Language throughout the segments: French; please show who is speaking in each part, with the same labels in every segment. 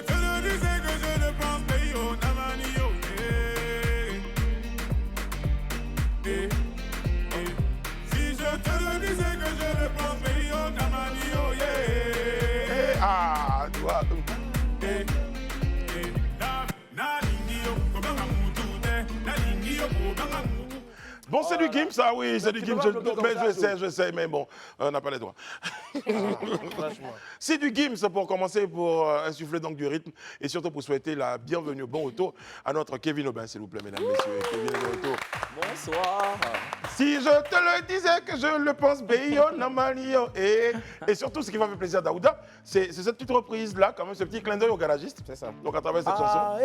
Speaker 1: te le disais que je le pense, mais yo, namani, yo, Si je te le disais que je le pense, mais yo, namani, yo,
Speaker 2: Ah, tu vois. Bon, c'est du Gims, ça, oui, c'est du Gims. Je sais, mais bon, on n'a pas les droits. C'est du Gims pour commencer, pour insuffler donc du rythme et surtout pour souhaiter la bienvenue, bon retour à notre Kevin Aubin, s'il vous plaît, mesdames, messieurs. Kevin est de retour.
Speaker 3: Bonsoir.
Speaker 2: Si je te le disais que je le pense, Beyo, Namanio, et surtout, ce qui m'a fait plaisir d'Aouda, c'est cette petite reprise-là, quand même, ce petit clin d'œil au garagiste. C'est ça. Donc, à travers cette chanson.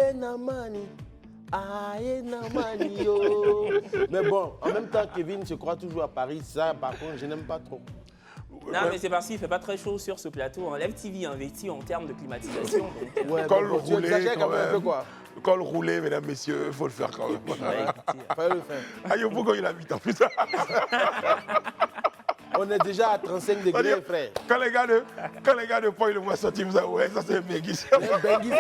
Speaker 4: Mais bon, en même temps, Kevin se croit toujours à Paris. Ça, par contre, je n'aime pas trop.
Speaker 3: Non, mais c'est parce qu'il ne fait pas très chaud sur ce plateau. Live TV investit en termes de climatisation.
Speaker 4: Ouais,
Speaker 2: Col
Speaker 4: bon,
Speaker 2: roulé,
Speaker 4: quand même. Un peu, quoi.
Speaker 2: Col roulé, mesdames, messieurs, il faut le faire quand même.
Speaker 4: Fallait le faire.
Speaker 2: Aïe, pourquoi il habite en plus?
Speaker 4: On est déjà à 35 degrés, frère.
Speaker 2: Quand les gars de Point le voient sortir, vous savez, ouais, ça c'est Benguis.
Speaker 4: Benguis,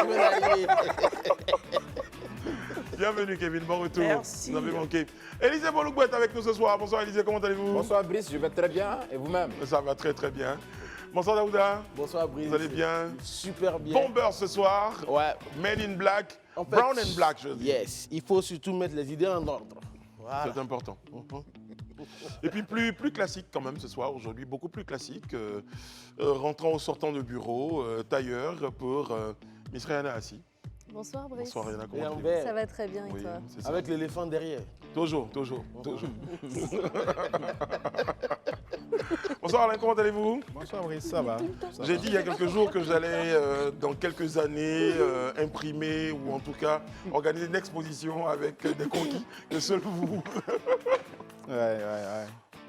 Speaker 2: Bienvenue Kevin, bon retour.
Speaker 3: Merci.
Speaker 2: Vous avez manqué. Élisée Bolougou est avec nous ce soir. Bonsoir Élisée, comment allez-vous?
Speaker 5: Bonsoir Brice, je vais très bien. Et vous-même?
Speaker 2: Ça va très très bien. Bonsoir Daouda.
Speaker 4: Bonsoir Brice.
Speaker 2: Vous allez bien?
Speaker 4: Super bien.
Speaker 2: Bomber ce soir.
Speaker 4: Ouais.
Speaker 2: Made in black.
Speaker 4: En fait,
Speaker 2: Brown and black, je dis.
Speaker 4: Yes, il faut surtout mettre les idées en ordre. Voilà.
Speaker 2: C'est important. Et puis plus classique quand même ce soir, aujourd'hui, beaucoup plus classique. Rentrant au sortant de bureau, tailleur pour Miss Rihanna Assi.
Speaker 6: Bonsoir Brice.
Speaker 2: Bonsoir Rihanna,
Speaker 4: Et
Speaker 2: comment
Speaker 4: en
Speaker 2: allez-vous?
Speaker 4: vert.
Speaker 6: Ça va très bien et
Speaker 2: Oui,
Speaker 6: toi?
Speaker 2: c'est ça.
Speaker 4: Avec l'éléphant derrière.
Speaker 2: Toujours. Bonsoir Alain, comment allez-vous?
Speaker 7: Bonsoir Brice, ça va.
Speaker 2: J'ai dit il y a quelques jours que j'allais, dans quelques années, imprimer ou en tout cas organiser une exposition avec des conquis que seul vous.
Speaker 7: Ouais.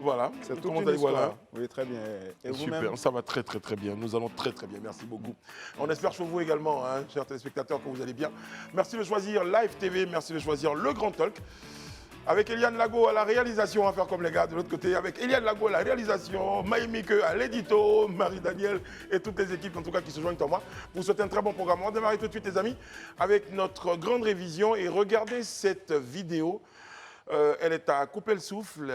Speaker 2: Voilà.
Speaker 7: C'est toute
Speaker 2: Comment
Speaker 7: une
Speaker 2: allez-vous
Speaker 7: histoire.
Speaker 2: Alain?
Speaker 7: Oui, très bien. Et
Speaker 2: Super,
Speaker 7: vous-même?
Speaker 2: ça va très bien. Nous allons très bien. Merci beaucoup. On espère chez vous également, hein, chers téléspectateurs, que vous allez bien. Merci de choisir Live TV, merci de choisir Le Grand Talk. Avec Eliane Lago à la réalisation, à faire comme les gars de l'autre côté. Avec Eliane Lago à la réalisation, Maïmike à l'édito, Marie-Daniel et toutes les équipes en tout cas qui se joignent à moi. Vous souhaitez un très bon programme. On démarre tout de suite les amis avec notre grande révision et regardez cette vidéo. Elle est à couper le souffle.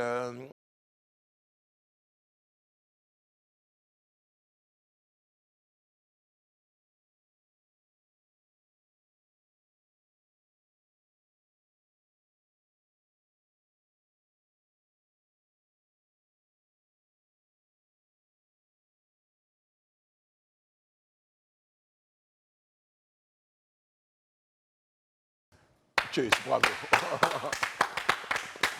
Speaker 2: Cheers, bravo.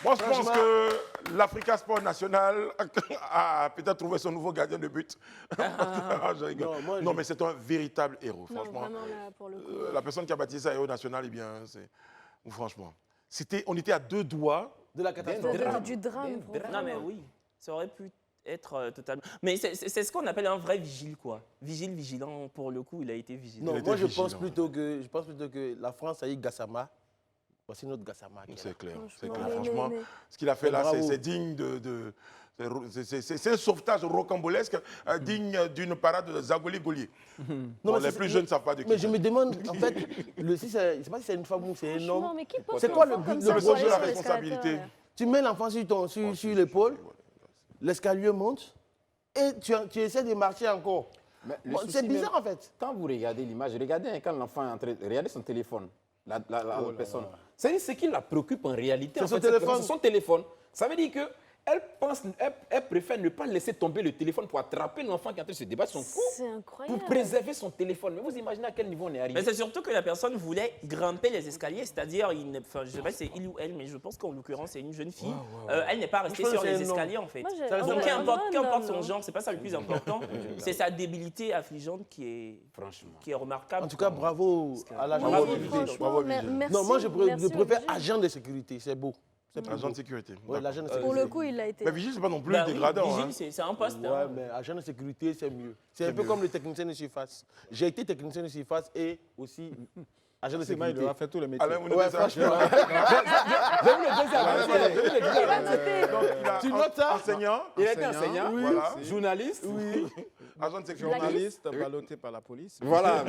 Speaker 2: Moi, je pense que l'Africa Sport National a peut-être trouvé son nouveau gardien de but. Je rigole. Non, mais c'est un véritable héros,
Speaker 6: Non,
Speaker 2: franchement.
Speaker 6: vraiment, là, pour le coup.
Speaker 2: La personne qui a baptisé ça héros national, eh bien, c'est... Franchement. On était à 2 doigts.
Speaker 4: De la catastrophe.
Speaker 6: Du drame.
Speaker 3: Non, mais oui, ça aurait pu être totalement. Mais c'est ce qu'on appelle un vrai vigile, quoi. Vigilant, pour le coup, il a été vigilant.
Speaker 4: Non,
Speaker 2: Il
Speaker 4: moi
Speaker 2: était
Speaker 4: je pense
Speaker 2: vigilant.
Speaker 4: plutôt que la France a eu Gassama. Voici notre Gassama.
Speaker 2: C'est clair, c'est
Speaker 6: Franchement,
Speaker 2: clair.
Speaker 6: mais-
Speaker 2: Franchement,
Speaker 6: mais-
Speaker 2: ce qu'il a fait là,
Speaker 4: Bravo.
Speaker 2: c'est digne c'est un sauvetage rocambolesque, digne d'une parade de Zagoli Gaulier. Bon, les plus jeunes ne savent pas de qui
Speaker 4: Mais
Speaker 2: c'est.
Speaker 4: je me demande, en fait, je ne sais pas si c'est une femme ou c'est un
Speaker 6: Franchement,
Speaker 4: homme.
Speaker 6: mais qui porte
Speaker 4: C'est quoi
Speaker 6: l'enfant
Speaker 4: le
Speaker 6: comme
Speaker 4: but-
Speaker 6: ça
Speaker 4: le
Speaker 6: pour
Speaker 4: projet,
Speaker 6: aller
Speaker 2: la
Speaker 6: sur
Speaker 2: responsabilité?
Speaker 6: l'escalator,
Speaker 4: Tu mets l'enfant sur l'épaule, l'escalier monte et tu essaies de marcher encore.
Speaker 5: Mais le
Speaker 4: Bon,
Speaker 5: souci
Speaker 4: c'est
Speaker 5: même,
Speaker 4: bizarre en fait.
Speaker 5: Quand vous regardez l'image, regardez quand l'enfant est en train de regarder son téléphone, la
Speaker 4: Oh
Speaker 5: personne. C'est ce qui la préoccupe en réalité.
Speaker 4: C'est
Speaker 5: en
Speaker 4: son
Speaker 5: fait,
Speaker 4: téléphone.
Speaker 5: C'est son téléphone. Ça veut dire que elle préfère ne pas laisser tomber le téléphone pour attraper l'enfant qui est en train de se débattre son cou,
Speaker 6: C'est incroyable.
Speaker 5: pour préserver son téléphone. Mais vous imaginez à quel niveau on est arrivé?
Speaker 3: Mais c'est surtout que la personne voulait grimper les escaliers, c'est-à-dire, je ne sais pas si c'est il ou elle, mais je pense qu'en l'occurrence, c'est une jeune fille. Elle n'est pas restée
Speaker 4: pense
Speaker 3: sur
Speaker 4: que c'est
Speaker 3: les
Speaker 4: un homme.
Speaker 3: escaliers, en fait.
Speaker 6: Moi, j'ai-
Speaker 4: Ça
Speaker 3: Donc,
Speaker 4: Ouais,
Speaker 3: qu'importe son genre, c'est pas ça le plus important. C'est sa débilité affligeante
Speaker 5: Franchement.
Speaker 3: qui est remarquable.
Speaker 4: En tout cas, bravo à l'agent
Speaker 3: Bravo,
Speaker 4: de
Speaker 3: Vigile.
Speaker 4: sécurité.
Speaker 6: Franchement,
Speaker 2: Vigile.
Speaker 6: merci.
Speaker 4: Non, moi je
Speaker 6: merci au
Speaker 4: préfère
Speaker 6: Vigile.
Speaker 4: agent de sécurité, c'est beau. C'est plus
Speaker 2: Agent
Speaker 4: beau.
Speaker 2: de sécurité.
Speaker 4: Ouais,
Speaker 2: D'accord.
Speaker 4: l'agent de
Speaker 6: Pour
Speaker 4: sécurité.
Speaker 6: le coup, il a été.
Speaker 2: Mais Vigile, c'est pas non plus
Speaker 3: Bah oui,
Speaker 2: dégradant.
Speaker 3: vigile,
Speaker 2: Hein.
Speaker 3: c'est un poste.
Speaker 4: Ouais,
Speaker 3: hein.
Speaker 4: mais agent de sécurité, c'est mieux. C'est un peu comme le technicien de surface. J'ai été technicien de surface et aussi Agent de
Speaker 7: C'est moi, il
Speaker 4: sécurité.
Speaker 7: aura fait tout le métier.
Speaker 2: Alain Mouné,
Speaker 4: Ouais,
Speaker 2: ça.
Speaker 4: franchement.
Speaker 5: J'ai vu le deuxième. J'ai vu le deuxième.
Speaker 2: Donc, il a
Speaker 4: Tu notes ça?
Speaker 2: enseignant,
Speaker 5: Il a été enseignant,
Speaker 7: oui.
Speaker 2: Voilà.
Speaker 5: journaliste.
Speaker 4: Oui.
Speaker 2: agent de sécurité.
Speaker 7: Journaliste ballotté par la police.
Speaker 5: Voilà.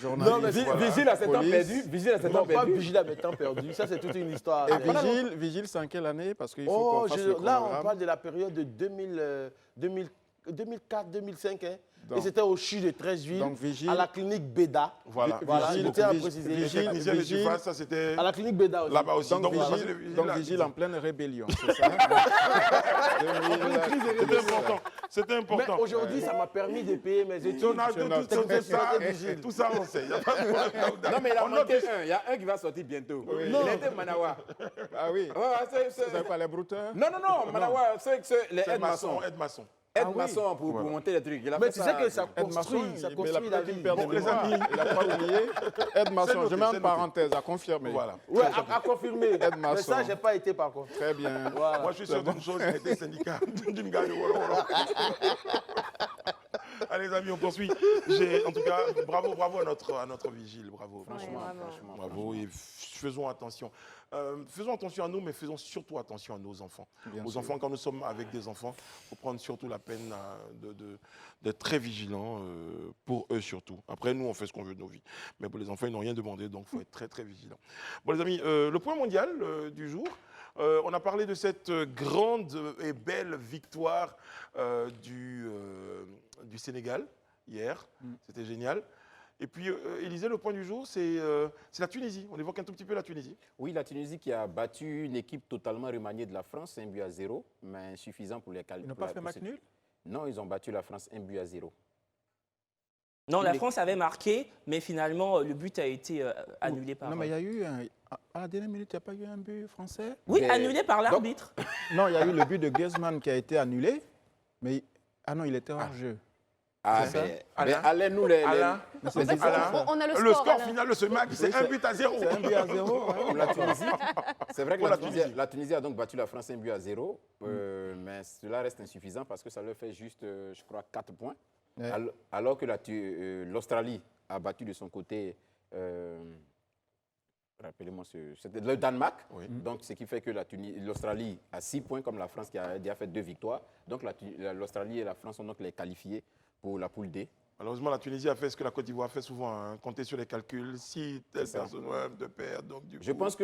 Speaker 7: Journaliste.
Speaker 4: Non, mais
Speaker 5: Vigile à 7 ans
Speaker 7: Police.
Speaker 5: perdu. Vigile à 7 ans
Speaker 4: Non, pas
Speaker 5: perdu.
Speaker 4: vigile à mes temps perdus. Ça, c'est toute une histoire.
Speaker 7: Et
Speaker 4: C'est-
Speaker 7: vigile, c'est en quelle année? Parce qu'il faut
Speaker 4: Oh,
Speaker 7: qu'on fasse le
Speaker 4: là, on
Speaker 7: chronogramme.
Speaker 4: parle de la période de 2004-2005. Hein. Et
Speaker 7: Donc-
Speaker 4: c'était au CHU de Treichville,
Speaker 7: donc, vigile.
Speaker 4: à la clinique Béda.
Speaker 2: Voilà.
Speaker 4: Voilà,
Speaker 7: Vigile,
Speaker 4: je tiens à
Speaker 7: vigile,
Speaker 4: préciser.
Speaker 7: vigile.
Speaker 2: Technicien de surface, ça c'était
Speaker 4: À la clinique Béda aussi.
Speaker 2: là-bas aussi.
Speaker 7: Donc,
Speaker 2: Donc, voilà,
Speaker 7: vigile,
Speaker 2: c'est le vigile,
Speaker 7: donc
Speaker 2: là.
Speaker 7: vigile en pleine rébellion, c'est ça?
Speaker 2: C'était important. C'était
Speaker 4: Mais
Speaker 2: important.
Speaker 4: aujourd'hui, ça m'a permis de payer mes études.
Speaker 2: On a
Speaker 7: Je
Speaker 2: tout,
Speaker 7: note.
Speaker 2: tout ça,
Speaker 4: Technicien vigile.
Speaker 2: tout ça, on sait. Y a pas de problème.
Speaker 5: Non, mais il a
Speaker 2: On note
Speaker 5: manqué
Speaker 2: juste-
Speaker 5: un. Il y a un qui va sortir bientôt.
Speaker 7: Oui.
Speaker 5: Il était Manawa.
Speaker 7: Ah oui.
Speaker 5: Ouais, ouais,
Speaker 7: Vous savez pas les brouteurs?
Speaker 5: Non, Manawa, les
Speaker 2: C'est
Speaker 5: aides-maçons.
Speaker 2: aide-maçon.
Speaker 5: Aide-maçon pour monter les trucs. Il a
Speaker 4: Mais
Speaker 5: fait
Speaker 4: tu sais que ça
Speaker 7: Aide maçon,
Speaker 4: construit, ça
Speaker 7: mais
Speaker 4: construit
Speaker 7: la
Speaker 4: la
Speaker 7: petite
Speaker 4: vie.
Speaker 7: paire de
Speaker 2: Bon, les
Speaker 7: mémoire,
Speaker 2: amis.
Speaker 7: il n'a pas oublié. Aide maçon,
Speaker 2: C'est noté,
Speaker 7: je mets
Speaker 2: c'est
Speaker 7: en parenthèse, à confirmer.
Speaker 2: Voilà.
Speaker 4: Ouais, à confirmer.
Speaker 7: Aide
Speaker 4: Mais
Speaker 7: maçon.
Speaker 4: ça, j'ai pas été par contre.
Speaker 7: Très bien.
Speaker 4: Voilà.
Speaker 2: Moi, je suis sûr d'une chose, il était syndicat du Mgagne. Voilà. Allez, les amis, on poursuit. En tout cas, bravo à notre vigile. Bravo.
Speaker 5: Franchement,
Speaker 6: vraiment.
Speaker 5: franchement.
Speaker 2: Bravo et faisons attention. Faisons attention à nous, mais faisons surtout attention à nos enfants.
Speaker 7: Bien
Speaker 2: Aux
Speaker 7: sûr.
Speaker 2: enfants, quand nous sommes avec des enfants, il faut prendre surtout la peine d'être très vigilants pour eux surtout. Après, nous, on fait ce qu'on veut de nos vies. Mais pour les enfants, ils n'ont rien demandé, donc il faut être très, très vigilant. Bon, les amis, le point mondial du jour. On a parlé de cette grande et belle victoire du Sénégal hier. C'était génial. Et puis, Élisée, le point du jour, c'est la Tunisie. On évoque un tout petit peu la Tunisie.
Speaker 5: Oui, la Tunisie qui a battu une équipe totalement remaniée de la France, 1-0, mais insuffisant pour les qualifier.
Speaker 7: Ils n'ont pas fait match nul?
Speaker 5: Non, ils ont battu la France 1-0.
Speaker 3: Non, la France avait marqué, mais finalement, le but a été annulé par...
Speaker 7: Non, mais il y a eu à la dernière minute, il n'y a pas eu un but français?
Speaker 3: Oui,
Speaker 5: Mais-
Speaker 3: annulé par l'arbitre.
Speaker 7: Non, il y a eu le but de Griezmann qui a été annulé, mais ah non, il était hors jeu.
Speaker 5: Ah,
Speaker 7: C'est ça?
Speaker 5: mais allez-nous les...
Speaker 2: Alain,
Speaker 7: Mais
Speaker 6: En fait,
Speaker 2: Alain,
Speaker 6: on a le
Speaker 2: le
Speaker 6: score.
Speaker 2: score
Speaker 6: Alain.
Speaker 2: final de ce match, c'est 1-0.
Speaker 7: C'est 1-0.
Speaker 5: Pour la Tunisie, c'est vrai que
Speaker 2: Pour
Speaker 5: la
Speaker 2: la
Speaker 5: Tunisie,
Speaker 2: Tunisie.
Speaker 5: la Tunisie a donc battu la France 1-0, mais cela reste insuffisant parce que ça leur fait juste, je crois, 4 points.
Speaker 7: Ouais.
Speaker 5: Alors que l'Australie a battu de son côté, rappelez-moi, c'était le Danemark.
Speaker 2: Oui.
Speaker 5: Donc, ce qui fait que l'Australie a 6 points comme la France qui a déjà fait 2 victoires. Donc, l'Australie et la France sont donc les qualifiés pour la poule D.
Speaker 2: Malheureusement, la Tunisie a fait ce que la Côte d'Ivoire fait souvent, hein, compter sur les calculs. Si telle
Speaker 5: C'est ça.
Speaker 2: personne ouais, de perdre, donc du
Speaker 5: Je
Speaker 2: coup,
Speaker 5: pense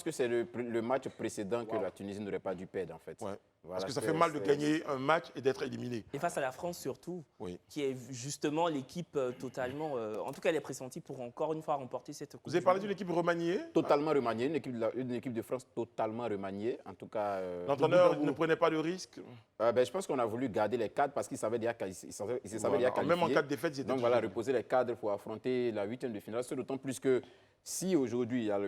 Speaker 5: que c'est le match précédent que la Tunisie n'aurait pas dû perdre, en fait.
Speaker 2: Ouais.
Speaker 5: Voilà,
Speaker 2: parce que ça
Speaker 5: c'est-
Speaker 2: fait mal de
Speaker 5: c'est-
Speaker 2: gagner un match et d'être éliminé.
Speaker 3: Et face à la France surtout,
Speaker 2: Oui.
Speaker 3: qui est justement l'équipe totalement... en tout cas, elle est pressentie pour encore une fois remporter cette Coupe
Speaker 2: Vous avez
Speaker 3: du
Speaker 2: parlé
Speaker 3: Monde.
Speaker 2: d'une équipe remaniée.
Speaker 5: Totalement remaniée, une équipe de France totalement remaniée. En tout cas,
Speaker 2: L'entraîneur
Speaker 5: de bout en
Speaker 2: ne
Speaker 5: bout.
Speaker 2: prenait pas de risque.
Speaker 5: Je pense qu'on a voulu garder les cadres parce qu'ils savaient déjà qualifier.
Speaker 2: Voilà. Même en cas de défaite, ils étaient
Speaker 5: Donc voilà,
Speaker 2: toujours-
Speaker 5: reposer les cadres pour affronter la 8e de finale. C'est d'autant plus que si aujourd'hui il y a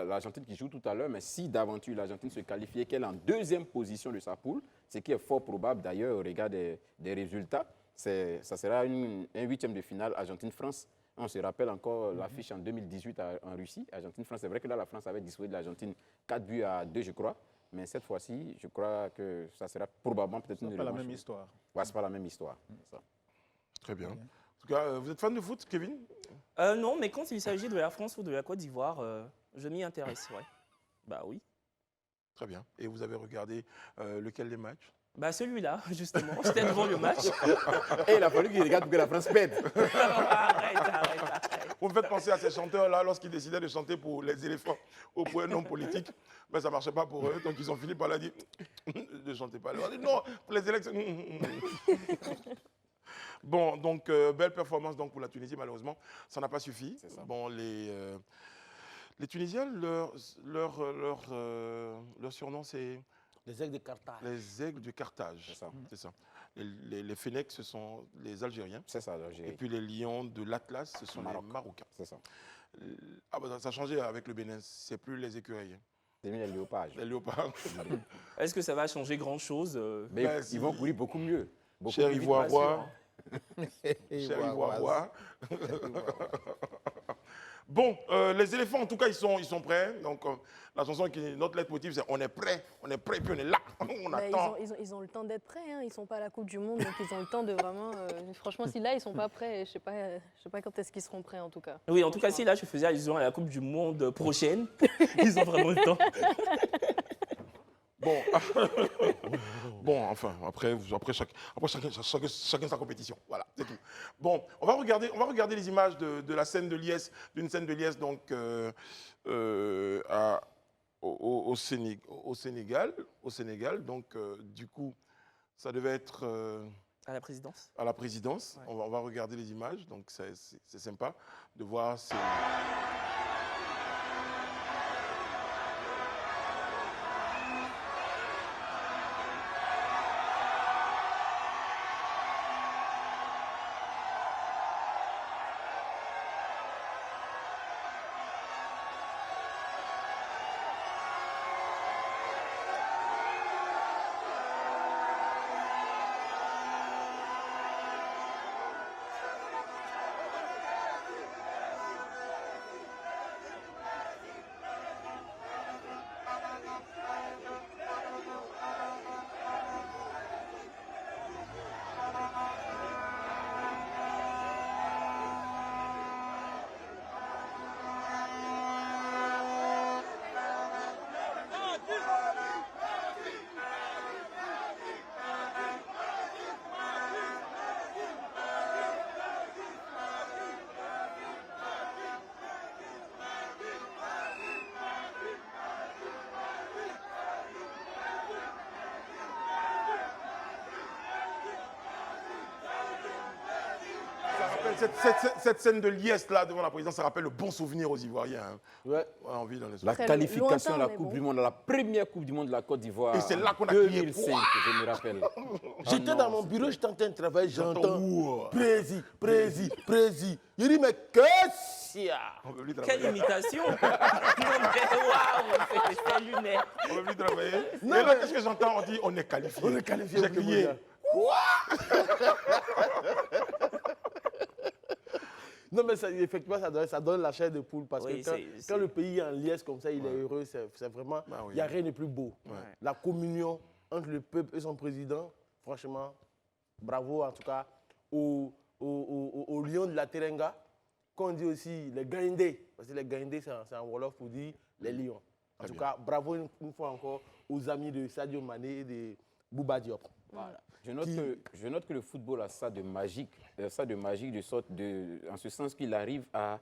Speaker 5: l'Argentine qui joue tout à l'heure, mais si d'aventure l'Argentine se qualifiait, qu'elle est en 2e position de sa poule, ce qui est fort probable d'ailleurs au regard des résultats, ça sera un 8e de finale Argentine-France. On se rappelle encore l'affiche en 2018 en Russie, Argentine-France. C'est vrai que là, la France avait disposé de l'Argentine 4-2, je crois. Mais cette fois-ci, je crois que ça sera probablement peut-être une
Speaker 7: C'est pas la
Speaker 5: revanche.
Speaker 7: même histoire.
Speaker 5: Ouais, c'est pas la même histoire. Ça.
Speaker 2: Très bien. En tout cas, vous êtes fan de foot, Kevin?
Speaker 3: Non, mais quand il s'agit de la France ou de la Côte d'Ivoire, je m'y intéresse, ouais. Bah oui.
Speaker 2: Très bien. Et vous avez regardé lequel des matchs?
Speaker 3: Bah celui-là, justement. J'étais devant le match.
Speaker 5: Et il a fallu qu'il regarde pour que la France pète.
Speaker 3: Arrête.
Speaker 2: Vous me faites penser à ces chanteurs-là, lorsqu'ils décidaient de chanter pour les éléphants ou pour un homme politique, ben, ça ne marchait pas pour eux, donc ils ont fini par leur dire ne chantez pas. Alors, non, pour les élections. Bon, donc belle performance donc, pour la Tunisie, malheureusement, ça n'a pas suffi.
Speaker 5: C'est ça.
Speaker 2: Bon, les Tunisiens, leur surnom, c'est
Speaker 4: Les aigles de Carthage.
Speaker 2: les aigles du Carthage.
Speaker 5: C'est ça.
Speaker 2: C'est ça. Les Fennecs, ce sont les Algériens.
Speaker 5: C'est ça,
Speaker 2: Et
Speaker 5: l'Algérie.
Speaker 2: puis les lions de l'Atlas, ce sont
Speaker 5: Maroc.
Speaker 2: les Marocains.
Speaker 5: C'est ça.
Speaker 2: Ah bah, ça a changé avec le Bénin, c'est plus les écureuils,
Speaker 5: C'est mis les léopards.
Speaker 2: les léopards.
Speaker 3: Est-ce que ça va changer grand-chose
Speaker 5: Mais
Speaker 2: Ben,
Speaker 5: ils vont
Speaker 2: si.
Speaker 5: courir beaucoup mieux. Beaucoup
Speaker 2: Cher
Speaker 5: plus vite,
Speaker 2: Ivoire,
Speaker 5: bien sûr.
Speaker 2: cher Ivoire. Bon, les éléphants, en tout cas, ils sont prêts. Donc, la chanson, notre leitmotiv, c'est on est prêt, puis on est là. On
Speaker 6: Bah,
Speaker 2: attend.
Speaker 6: ils ont le temps d'être prêts, hein. Ils sont pas à la Coupe du Monde, donc ils ont le temps de vraiment. Franchement, si là ils sont pas prêts, je sais pas quand est-ce qu'ils seront prêts en tout cas.
Speaker 3: Oui, en tout cas, si là, je faisais allusion à la Coupe du Monde prochaine, ils ont vraiment le temps.
Speaker 2: Bon, bon, enfin, après chacun sa compétition. Voilà, c'est tout. Bon, on va regarder les images de la scène de liesse, d'une scène de liesse donc au Sénégal. Donc, du coup, ça devait être
Speaker 3: À la présidence.
Speaker 2: à la présidence.
Speaker 3: Ouais.
Speaker 2: On va regarder les images, donc c'est sympa de voir ces... Cette scène de liesse là devant la présidence, ça rappelle le bon souvenir aux Ivoiriens. Hein.
Speaker 4: Ouais.
Speaker 2: Ouais, on vit dans les
Speaker 5: La
Speaker 6: Très
Speaker 5: qualification à la
Speaker 6: lointain,
Speaker 5: Coupe
Speaker 6: mais
Speaker 5: du
Speaker 6: bon.
Speaker 5: Monde, la première Coupe du Monde de la Côte d'Ivoire.
Speaker 2: Et c'est là qu'on a
Speaker 5: en
Speaker 2: crié,
Speaker 5: 2005, je me rappelle.
Speaker 4: J'étais
Speaker 5: Ah
Speaker 4: dans
Speaker 5: non,
Speaker 4: mon bureau, j'étais en train de travailler, j'entends
Speaker 2: Ouah.
Speaker 4: Prési. Je dis, mais qu'est-ce qu'il y a?
Speaker 2: On peut plus
Speaker 3: Quelle
Speaker 2: travailler.
Speaker 3: imitation. Non, mais waouh, c'est lunaire.
Speaker 2: On peut plus travailler.
Speaker 4: Non,
Speaker 2: Et là,
Speaker 4: mais-
Speaker 2: qu'est-ce que j'entends? On dit on est qualifié.
Speaker 4: On est qualifié.
Speaker 2: J'ai
Speaker 4: au plus
Speaker 2: crié.
Speaker 4: mondial. Non, mais effectivement, ça donne la chair de poule parce
Speaker 3: Oui,
Speaker 4: que quand
Speaker 3: c'est-
Speaker 4: le pays est en liesse comme ça, il est heureux, c'est vraiment.
Speaker 2: Bah oui.
Speaker 4: Il n'y a rien de plus beau.
Speaker 2: Ouais.
Speaker 4: La communion entre le peuple et son président, franchement, bravo en tout cas aux lions de la Terenga, qu'on dit aussi les Gaindés, parce que les Gaindés, c'est un Wolof pour dire les lions. En
Speaker 2: Très
Speaker 4: tout
Speaker 2: bien.
Speaker 4: cas, bravo une fois encore aux amis de Sadio Mané et de Bouba Diop. Voilà.
Speaker 5: Je note que le football a ça de magique, en ce sens qu'il arrive à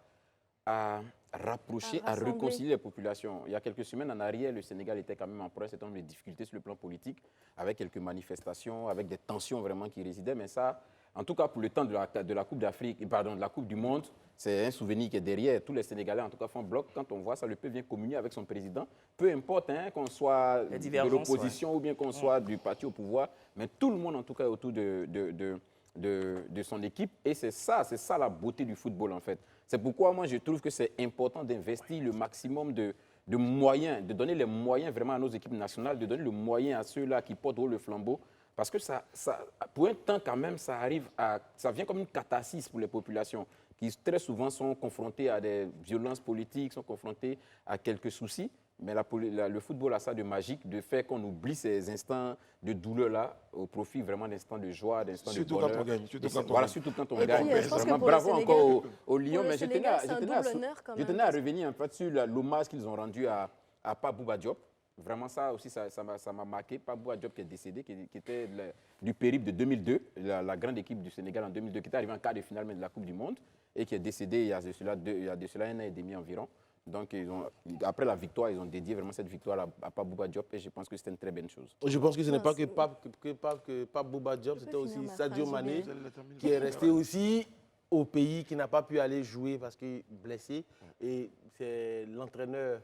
Speaker 5: rapprocher,
Speaker 6: À
Speaker 5: à
Speaker 6: rassembler.
Speaker 5: réconcilier les populations. Il y a quelques semaines en arrière, le Sénégal était quand même en proie, c'était des difficultés sur le plan politique, avec quelques manifestations, avec des tensions vraiment qui résidaient. Mais ça, en tout cas pour le temps de la Coupe d'Afrique, pardon, de la Coupe du Monde, c'est un souvenir qui est derrière. Tous les Sénégalais, en tout cas, font bloc. Quand on voit ça, le peuple vient communier avec son président. Peu importe hein, qu'on soit
Speaker 3: La
Speaker 5: de
Speaker 3: divergence,
Speaker 5: l'opposition ou bien qu'on soit du parti au pouvoir, mais tout le monde, en tout cas, est autour de son équipe. Et c'est ça la beauté du football, en fait. C'est pourquoi moi, je trouve que c'est important d'investir le maximum de moyens, de donner les moyens vraiment à nos équipes nationales, de donner le moyen à ceux-là qui portent haut le flambeau. Parce que pour un temps, quand même, ça vient comme une catharsis pour les populations qui très souvent sont confrontées à des violences politiques, sont confrontées à quelques soucis. Mais le football a ça de magique, de faire qu'on oublie ces instants de douleur-là au profit vraiment d'instants de joie, d'instants de
Speaker 2: Surtout
Speaker 5: bonheur.
Speaker 2: quand on gagne, surtout quand on
Speaker 5: Voilà,
Speaker 2: gagne.
Speaker 5: surtout quand on
Speaker 6: Et puis,
Speaker 5: gagne.
Speaker 6: je pense que
Speaker 5: Vraiment,
Speaker 6: pour le
Speaker 5: bravo
Speaker 6: Sénégal-
Speaker 5: encore aux Lions.
Speaker 6: pour le
Speaker 5: Mais
Speaker 6: Sénégal, c'est un double honneur quand
Speaker 5: je
Speaker 6: même,
Speaker 5: tenais à
Speaker 6: parce que-
Speaker 5: revenir en fait sur l'hommage qu'ils ont rendu à Pape Bouba Diop. Vraiment, ça aussi, ça m'a marqué. Pape Bouba Diop qui est décédé, qui était du périple de 2002, la grande équipe du Sénégal en 2002, qui était arrivée en quart de finale même de la Coupe du Monde et qui est décédé il y a de cela 1 an et demi environ. Donc, après la victoire, ils ont dédié vraiment cette victoire à Pape Bouba Diop et je pense que c'était une très bonne chose.
Speaker 4: Je pense que ce n'est
Speaker 6: Non,
Speaker 4: pas que
Speaker 6: c'est-
Speaker 4: Pape Bouba Diop, c'était
Speaker 6: peux
Speaker 4: aussi
Speaker 6: finir ma
Speaker 4: Sadio
Speaker 6: phrase,
Speaker 4: Mané
Speaker 6: Julien.
Speaker 4: qui est resté aussi au pays, qui n'a pas pu aller jouer parce qu'il est blessé. Et c'est l'entraîneur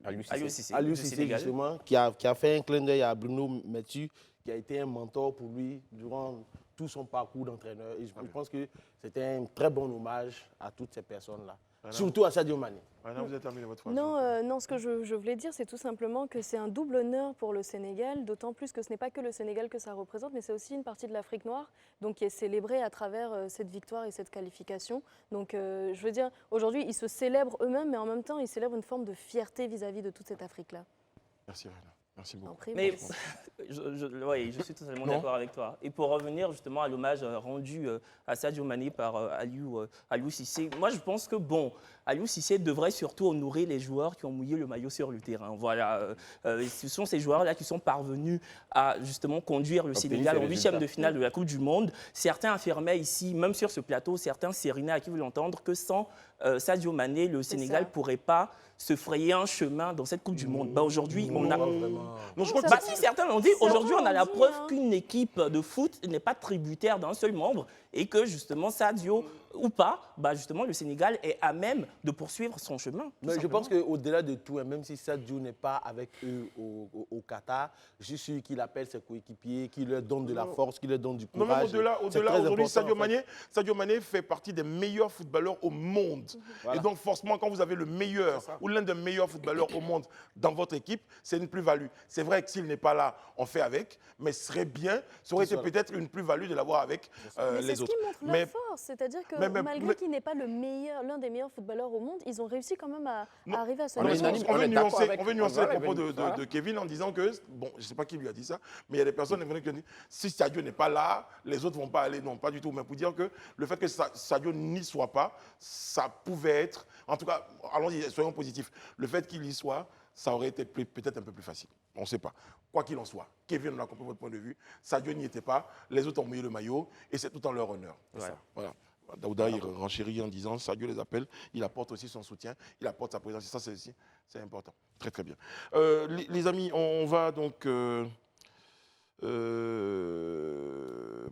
Speaker 5: Aliou Cissé.
Speaker 3: Aliou Cissé,
Speaker 4: Aliou
Speaker 3: du
Speaker 4: Cissé,
Speaker 3: Sénégal.
Speaker 4: justement, qui a fait un clin d'œil à Bruno Metsu, qui a été un mentor pour lui durant tout son parcours d'entraîneur. Et je pense que c'était un très bon hommage à toutes ces personnes-là. surtout à Sadio Mané.
Speaker 2: Maintenant, vous avez terminé votre phrase.
Speaker 6: Non, non, ce que je voulais dire, c'est tout simplement que c'est un double honneur pour le Sénégal, d'autant plus que ce n'est pas que le Sénégal que ça représente, mais c'est aussi une partie de l'Afrique noire, donc qui est célébrée à travers cette victoire et cette qualification. Donc, je veux dire, aujourd'hui, ils se célèbrent eux-mêmes, mais en même temps, ils célèbrent une forme de fierté vis-à-vis de toute cette Afrique-là.
Speaker 2: Merci, Rena. Merci beaucoup.
Speaker 6: En prime.
Speaker 3: Mais oui, je suis totalement d'accord avec toi. Et pour revenir justement à l'hommage rendu à Sadio Mané par Aliou Cissé, moi je pense que bon, Aliou Cissé devrait surtout honorer les joueurs qui ont mouillé le maillot sur le terrain. Voilà, ce sont ces joueurs-là qui sont parvenus à justement conduire le Sénégal en huitième de finale de la Coupe du Monde. Certains affirmaient ici, même sur ce plateau, certains sérinaient à qui vous l'entendre, que sans Sadio Mané, le Sénégal ne pourrait pas se frayer un chemin dans cette Coupe du Monde. Bah, aujourd'hui, on a...
Speaker 2: Non, je crois que
Speaker 3: Bah, si certains l'ont dit, aujourd'hui on a la
Speaker 6: dit,
Speaker 3: preuve
Speaker 6: hein.
Speaker 3: qu'une équipe de foot n'est pas tributaire d'un seul membre et que justement Sadio ou pas, bah justement le Sénégal est à même de poursuivre son chemin. tout
Speaker 4: Mais je
Speaker 3: simplement.
Speaker 4: pense qu'au-delà de tout, hein, même si Sadio n'est pas avec eux au Qatar, je suis sûr qu'il appelle ses coéquipiers, qu'il leur donne de la force, qu'il leur donne du
Speaker 2: non,
Speaker 4: courage.
Speaker 2: même au-delà,
Speaker 4: C'est très
Speaker 2: aujourd'hui,
Speaker 4: important, en fait.
Speaker 2: Sadio Mané fait partie des meilleurs footballeurs au monde.
Speaker 4: Voilà.
Speaker 2: Et donc, forcément, quand vous avez le meilleur ou l'un des meilleurs footballeurs au monde dans votre équipe, c'est une plus-value. C'est vrai que s'il n'est pas là, on fait avec, mais ce serait bien, ça aurait été peut-être une plus-value de l'avoir avec
Speaker 6: Mais c'est
Speaker 2: les
Speaker 6: ce
Speaker 2: autres.
Speaker 6: qui montre leur force, c'est-à-dire que malgré qu'il n'est pas l'un des meilleurs footballeurs au monde, ils ont réussi quand même à arriver à se
Speaker 2: On veut
Speaker 5: unanime, on est d'accord avec-
Speaker 2: nuancer
Speaker 5: voilà,
Speaker 2: les propos
Speaker 5: voilà.
Speaker 2: de Kevin en disant que, bon, je ne sais pas qui lui a dit ça, mais il y a des personnes qui disent si Sadio n'est pas là, les autres ne vont pas aller. Non, pas du tout. Mais pour dire que le fait que Sadio n'y soit pas, ça pouvait être, en tout cas, allons-y, soyons positifs, le fait qu'il y soit, ça aurait été peut-être un peu plus facile. On ne sait pas. Quoi qu'il en soit, Kevin, on a compris votre point de vue. Sadio n'y était pas, les autres ont mouillé le maillot et c'est tout en leur honneur. Voilà. Daouda, il renchérit en disant Sadio les appelle, il apporte aussi son soutien, il apporte sa présence. Et ça, c'est important. Très, très bien. Les amis, on va donc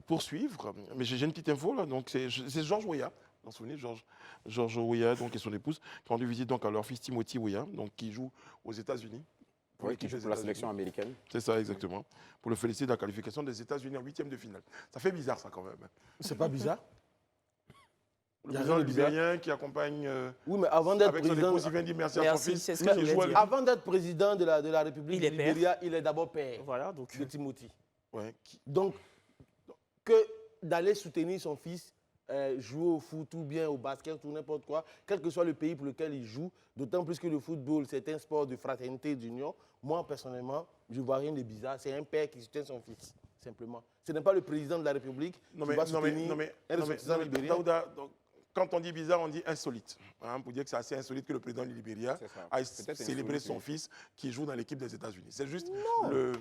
Speaker 2: poursuivre. Mais j'ai une petite info là. Donc, c'est Georges Weah. Vous vous souvenez, Georges Weah donc, et son épouse qui ont rendu visite donc, à leur fils Timothy Weah, donc, qui joue aux États-Unis.
Speaker 5: Oui, qui joue pour la sélection américaine.
Speaker 2: C'est ça, exactement. Pour le féliciter de la qualification des États-Unis en huitième de finale. Ça fait bizarre, ça, quand même.
Speaker 4: C'est pas bizarre.
Speaker 2: Le
Speaker 4: Y a
Speaker 2: président
Speaker 4: rien de bizarre.
Speaker 2: libérien qui accompagne
Speaker 4: Oui, mais avant d'être
Speaker 2: avec son
Speaker 4: président,
Speaker 2: épouse, il vient dire merci à son
Speaker 3: Merci,
Speaker 2: fils.
Speaker 3: c'est ce que je
Speaker 2: qui
Speaker 3: voulais
Speaker 2: joue à
Speaker 3: dire.
Speaker 2: l'équipe.
Speaker 4: avant d'être président de la République
Speaker 3: Il est
Speaker 4: du
Speaker 3: père.
Speaker 4: Libéria, il est d'abord père
Speaker 3: Voilà, donc
Speaker 4: de Timothy.
Speaker 2: Ouais,
Speaker 4: Donc, que d'aller soutenir son fils, jouer au foot ou bien au basket ou n'importe quoi, quel que soit le pays pour lequel il joue, d'autant plus que le football, c'est un sport de fraternité et d'union. Moi, personnellement, je ne vois rien de bizarre. C'est un père qui soutient son fils, simplement. Ce n'est pas le président de la République qui va soutenir un ressortissant libérien.
Speaker 2: Daouda, donc, quand on dit bizarre, on dit insolite. Hein, pour dire que c'est assez insolite que le président du Libéria
Speaker 5: C'est ça.
Speaker 2: aille
Speaker 5: Peut-être
Speaker 2: célébrer
Speaker 5: insolite,
Speaker 2: son
Speaker 5: oui.
Speaker 2: fils qui joue dans l'équipe des États-Unis. C'est juste le.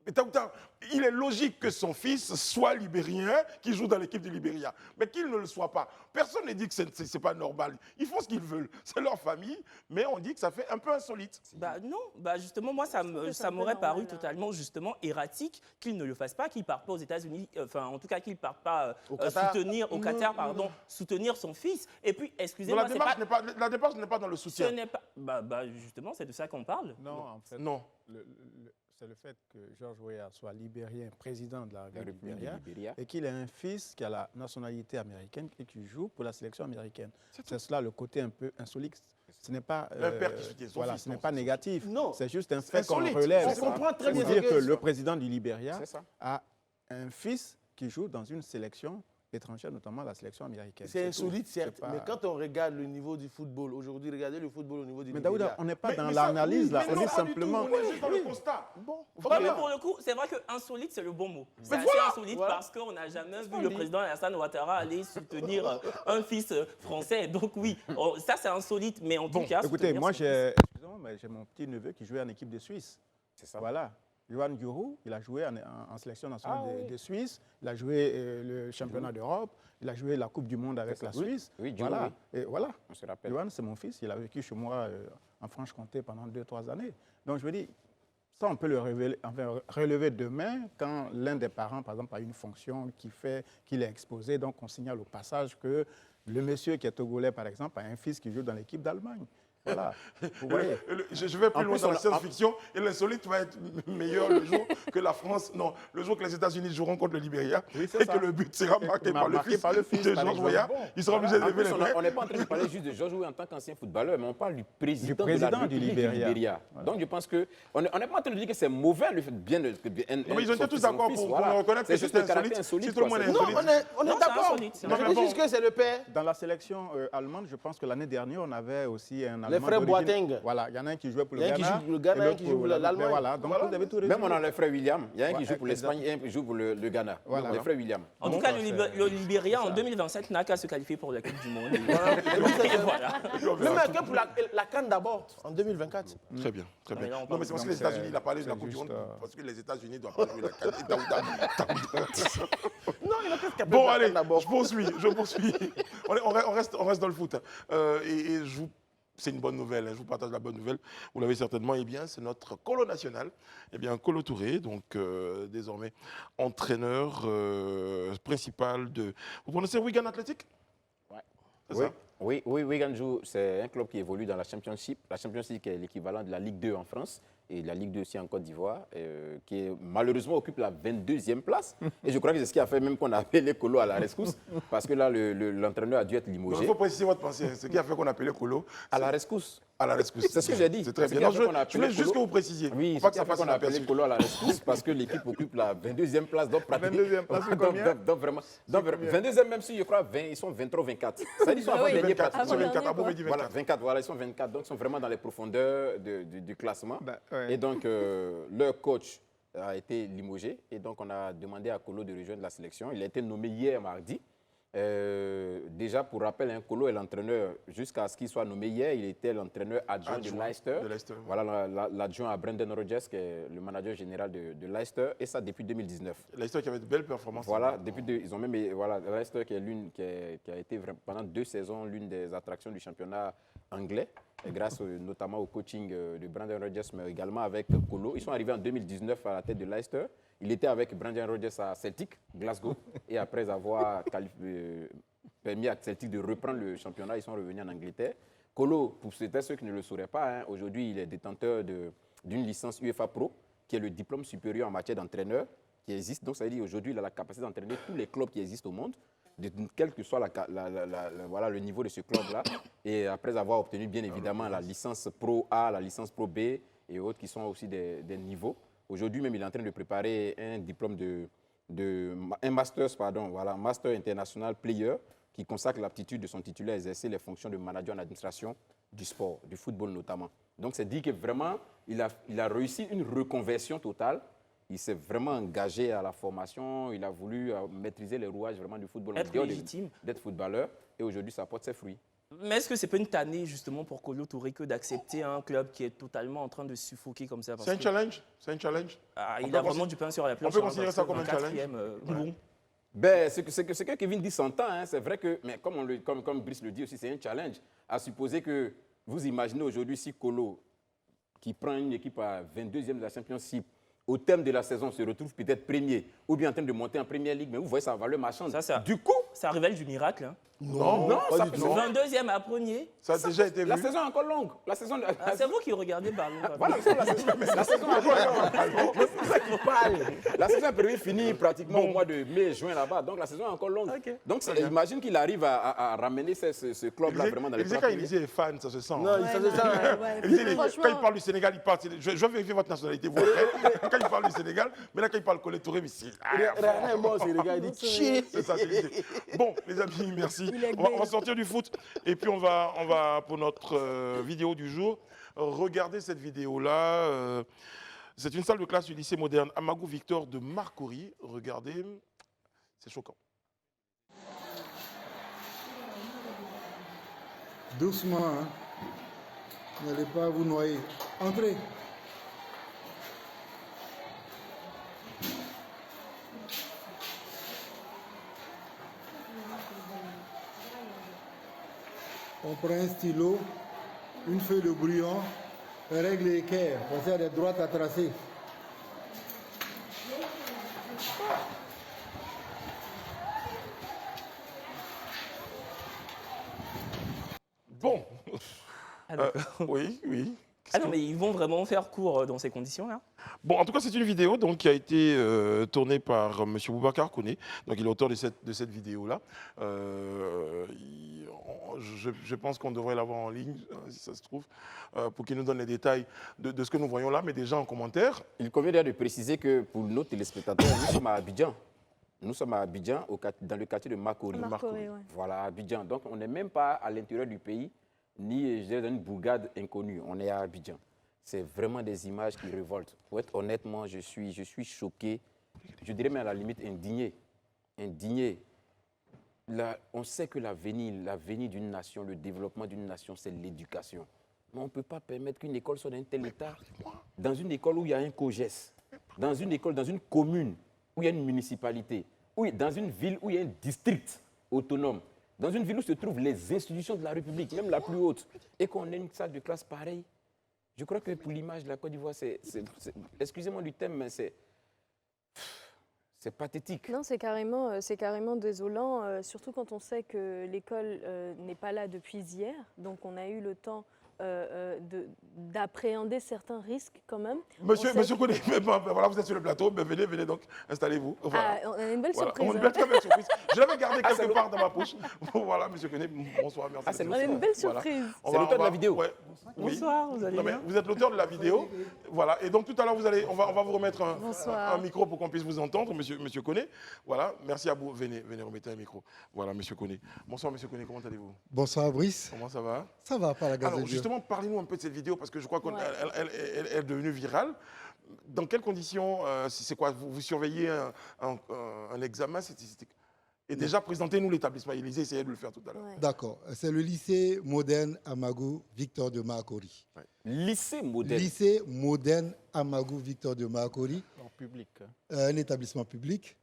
Speaker 2: Mais Daouda, il est logique que son fils soit libérien, qui joue dans l'équipe du Libéria, mais qu'il ne le soit pas. Personne ne dit que ce n'est pas normal. Ils font ce qu'ils veulent. C'est leur famille, mais on dit que ça fait un peu insolite.
Speaker 3: bah non, bah justement moi ça
Speaker 6: trouve que c'est
Speaker 3: ça
Speaker 6: un peu
Speaker 3: m'aurait paru
Speaker 6: normal, hein.
Speaker 3: totalement justement erratique qu'il ne le fasse pas, qu'il parte pas aux États-Unis, enfin en tout cas qu'il parte pas
Speaker 4: Au Qatar.
Speaker 3: soutenir au Qatar, pardon, soutenir son fils. Et puis
Speaker 2: Donc,
Speaker 3: excusez-moi,
Speaker 2: la
Speaker 3: c'est
Speaker 2: démarche
Speaker 3: pas,
Speaker 2: n'est pas, dans le
Speaker 3: ce
Speaker 2: soutien.
Speaker 3: n'est pas, bah justement c'est de ça qu'on parle.
Speaker 7: Non, en fait,
Speaker 2: Non.
Speaker 7: c'est le fait que George Weah soit libérien, président de la
Speaker 5: La
Speaker 7: République du
Speaker 5: République du
Speaker 7: Libéria,
Speaker 5: Libéria.
Speaker 7: et qu'il ait un fils qui a la nationalité américaine et qui joue pour la sélection américaine. C'est cela le côté un peu insolite. Ce n'est pas,
Speaker 2: Un père qui soutient son
Speaker 7: voilà,
Speaker 2: fils,
Speaker 7: ce n'est
Speaker 2: non,
Speaker 7: pas
Speaker 2: c'est
Speaker 7: négatif.
Speaker 4: Non.
Speaker 7: C'est juste un fait qu'on
Speaker 2: insolite.
Speaker 7: relève.
Speaker 4: On comprend très bien
Speaker 7: Pour
Speaker 4: ce
Speaker 7: dire que
Speaker 4: que-
Speaker 7: le président du Libéria
Speaker 5: C'est ça.
Speaker 7: a un fils qui joue dans une sélection étrangère, notamment la sélection américaine.
Speaker 4: C'est
Speaker 7: tout.
Speaker 4: insolite, certes,
Speaker 7: C'est pas-
Speaker 4: mais quand on regarde le niveau du football, aujourd'hui, regardez le football au niveau du
Speaker 7: Mais
Speaker 4: Libéria.
Speaker 7: Daouda, on n'est pas dans
Speaker 2: Mais ça-
Speaker 7: l'analyse là,
Speaker 2: mais
Speaker 7: on
Speaker 2: non,
Speaker 7: est
Speaker 2: pas du
Speaker 7: simplement.
Speaker 2: tout, on est juste dans le constat.
Speaker 4: Bon,
Speaker 3: Ouais, mais pour le coup, c'est vrai que insolite, c'est le bon mot. C'est assez
Speaker 2: voilà,
Speaker 3: insolite
Speaker 4: voilà.
Speaker 3: parce qu'on n'a jamais vu le président Alassane Ouattara aller soutenir un fils français. Donc oui, ça c'est insolite, mais en tout cas...
Speaker 7: Écoutez,
Speaker 3: soutenir
Speaker 7: moi
Speaker 3: son
Speaker 7: excusez-moi, mais j'ai mon petit neveu qui jouait en équipe de Suisse.
Speaker 5: C'est ça.
Speaker 7: Voilà. Johan Giroud, il a joué en sélection nationale de Suisse, il a joué le championnat d'Europe, il a joué la Coupe du Monde avec la Suisse.
Speaker 5: Oui, Giroud,
Speaker 7: voilà. Et voilà.
Speaker 5: On se rappelle.
Speaker 7: Johan, c'est mon fils, il a vécu chez moi en Franche-Comté pendant 2-3 années. Donc je veux dire, ça on peut le relever demain quand l'un des parents, par exemple, a une fonction qui fait qu'il est exposé. Donc on signale au passage que le monsieur qui est togolais, par exemple, a un fils qui joue dans l'équipe d'Allemagne. Voilà. Vous voyez.
Speaker 2: Je vais plus
Speaker 5: En
Speaker 2: loin
Speaker 5: plus,
Speaker 2: dans
Speaker 5: on
Speaker 2: la
Speaker 5: a-
Speaker 2: science-fiction et l'insolite va être meilleur le jour que la France, non, le jour que les États-Unis joueront contre le Libéria
Speaker 7: Oui, c'est
Speaker 2: et
Speaker 7: ça.
Speaker 2: que le but sera marqué par le fils
Speaker 7: par le fils,
Speaker 2: de
Speaker 7: par
Speaker 2: Georges
Speaker 7: exemple.
Speaker 2: Weah.
Speaker 7: Bon,
Speaker 2: Il sera obligé de
Speaker 5: En
Speaker 2: lever
Speaker 5: plus,
Speaker 2: les mains.
Speaker 5: on n'est pas en train de parler juste de Georges Weah en tant qu'ancien footballeur, mais on parle du président, de la
Speaker 7: président du
Speaker 5: République
Speaker 7: Libéria.
Speaker 5: Donc je pense que on n'est pas en train de dire que c'est mauvais le fait bien de.
Speaker 2: Non, mais ils ont été tous d'accord pour reconnaître que
Speaker 5: c'est juste
Speaker 2: c'était
Speaker 5: le caractère
Speaker 2: insolite.
Speaker 5: insolite.
Speaker 2: Si tout le
Speaker 5: quoi,
Speaker 2: monde
Speaker 5: c'est
Speaker 2: est
Speaker 5: tout.
Speaker 4: Non,
Speaker 2: insolite.
Speaker 4: on
Speaker 3: Non,
Speaker 4: est
Speaker 3: c'est
Speaker 4: d'accord.
Speaker 3: insolite, c'est
Speaker 4: Je
Speaker 2: insolite.
Speaker 4: dis juste que c'est le père.
Speaker 7: Dans la sélection allemande, je pense que l'année dernière, on avait aussi un Allemand.
Speaker 4: Les frères
Speaker 7: d'origine-
Speaker 4: Boateng.
Speaker 7: Voilà, il y en a un qui jouait pour
Speaker 4: Il
Speaker 7: le
Speaker 4: y a un qui
Speaker 7: Ghana.
Speaker 4: joue pour le Ghana,
Speaker 7: et
Speaker 4: un
Speaker 7: l'autre
Speaker 4: qui joue pour
Speaker 7: la-
Speaker 4: l'Allemagne.
Speaker 7: Voilà, donc vous avez tout résumé.
Speaker 5: Même on a le frère William. Il y a un qui
Speaker 7: Ouais,
Speaker 5: joue pour l'Espagne et un qui joue pour le Ghana.
Speaker 7: Voilà.
Speaker 5: Le frère William.
Speaker 3: En tout cas, le Libéria en 2027 n'a qu'à se qualifier pour la Coupe du Monde. Et voilà.
Speaker 4: Même que pour la CAN d'abord, en 2024.
Speaker 2: Très bien, très bien.
Speaker 3: Mais là, on
Speaker 2: Non,
Speaker 3: parle-
Speaker 2: mais c'est parce que
Speaker 7: donc
Speaker 2: les États-Unis, il a parlé de la
Speaker 7: c'est
Speaker 2: Coupe du Monde,
Speaker 7: juste,
Speaker 2: parce que les États-Unis doivent pas jouer la CAN.
Speaker 4: Non, il a qu'est-ce qu'il appelle
Speaker 2: Bon,
Speaker 4: la
Speaker 2: allez,
Speaker 4: CAN d'abord.
Speaker 2: je poursuis. On reste dans le foot. Et c'est une bonne nouvelle, hein, je vous partage la bonne nouvelle. Vous l'avez certainement, eh bien, c'est notre colo national, eh bien, Kolo Touré, donc désormais entraîneur principal de... Vous prononcez Wigan Athletic?
Speaker 5: Ouais.
Speaker 2: C'est
Speaker 5: Oui.
Speaker 2: ça?
Speaker 5: Oui, Wigan joue, c'est un club qui évolue dans la Championship. La Championship est l'équivalent de la Ligue 2 en France et de la Ligue 2 aussi en Côte d'Ivoire, qui malheureusement occupe la 22e place. Et je crois que c'est ce qui a fait même qu'on a appelé Kolo à la rescousse, parce que là, l'entraîneur a dû être
Speaker 2: Il
Speaker 5: limogé.
Speaker 2: faut préciser votre pensée. Ce qui a fait qu'on appelait Kolo
Speaker 5: À la rescousse.
Speaker 2: à la rescousse.
Speaker 5: C'est ce que j'ai dit.
Speaker 2: C'est très
Speaker 5: Ce
Speaker 2: bien.
Speaker 5: qui a
Speaker 2: Non,
Speaker 5: fait qu'on a
Speaker 2: je voulais
Speaker 5: appelé
Speaker 2: juste
Speaker 5: Kolo-
Speaker 2: que vous précisiez.
Speaker 5: Oui,
Speaker 2: Faut pas
Speaker 5: c'est
Speaker 2: que ça passe
Speaker 5: qu'on a appelé
Speaker 2: inaperçu.
Speaker 5: Kolo à la rescousse parce que l'équipe occupe la 22e place. Donc, pratiquement.
Speaker 7: 22e place, c'est combien?
Speaker 5: Donc, vraiment. Donc, 22e, même si je crois, ils sont 23 24. Ça dit, ils sont
Speaker 6: Ah oui.
Speaker 5: avant-derniers
Speaker 2: 24,
Speaker 5: pratiquement.
Speaker 6: Avant-dernier,
Speaker 2: 24, Abou
Speaker 6: quoi.
Speaker 2: me dit
Speaker 5: Voilà,
Speaker 2: 24.
Speaker 5: 24, voilà, ils sont 24, donc ils sont vraiment dans les profondeurs du classement.
Speaker 7: Bah, ouais.
Speaker 5: Et donc, leur coach a été limogé. Et donc, on a demandé à Kolo de rejoindre la sélection. Il a été nommé hier mardi. Déjà, pour rappel, hein, Kolo est l'entraîneur, jusqu'à ce qu'il soit nommé hier, il était l'entraîneur adjoint de Leicester.
Speaker 2: de Leicester, ouais.
Speaker 5: Voilà, l'adjoint à Brendan Rodgers, qui est le manager général de Leicester, et ça depuis 2019.
Speaker 2: Leicester qui avait de belles performances.
Speaker 5: Voilà, ils ont même, voilà, Leicester qui a été pendant 2 saisons l'une des attractions du championnat anglais, et grâce notamment au coaching de Brendan Rodgers, mais également avec Kolo. Ils sont arrivés en 2019 à la tête de Leicester. Il était avec Brendan Rodgers à Celtic, Glasgow, et après avoir permis à Celtic de reprendre le championnat, ils sont revenus en Angleterre. Kolo, pour ceux qui ne le sauraient pas, hein, aujourd'hui il est détenteur d'une licence UEFA Pro, qui est le diplôme supérieur en matière d'entraîneur qui existe. Donc ça veut dire qu'aujourd'hui il a la capacité d'entraîner tous les clubs qui existent au monde, quel que soit voilà, le niveau de ce club-là. Et après avoir obtenu bien évidemment la licence Pro A, la licence Pro B et autres qui sont aussi des niveaux. Aujourd'hui même, il est en train de préparer un diplôme un master international player qui consacre l'aptitude de son titulaire à exercer les fonctions de manager en administration du sport, du football notamment. Donc c'est dit que vraiment, il a réussi une reconversion totale. Il s'est vraiment engagé à la formation, il a voulu maîtriser les rouages vraiment du football.
Speaker 3: Être légitime.
Speaker 5: D'être footballeur et aujourd'hui ça porte ses fruits.
Speaker 3: Mais est-ce que c'est pas une tannée justement pour Kolo Touré que d'accepter un club qui est totalement en train de suffoquer comme ça parce
Speaker 2: C'est un
Speaker 3: que-
Speaker 2: challenge. C'est un challenge.
Speaker 3: Ah,
Speaker 2: On
Speaker 3: il
Speaker 2: peut
Speaker 3: a vraiment
Speaker 2: considérer-
Speaker 3: du pain sur la planche.
Speaker 2: peut
Speaker 3: hein,
Speaker 2: considérer
Speaker 3: parce
Speaker 2: ça
Speaker 3: que
Speaker 2: comme un
Speaker 3: en
Speaker 2: challenge.
Speaker 3: quatrième, bon.
Speaker 5: Ben, ce que Kevin dit s'entend, hein, c'est vrai que, mais comme Brice le dit aussi, c'est un challenge. À supposer que vous imaginez aujourd'hui si Kolo, qui prend une équipe à 22e de la Championship, au terme de la saison, se retrouve peut-être premier, ou bien en train de monter en Première Ligue, mais vous voyez sa valeur marchande.
Speaker 3: Ça.
Speaker 5: Du coup,
Speaker 3: Ça révèle du miracle. Hein.
Speaker 2: Non,
Speaker 5: ça
Speaker 2: du
Speaker 5: peut-
Speaker 2: tout.
Speaker 3: 22e à premier.
Speaker 2: Ça a déjà été vu.
Speaker 5: la saison est encore longue. La saison,
Speaker 3: Ah, c'est vous qui regardez par
Speaker 5: voilà, la saison est encore longue. La saison est prévue finir pratiquement au mois de mai, juin là-bas. Donc la saison est encore longue.
Speaker 3: Ok.
Speaker 5: Donc imagine qu'il arrive à ramener ce club-là vraiment dans les
Speaker 2: Élisée, quand Élisée est fan, ça se sent.
Speaker 4: Non, il faisait ça.
Speaker 2: Élisée,
Speaker 6: Franchement-
Speaker 2: quand il parle du Sénégal, il parle. Je vais vérifier votre nationalité. Vous, après. Quand il parle du Sénégal, mais là, quand il parle Kolo Touré, mais c'est.
Speaker 4: Rien est mort, c'est les gars, il dit chier.
Speaker 2: C'est ça, c'est Élisée. Bon, les amis, merci.
Speaker 6: Il est
Speaker 2: On va sortir du foot et puis on va pour notre vidéo du jour, regarder cette vidéo-là. C'est une salle de classe du lycée moderne Amagou Victor de Marcory. Regardez, c'est choquant.
Speaker 8: Doucement, hein. N'allez pas vous noyer. Entrez. On prend un stylo, une feuille de brouillon, on règle l'équerre, on sert des droites à tracer.
Speaker 2: Bon,
Speaker 3: Ah, d'accord.
Speaker 2: Oui, oui.
Speaker 3: Ah non, mais ils vont vraiment faire cours dans ces conditions-là?
Speaker 2: Bon, en tout cas, c'est une vidéo donc, qui a été tournée par M. Boubacar Koné. Donc, il est auteur de cette vidéo-là. Je pense qu'on devrait l'avoir en ligne, si ça se trouve, pour qu'il nous donne les détails de ce que nous voyons là, mais déjà en commentaire.
Speaker 5: Il convient d'ailleurs de préciser que pour nos téléspectateurs, nous sommes à Abidjan. Nous sommes à Abidjan, dans le quartier de Makori.
Speaker 6: Makori, ouais.
Speaker 5: Voilà, à Abidjan. Donc, on n'est même pas à l'intérieur du pays, ni dans une bourgade inconnue. On est à Abidjan. C'est vraiment des images qui révoltent. Pour être honnêtement, je suis choqué. Je dirais même à la limite indigné. Indigné. Là, on sait que l'avenir d'une nation, le développement d'une nation, c'est l'éducation. Mais on ne peut pas permettre qu'une école soit d'un tel état. Dans une école où il y a un COGES, dans une école, dans une commune où il y a une municipalité, dans une ville où il y a un district autonome, dans une ville où se trouvent les institutions de la République, même la plus haute, et qu'on ait une salle de classe pareille. Je crois que pour l'image de la Côte d'Ivoire, excusez-moi du thème, mais c'est pathétique.
Speaker 6: Non, c'est carrément désolant, surtout quand on sait que l'école n'est pas là depuis hier. Donc on a eu le temps d'appréhender certains risques quand même.
Speaker 2: Monsieur Koné, voilà, vous êtes sur le plateau, venez donc, installez-vous. Voilà.
Speaker 6: Ah, on a une belle
Speaker 2: Voilà.
Speaker 6: surprise.
Speaker 2: On a une très belle surprise. Je l'avais gardé quelque part dans ma poche. Voilà, monsieur Koné, bonsoir, merci.
Speaker 6: On a une belle surprise.
Speaker 5: C'est l'auteur de la vidéo.
Speaker 2: Ouais. Oui.
Speaker 3: Bonsoir, vous allez bien?
Speaker 2: Vous êtes l'auteur de la vidéo. Voilà, et donc tout à l'heure, on va vous remettre un micro pour qu'on puisse vous entendre, monsieur Koné. Voilà, merci à vous. Venez remettre un micro. Voilà, monsieur Koné. Bonsoir, monsieur Koné, comment allez-vous?
Speaker 8: Bonsoir Brice.
Speaker 2: Comment ça va?
Speaker 8: Ça va, par la grâce de
Speaker 2: Alors
Speaker 8: Dieu.
Speaker 2: justement, parlez-nous un peu de cette vidéo parce que je crois qu'elle est devenue virale. Dans quelles conditions, c'est quoi? Vous surveillez un examen? Et déjà, présentez-nous l'établissement. Élysée essayait de le faire tout à l'heure.
Speaker 6: Ouais.
Speaker 8: D'accord. C'est le lycée moderne Amagou Victor de Makori.
Speaker 5: Lycée moderne.
Speaker 8: Lycée moderne Amagou Victor de Makori,
Speaker 7: En public.
Speaker 8: un établissement public.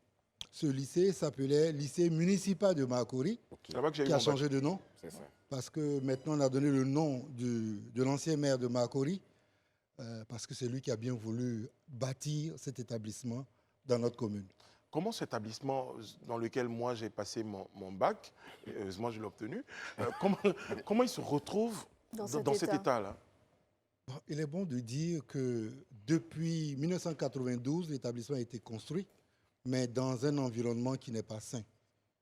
Speaker 8: Ce lycée s'appelait lycée municipal de Makori,
Speaker 2: C'est là-bas que j'ai eu
Speaker 8: qui a
Speaker 2: mon bac.
Speaker 8: changé de nom.
Speaker 5: C'est ça.
Speaker 8: Parce que maintenant on a donné le nom de l'ancien maire de Makori, parce que c'est lui qui a bien voulu bâtir cet établissement dans notre commune.
Speaker 2: Comment cet établissement dans lequel moi j'ai passé mon bac, et heureusement je l'ai obtenu, comment il se retrouve dans cet état-là?
Speaker 8: Bon, il est bon de dire que depuis 1992, l'établissement a été construit, mais dans un environnement qui n'est pas sain.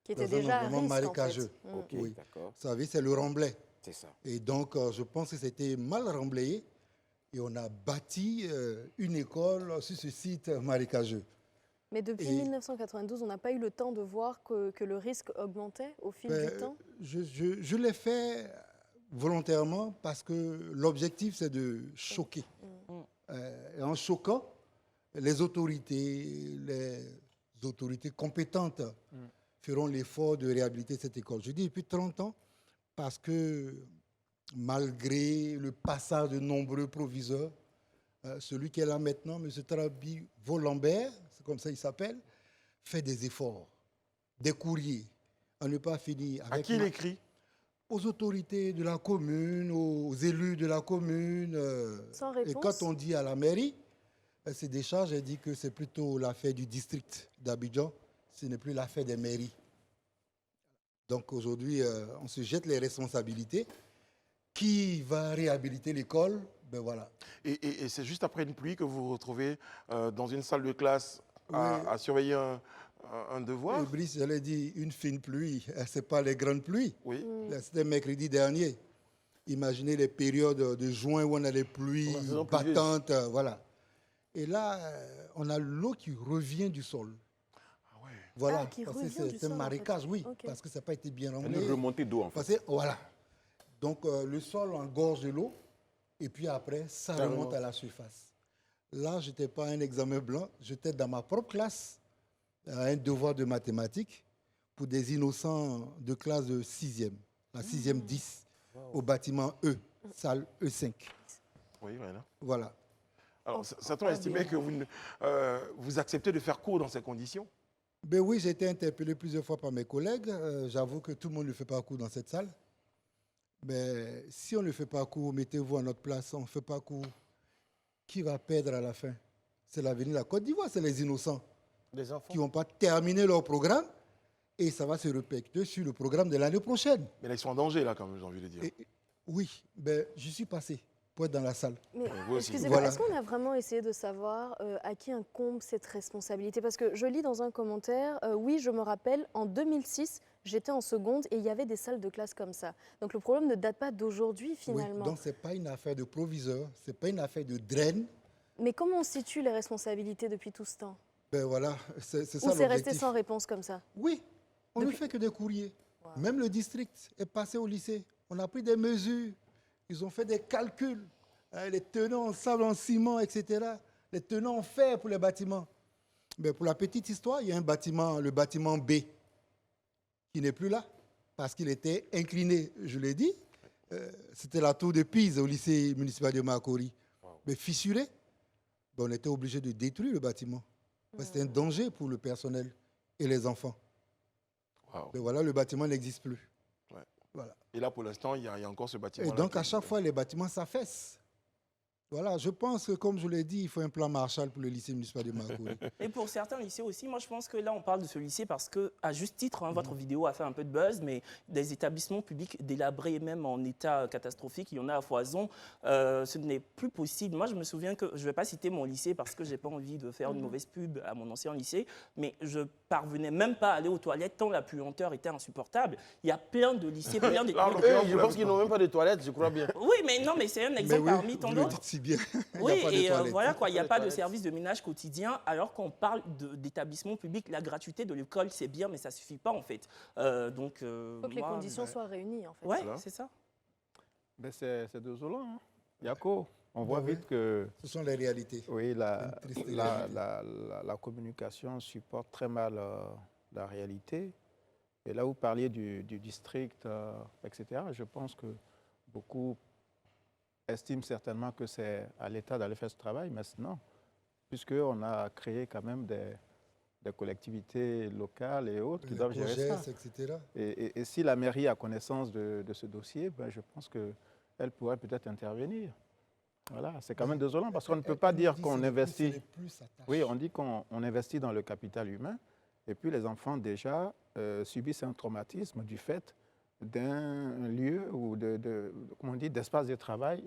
Speaker 6: Qui était
Speaker 8: Dans un
Speaker 6: déjà à
Speaker 8: environnement
Speaker 6: risque, en fait.
Speaker 8: marécageux.
Speaker 5: Ok,
Speaker 8: Oui.
Speaker 5: d'accord.
Speaker 8: Vous savez, c'est le remblai.
Speaker 5: C'est ça.
Speaker 8: Et donc, je pense que c'était mal remblayé. Et on a bâti une école sur ce site marécageux.
Speaker 6: Mais depuis
Speaker 8: Et-
Speaker 6: 1992, on n'a pas eu le temps de voir que le risque augmentait au fil
Speaker 8: Ben,
Speaker 6: du temps.
Speaker 8: je l'ai fait volontairement parce que l'objectif, c'est de choquer. Et en choquant, les autorités compétentes feront l'effort de réhabiliter cette école. Je dis depuis 30 ans parce que malgré le passage de nombreux proviseurs, celui qui est là maintenant, M. Trabi Volambert, c'est comme ça il s'appelle, fait des efforts, des courriers, à ne pas finir.
Speaker 2: À qui il écrit?
Speaker 8: Aux autorités de la commune, aux élus de la commune.
Speaker 6: Sans
Speaker 8: Et
Speaker 6: réponse.
Speaker 8: quand on dit à la mairie, ces décharges, elle dit que c'est plutôt l'affaire du district d'Abidjan, ce n'est plus l'affaire des mairies. Donc aujourd'hui, on se jette les responsabilités. Qui va réhabiliter l'école? Ben voilà.
Speaker 2: Et c'est juste après une pluie que vous vous retrouvez dans une salle de classe à surveiller un devoir?
Speaker 8: Et Brice, j'allais dire une fine pluie, ce n'est pas les grandes pluies.
Speaker 2: Oui.
Speaker 8: C'était mercredi dernier. Imaginez les périodes de juin où on a les pluies
Speaker 4: La saison pluvieuse.
Speaker 8: battantes, voilà. Et là, on a l'eau qui revient du sol.
Speaker 2: Ah ouais.
Speaker 8: Voilà,
Speaker 6: Ah, qui
Speaker 8: parce que
Speaker 6: revient du
Speaker 8: c'est un
Speaker 6: sol, en
Speaker 8: marécage,
Speaker 6: fait.
Speaker 8: oui,
Speaker 6: Ok.
Speaker 8: parce que ça n'a pas été bien
Speaker 5: Une
Speaker 8: remblayé.
Speaker 5: remontée d'eau, en fait.
Speaker 8: Parce que, voilà. Donc, le sol engorge de l'eau, et puis après, ça remonte à la surface. Là, je n'étais pas à un examen blanc, j'étais dans ma propre classe, à un devoir de mathématiques pour des innocents de classe de 6e, la 6e 10, au bâtiment E, salle E5.
Speaker 2: Oui, voilà.
Speaker 8: Voilà.
Speaker 2: Alors, Satan estimait que vous acceptez de faire cours dans ces conditions?
Speaker 8: Ben oui, j'ai été interpellé plusieurs fois par mes collègues. J'avoue que tout le monde ne fait pas cours dans cette salle. Mais si on ne fait pas cours, mettez-vous à notre place, on ne fait pas cours. Qui va perdre à la fin? C'est l'avenir de la Côte d'Ivoire, c'est les innocents
Speaker 4: Les enfants.
Speaker 8: qui n'ont pas terminé leur programme et ça va se répercuter sur le programme de l'année prochaine.
Speaker 2: Mais là, ils sont en danger, là, quand même, j'ai envie de dire.
Speaker 8: Oui, ben, j'y suis passé pour être dans la salle.
Speaker 6: Mais
Speaker 2: vous aussi.
Speaker 6: excusez-moi,
Speaker 8: Voilà.
Speaker 6: est-ce qu'on a vraiment essayé de savoir à qui incombe cette responsabilité? Parce que je lis dans un commentaire, oui, je me rappelle, en 2006, j'étais en seconde et il y avait des salles de classe comme ça. Donc le problème ne date pas d'aujourd'hui
Speaker 8: Oui,
Speaker 6: finalement.
Speaker 8: donc, ce n'est pas une affaire de proviseur, ce n'est pas une affaire de draine.
Speaker 6: Mais comment on situe les responsabilités depuis tout ce temps?
Speaker 8: Ben voilà, c'est ça
Speaker 6: Ou c'est resté
Speaker 8: l'objectif.
Speaker 6: sans réponse comme ça?
Speaker 8: Oui, on ne fait que des courriers.
Speaker 6: Wow.
Speaker 8: Même le district est passé au lycée. On a pris des mesures. Ils ont fait des calculs. Les tenants en sable, en ciment, etc. Les tenants en fer pour les bâtiments. Mais pour la petite histoire, il y a un bâtiment, le bâtiment B, qui n'est plus là parce qu'il était incliné, je l'ai dit. C'était la tour de Pise au lycée municipal de Makori. Mais fissuré. Ben, on était obligé de détruire le bâtiment. C'était un danger pour le personnel et les enfants.
Speaker 2: Wow.
Speaker 8: Mais voilà, le bâtiment n'existe plus.
Speaker 2: Ouais.
Speaker 8: Voilà.
Speaker 2: Et là, pour l'instant, il y a encore ce bâtiment.
Speaker 8: Et donc, à chaque fois, les bâtiments s'affaissent. Voilà, je pense que, comme je l'ai dit, il faut un plan Marshall pour le lycée municipal de Makori.
Speaker 3: Et pour certains lycées aussi, moi je pense que là on parle de ce lycée parce que, à juste titre, votre vidéo a fait un peu de buzz, mais des établissements publics délabrés, même en état catastrophique, il y en a à foison. Ce n'est plus possible. Moi je me souviens que, je ne vais pas citer mon lycée parce que je n'ai pas envie de faire une mauvaise pub à mon ancien lycée, mais je parvenais même pas à aller aux toilettes tant la puanteur était insupportable. Il y a plein de lycées, plein de...
Speaker 2: Là, en
Speaker 4: Eux,
Speaker 2: l'occurrence,
Speaker 4: je
Speaker 2: vous
Speaker 4: pense
Speaker 2: l'avez-
Speaker 4: qu'ils n'ont même pas de toilettes, je crois bien.
Speaker 3: Oui, mais non, mais c'est un exemple
Speaker 8: Mais oui,
Speaker 3: parmi tant
Speaker 8: vous le
Speaker 3: d'autres.
Speaker 8: dites si bien. Il n'y
Speaker 3: Oui,
Speaker 8: a pas de
Speaker 3: et
Speaker 8: toilettes.
Speaker 3: voilà quoi, il n'y a
Speaker 4: Pas de
Speaker 3: pas de
Speaker 4: toilettes.
Speaker 3: service de ménage quotidien, alors qu'on parle d'établissements publics. La gratuité de l'école, c'est bien, mais ça ne suffit pas en fait. Donc,
Speaker 6: Il faut que les
Speaker 3: moi,
Speaker 6: conditions soient réunies en fait.
Speaker 3: Ouais,
Speaker 2: Voilà.
Speaker 3: c'est ça.
Speaker 7: Ben, c'est désolant. Hein. Yako, on voit
Speaker 8: Ben
Speaker 7: vite que
Speaker 8: Ce sont les réalités.
Speaker 7: oui,
Speaker 8: Une triste réalité.
Speaker 7: la communication supporte très mal la réalité. Et là, vous parliez du district, etc., je pense que beaucoup estiment certainement que c'est à l'État d'aller faire ce travail, mais non, puisqu'on a créé quand même des collectivités locales et autres qui
Speaker 8: Les
Speaker 7: doivent gérer ça.
Speaker 8: COGES, etc.
Speaker 7: Et si la mairie a connaissance de ce dossier, ben, je pense qu'elle pourrait peut-être intervenir. Voilà, c'est quand même désolant parce qu'on ne peut pas dire qu'on investit. Oui, on dit qu'on investit dans le capital humain et puis les enfants déjà subissent un traumatisme du fait d'un lieu ou comment on dit, d'espace de travail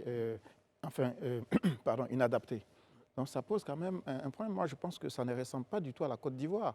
Speaker 7: pardon, inadapté. Donc ça pose quand même un problème. Moi, je pense que ça ne ressemble pas du tout à la Côte d'Ivoire.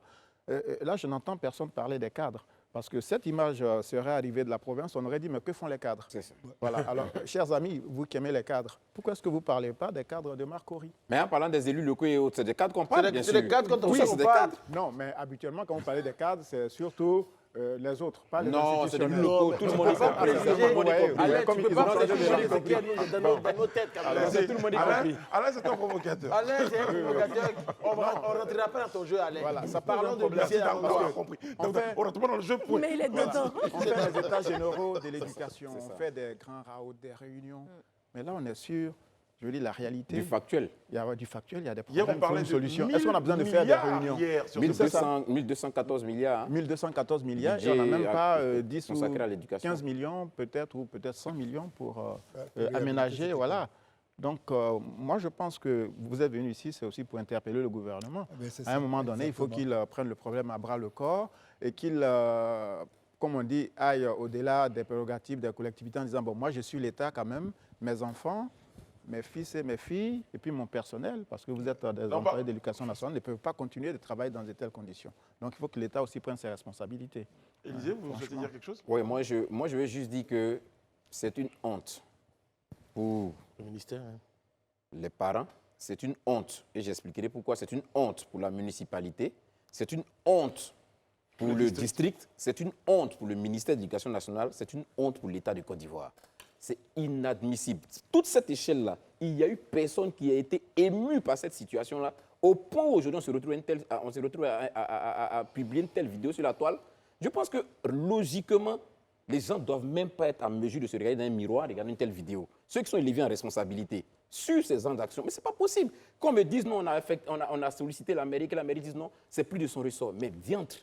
Speaker 7: Là, je n'entends personne parler des cadres. Parce que cette image serait arrivée de la province, on aurait dit, mais que font les cadres?
Speaker 5: C'est ça.
Speaker 7: Voilà. Alors, chers amis, vous qui aimez les cadres, pourquoi est-ce que vous ne parlez pas des cadres de Marcory?
Speaker 5: Mais en parlant des élus locaux et autres, c'est des cadres qu'on parle, bien sûr.
Speaker 4: C'est les cadres quand on
Speaker 5: Oui,
Speaker 4: sait
Speaker 5: c'est
Speaker 4: qu'on
Speaker 5: des
Speaker 4: parle.
Speaker 5: cadres.
Speaker 7: Non, mais habituellement, quand vous parlez des cadres, c'est surtout les autres, pas les
Speaker 5: Non, c'est des élus
Speaker 7: institutionnels.
Speaker 5: locaux, tout le monde est compris.
Speaker 7: Vous voyez,
Speaker 4: Alain,
Speaker 7: comme
Speaker 4: tu peux
Speaker 7: ils
Speaker 4: pas
Speaker 7: ont
Speaker 4: faire
Speaker 7: changé de
Speaker 4: ce
Speaker 7: langue.
Speaker 4: qu'il y a dans nos têtes. quand même.
Speaker 2: Alain,
Speaker 4: Tout le monde est compris.
Speaker 2: Alain, c'est un provocateur.
Speaker 4: Alain, c'est un provocateur. On ne rentrera pas dans ton jeu, Alain.
Speaker 7: Voilà, ça pose
Speaker 4: Parlons
Speaker 7: un
Speaker 4: de
Speaker 7: problème.
Speaker 4: lycée
Speaker 2: Merci
Speaker 4: avant.
Speaker 2: d'avoir compris. Donc, on rentre pas dans le jeu. Point.
Speaker 6: Mais il est dedans.
Speaker 7: On fait des états généraux de l'éducation,
Speaker 5: C'est ça.
Speaker 7: on fait des grands raouts, des réunions. Mais là, on est sûr, je veux dire, la réalité,
Speaker 5: Du factuel.
Speaker 7: il y a du factuel, il y a des
Speaker 2: Hier,
Speaker 7: problèmes,
Speaker 2: on
Speaker 7: il faut
Speaker 2: parlait
Speaker 7: une
Speaker 2: de
Speaker 7: solution. Est-ce qu'on a besoin de faire des
Speaker 2: milliards
Speaker 7: réunions
Speaker 2: hier sur ce sujet.
Speaker 5: 1214 milliards. hein.
Speaker 7: 1214 milliards, et
Speaker 5: Budget
Speaker 7: on n'a même pas 10 ou
Speaker 5: consacré à l'éducation.
Speaker 7: 15 millions peut-être, ou peut-être 100 millions pour
Speaker 8: réhabiliter
Speaker 7: aménager,
Speaker 8: cette
Speaker 7: voilà. Donc, moi, je pense que vous êtes venu ici, c'est aussi pour interpeller le gouvernement. À un moment donné, il faut qu'il prenne le problème à bras le corps et qu'il, comme on dit, aille au-delà des prérogatives des collectivités en disant, bon, moi, je suis l'État quand même, mes enfants, mes fils et mes filles, et puis mon personnel, parce que vous êtes des employés d'éducation nationale, ne peuvent pas continuer de travailler dans de telles conditions. Donc, il faut que l'État aussi prenne ses responsabilités.
Speaker 2: Élisée, vous souhaitez dire quelque chose?
Speaker 5: Oui, moi je veux juste dire que c'est une honte pour
Speaker 4: Le ministère.
Speaker 5: les parents, c'est une honte. Et j'expliquerai pourquoi c'est une honte pour la municipalité, c'est une honte pour le district, c'est une honte pour le ministère de l'Éducation nationale, c'est une honte pour l'État de Côte d'Ivoire. C'est inadmissible. Toute cette échelle-là, il n'y a eu personne qui a été ému par cette situation-là, au point où aujourd'hui on se retrouve à publier une telle vidéo sur la toile. Je pense que logiquement, les gens ne doivent même pas être en mesure de se regarder dans un miroir, regarder une telle vidéo. Ceux qui sont élevés en responsabilité sur ces gens d'action. Mais ce n'est pas possible. Qu'on me dise non, on a sollicité la mairie, que la mairie dise non, c'est plus de son ressort. Mais diantre.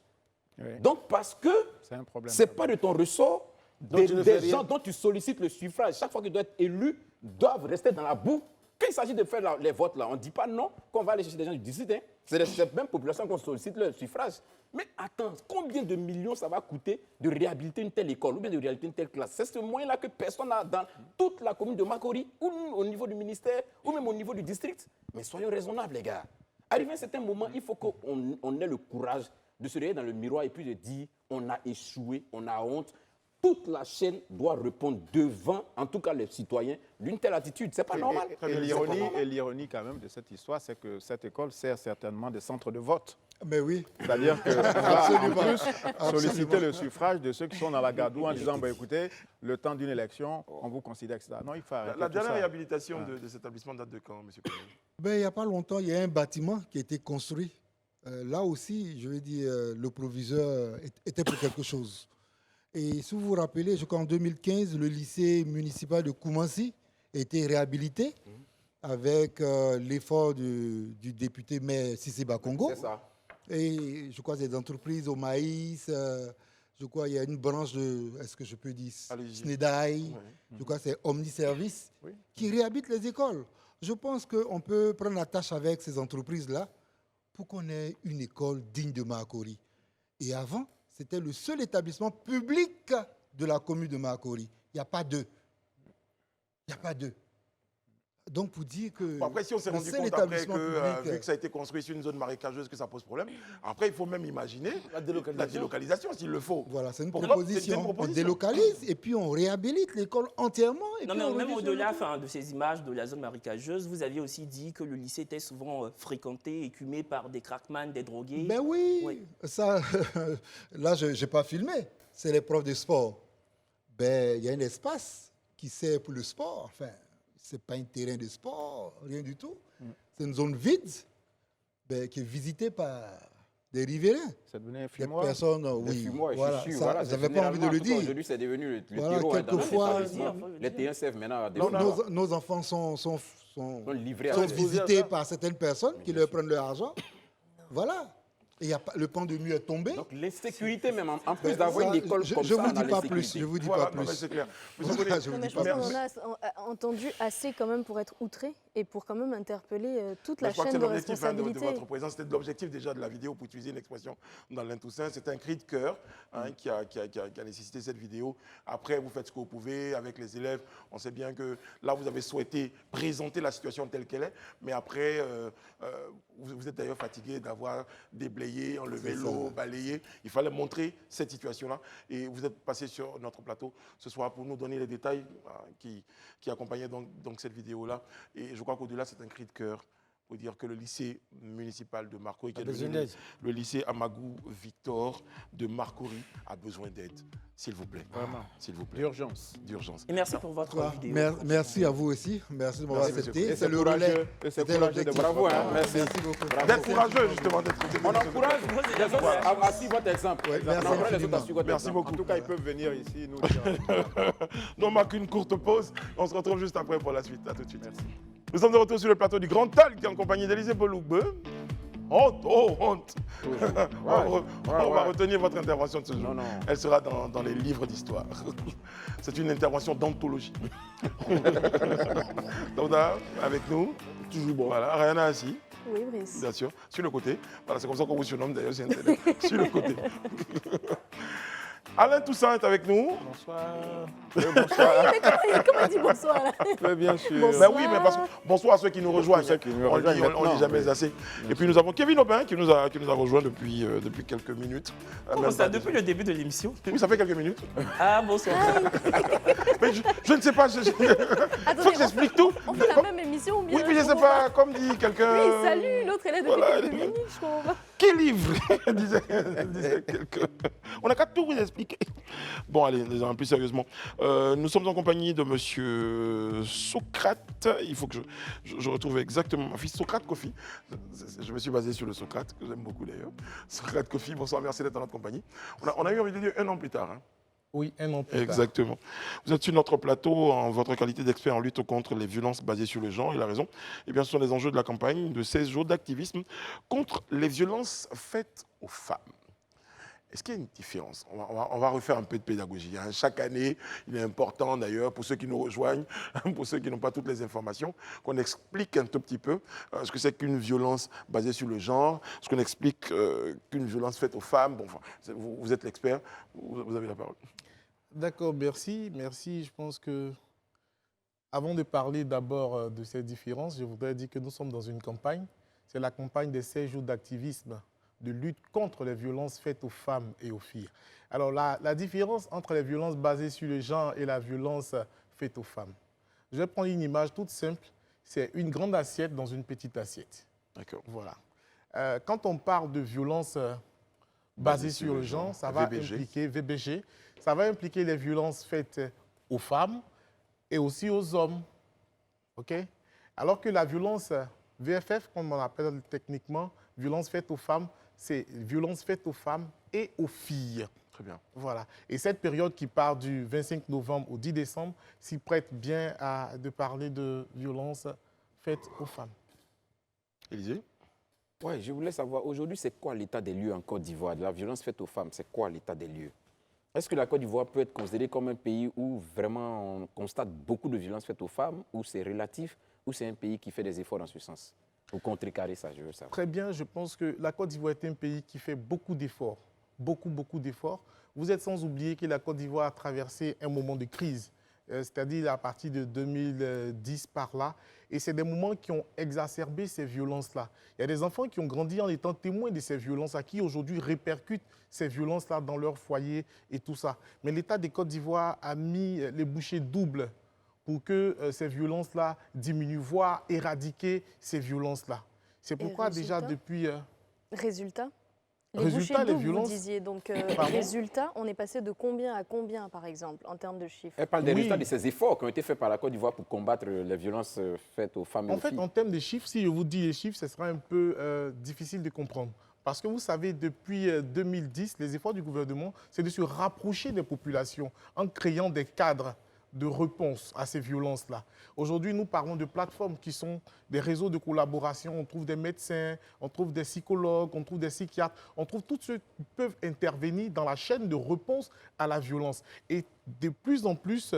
Speaker 7: Oui.
Speaker 5: Donc parce que
Speaker 7: C'est un problème.
Speaker 5: ce n'est pas de ton ressort,
Speaker 4: Donc, tu ne fais
Speaker 5: des gens dont tu sollicites le suffrage, chaque fois qu'ils doivent être élus, doivent rester dans la boue. Quand il s'agit de faire les votes, là, on ne dit pas non, qu'on va aller chercher des gens du district. Hein. C'est cette même population qu'on sollicite le suffrage. Mais attends, combien de millions ça va coûter de réhabiliter une telle école ou bien de réhabiliter une telle classe? C'est ce moyen-là que personne n'a dans toute la commune de Makori, ou au niveau du ministère, ou même au niveau du district. Mais soyons raisonnables, les gars. Arrivé à un certain moment, il faut qu'on ait le courage de se regarder dans le miroir et puis de dire on a échoué, on a honte. Toute la chaîne doit répondre devant, en tout cas les citoyens, d'une telle attitude. C'est pas normal.
Speaker 7: Et l'ironie quand même de cette histoire, c'est que cette école sert certainement de centre de vote.
Speaker 8: Mais oui.
Speaker 7: C'est-à-dire qu'on va en plus solliciter le suffrage de ceux qui sont dans la gadoue en disant bah, écoutez, le temps d'une élection, on vous considère, etc. Non, il faut arrêter
Speaker 2: La
Speaker 7: tout
Speaker 2: dernière
Speaker 7: ça.
Speaker 2: réhabilitation de cet établissement date de quand, M. Koulibaly?
Speaker 8: Ben, il n'y a pas longtemps, il y a un bâtiment qui a été construit. Là aussi, je veux dire, le proviseur était pour quelque chose. Et si vous vous rappelez, je crois en 2015, le lycée municipal de Koumassi a été réhabilité avec l'effort du député maire Cissé Bakongo.
Speaker 5: C'est ça.
Speaker 8: Et je crois qu'il y a des entreprises au maïs. Je crois qu'il y a une branche de, est-ce que je peux dire,
Speaker 2: Allez-y.
Speaker 8: Snedaï. Je crois que c'est Omniservice qui réhabite les écoles. Je pense qu'on peut prendre la tâche avec ces entreprises-là pour qu'on ait une école digne de Makori. Et avant, c'était le seul établissement public de la commune de Makori. Il n'y a pas deux. Il n'y a pas deux. Donc, pour dire que.
Speaker 2: Bon, après, si on s'est
Speaker 8: le
Speaker 2: rendu
Speaker 8: seul
Speaker 2: compte après
Speaker 8: établissement
Speaker 2: que,
Speaker 8: public,
Speaker 2: vu que ça a été construit sur une zone marécageuse, que ça pose problème, après, il faut même imaginer la délocalisation s'il le faut.
Speaker 8: Voilà, c'est une
Speaker 2: Pourquoi
Speaker 8: proposition.
Speaker 2: C'est une
Speaker 8: On
Speaker 2: proposition.
Speaker 8: délocalise et puis on réhabilite l'école entièrement. Et
Speaker 3: Non,
Speaker 8: puis
Speaker 3: mais
Speaker 8: on
Speaker 3: même
Speaker 8: revient sur
Speaker 3: au-delà
Speaker 8: le-
Speaker 3: de ces images de la zone marécageuse, vous aviez aussi dit que le lycée était souvent fréquenté, écumé par des crackmans, des drogués.
Speaker 8: Ben oui,
Speaker 3: Oui.
Speaker 8: ça, là, je n'ai pas filmé. C'est les profs de sport. Ben, il y a un espace qui sert pour le sport. Enfin, ce n'est pas un terrain de sport, rien du tout. C'est une zone vide ben, qui est visitée par des riverains.
Speaker 7: Ça devenait un
Speaker 8: Des
Speaker 7: fumoir.
Speaker 8: personnes,
Speaker 5: Les
Speaker 8: oui.
Speaker 5: fumoirs,
Speaker 8: Voilà,
Speaker 5: je suis sûr.
Speaker 8: ça,
Speaker 5: Voilà,
Speaker 8: j'avais pas envie de le dire.
Speaker 5: Aujourd'hui, c'est devenu le
Speaker 8: Voilà,
Speaker 5: terreau.
Speaker 8: quelquefois,
Speaker 5: Dans les établissements. Les terrains servent maintenant à des
Speaker 8: Nos enfants sont
Speaker 5: livrés à
Speaker 8: sont
Speaker 5: des
Speaker 8: visités par certaines personnes qui leur prennent leur argent. Voilà. Et il y a pas- le pan de mur est tombé.
Speaker 5: Donc l'insécurité même, en plus
Speaker 8: Ben,
Speaker 5: d'avoir
Speaker 8: ça,
Speaker 5: une école
Speaker 8: je
Speaker 5: comme
Speaker 8: je
Speaker 5: ça,
Speaker 8: vous
Speaker 5: on a
Speaker 8: dis pas plus.
Speaker 5: l'insécurité.
Speaker 8: Je vous dis
Speaker 2: Voilà,
Speaker 8: pas
Speaker 2: non, mais
Speaker 8: plus.
Speaker 2: c'est clair.
Speaker 8: Voilà, je vous
Speaker 6: Non, mais
Speaker 8: dis
Speaker 6: je
Speaker 8: pas
Speaker 6: pense
Speaker 8: plus.
Speaker 6: qu'on en a entendu assez quand même pour être outré et pour quand même interpeller toute
Speaker 2: Mais
Speaker 6: la
Speaker 2: je crois que
Speaker 6: chaîne
Speaker 2: c'est
Speaker 6: de
Speaker 2: l'objectif de
Speaker 6: responsabilité.
Speaker 2: votre présence. C'était l'objectif déjà de la vidéo, pour utiliser une expression dans l'Ain Toussaint. C'est un cri de cœur qui a nécessité cette vidéo. Après, vous faites ce que vous pouvez avec les élèves. On sait bien que là, vous avez souhaité présenter la situation telle qu'elle est. Mais après, vous êtes d'ailleurs fatigué d'avoir déblayé, enlevé l'eau, balayé. Il fallait montrer cette situation-là. Et vous êtes passé sur notre plateau ce soir pour nous donner les détails qui accompagnaient donc cette vidéo-là. Et je crois qu'au-delà, c'est un cri de cœur pour dire que le lycée municipal de Marcory, qui est devenu le lycée Amagou Victor de Marcory, a besoin d'aide. S'il vous plaît.
Speaker 7: Vraiment.
Speaker 2: S'il vous plaît.
Speaker 7: D'urgence.
Speaker 2: D'urgence.
Speaker 3: Et merci pour votre
Speaker 8: Voilà.
Speaker 3: vidéo.
Speaker 8: Merci à vous aussi. Merci de m'avoir
Speaker 2: Merci, monsieur.
Speaker 8: accepté.
Speaker 7: Et
Speaker 8: C'est le
Speaker 7: courageux.
Speaker 8: relais.
Speaker 7: Et c'est
Speaker 8: C'était
Speaker 7: courageux de
Speaker 8: l'objectif.
Speaker 5: Bravo, hein, merci.
Speaker 8: Merci beaucoup.
Speaker 2: D'être courageux, justement, d'être
Speaker 5: On encourage les autres à suivre votre exemple.
Speaker 8: Ouais,
Speaker 5: On
Speaker 8: merci
Speaker 5: encourage les autres à
Speaker 8: infiniment.
Speaker 5: suivre votre
Speaker 2: Merci
Speaker 5: exemple.
Speaker 2: beaucoup.
Speaker 7: En tout cas, ils peuvent venir ici nous dire.
Speaker 2: Nous, on marque une courte pause. On se retrouve juste après pour la suite. À tout de suite. Nous sommes de retour sur le plateau du Grand Talk en compagnie d'Élysée Bolougbe. Honte, oh honte. On va retenir votre intervention de ce jour.
Speaker 5: Non, non.
Speaker 2: Elle sera dans les livres d'histoire. C'est une intervention d'anthologie. Donc là, avec nous, toujours bon. Voilà, Rayana assis,
Speaker 6: Oui, Brice.
Speaker 2: bien sûr, sur le côté. Voilà, c'est comme ça qu'on vous surnomme d'ailleurs, c'est Internet. Sur le côté. Alain Toussaint est avec nous.
Speaker 7: Bonsoir.
Speaker 6: Comment il dit bonsoir là
Speaker 7: Oui, bien sûr.
Speaker 6: Bonsoir.
Speaker 2: Ben oui, mais parce que bonsoir à ceux qui nous rejoignent.
Speaker 7: Ceux qui nous
Speaker 2: On le dit,
Speaker 7: rejoignent
Speaker 2: on ne dit
Speaker 7: maintenant,
Speaker 2: jamais assez. Et puis nous avons Kevin Aubin qui nous a rejoint depuis quelques minutes.
Speaker 3: Comment
Speaker 2: Même
Speaker 3: ça,
Speaker 2: pas
Speaker 3: depuis le début de l'émission?
Speaker 2: Oui, ça fait quelques minutes.
Speaker 3: Ah, bonsoir.
Speaker 2: Mais je ne sais pas. Il faut
Speaker 6: Attendez,
Speaker 2: que j'explique tout.
Speaker 6: on fait la même émission ou bien
Speaker 2: Oui, mais je ne sais
Speaker 6: comprends
Speaker 2: pas, comme dit quelqu'un.
Speaker 6: Oui, salut, l'autre est là depuis
Speaker 2: Voilà.
Speaker 6: quelques minutes, je comprends pas.
Speaker 2: Quel livre disait quelqu'un. On n'a qu'à tout vous expliquer. Bon, allez, plus sérieusement. Nous sommes en compagnie de monsieur Socrate. Il faut que je retrouve exactement ma fille, Socrate Kofi. Je me suis basé sur le Socrate, que j'aime beaucoup d'ailleurs. Socrate Kofi, bonsoir, merci d'être dans notre compagnie. On a eu envie de dire 1 an plus tard. Hein.
Speaker 4: Oui, un an plus tard.
Speaker 2: Exactement. Vous êtes sur notre plateau en votre qualité d'expert en lutte contre les violences basées sur le genre et la raison. Eh bien, ce sont les enjeux de la campagne de 16 jours d'activisme contre les violences faites aux femmes. Est-ce qu'il y a une différence? On va refaire un peu de pédagogie, hein. Chaque année, il est important d'ailleurs, pour ceux qui nous rejoignent, pour ceux qui n'ont pas toutes les informations, qu'on explique un tout petit peu ce que c'est qu'une violence basée sur le genre, ce qu'on explique qu'une violence faite aux femmes. Bon, enfin, vous êtes l'expert, vous avez la parole.
Speaker 9: D'accord, merci. Merci. Je pense que, avant de parler d'abord de ces différences, je voudrais dire que nous sommes dans une campagne. C'est la campagne des 16 jours d'activisme de lutte contre les violences faites aux femmes et aux filles. Alors, la différence entre les violences basées sur le genre et la violence faite aux femmes. Je vais prendre une image toute simple. C'est une grande assiette dans une petite assiette.
Speaker 2: D'accord.
Speaker 9: Voilà. Quand on parle de violence basée sur le genre, ça va impliquer VBG. Ça va impliquer les violences faites aux femmes et aussi aux hommes. OK? Alors que la violence VFF, comme on l'appelle techniquement, violence faite aux femmes, c'est violence faite aux femmes et aux filles.
Speaker 2: Très bien.
Speaker 9: Voilà. Et cette période qui part du 25 novembre au 10 décembre s'y prête bien de parler de violence faite aux femmes.
Speaker 2: Élisée?
Speaker 5: Oui, je voulais savoir, aujourd'hui, c'est quoi l'état des lieux en Côte d'Ivoire? De la violence faite aux femmes, c'est quoi l'état des lieux? Est-ce que la Côte d'Ivoire peut être considérée comme un pays où vraiment on constate beaucoup de violences faites aux femmes, ou c'est relatif, ou c'est un pays qui fait des efforts dans ce sens? Pour contrecarrer ça, je veux savoir.
Speaker 9: Très bien, je pense que la Côte d'Ivoire est un pays qui fait beaucoup d'efforts, beaucoup d'efforts. Vous êtes sans oublier que la Côte d'Ivoire a traversé un moment de crise, c'est-à-dire à partir de 2010 par là. Et c'est des moments qui ont exacerbé ces violences-là. Il y a des enfants qui ont grandi en étant témoins de ces violences-là, qui aujourd'hui répercutent ces violences-là dans leur foyer et tout ça. Mais l'État de Côte d'Ivoire a mis les bouchées doubles pour que ces violences-là diminuent, voire éradiquer ces violences-là. C'est pourquoi déjà depuis...
Speaker 6: Résultat?
Speaker 9: Résultat, les violences...
Speaker 6: Vous disiez, donc résultat, on est passé de combien à combien, par exemple, en termes de chiffres?
Speaker 5: Elle parle des résultats de ces efforts qui ont été faits par la Côte d'Ivoire pour combattre les violences faites aux femmes et aux filles.
Speaker 9: En fait, en termes de chiffres, si je vous dis les chiffres, ce sera un peu difficile de comprendre. Parce que vous savez, depuis 2010, les efforts du gouvernement, c'est de se rapprocher des populations en créant des cadres de réponse à ces violences-là. Aujourd'hui, nous parlons de plateformes qui sont des réseaux de collaboration. On trouve des médecins, on trouve des psychologues, on trouve des psychiatres, on trouve tous ceux qui peuvent intervenir dans la chaîne de réponse à la violence. Et de plus en plus,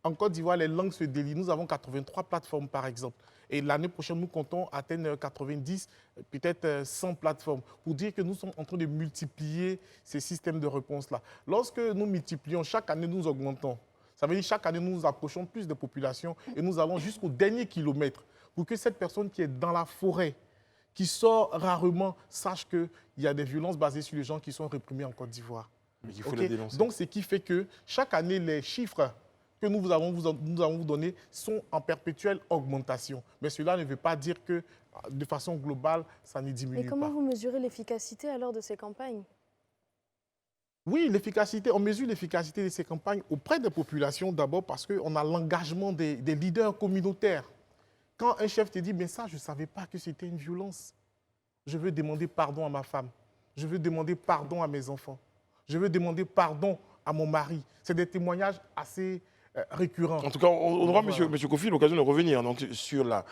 Speaker 9: en Côte d'Ivoire, les langues se délient. Nous avons 83 plateformes, par exemple. Et l'année prochaine, nous comptons atteindre 90, peut-être 100 plateformes, pour dire que nous sommes en train de multiplier ces systèmes de réponse-là. Lorsque nous multiplions, chaque année, nous augmentons. Ça veut dire chaque année, nous nous approchons plus de population et nous allons jusqu'au dernier kilomètre pour que cette personne qui est dans la forêt, qui sort rarement, sache qu'il y a des violences basées sur les gens qui sont réprimés en Côte d'Ivoire.
Speaker 2: Mais il faut les dénoncer.
Speaker 9: Donc, ce qui fait que chaque année, les chiffres que nous allons vous donner sont en perpétuelle augmentation. Mais cela ne veut pas dire que, de façon globale, ça ne diminue pas.
Speaker 6: Mais comment vous mesurez l'efficacité alors de ces campagnes?
Speaker 9: Oui, l'efficacité, on mesure l'efficacité de ces campagnes auprès des populations d'abord parce qu'on a l'engagement des leaders communautaires. Quand un chef te dit, mais ça, je ne savais pas que c'était une violence. Je veux demander pardon à ma femme. Je veux demander pardon à mes enfants. Je veux demander pardon à mon mari. C'est des témoignages assez récurrents.
Speaker 2: En tout cas, on aura, monsieur Kofi, l'occasion de revenir donc, sur la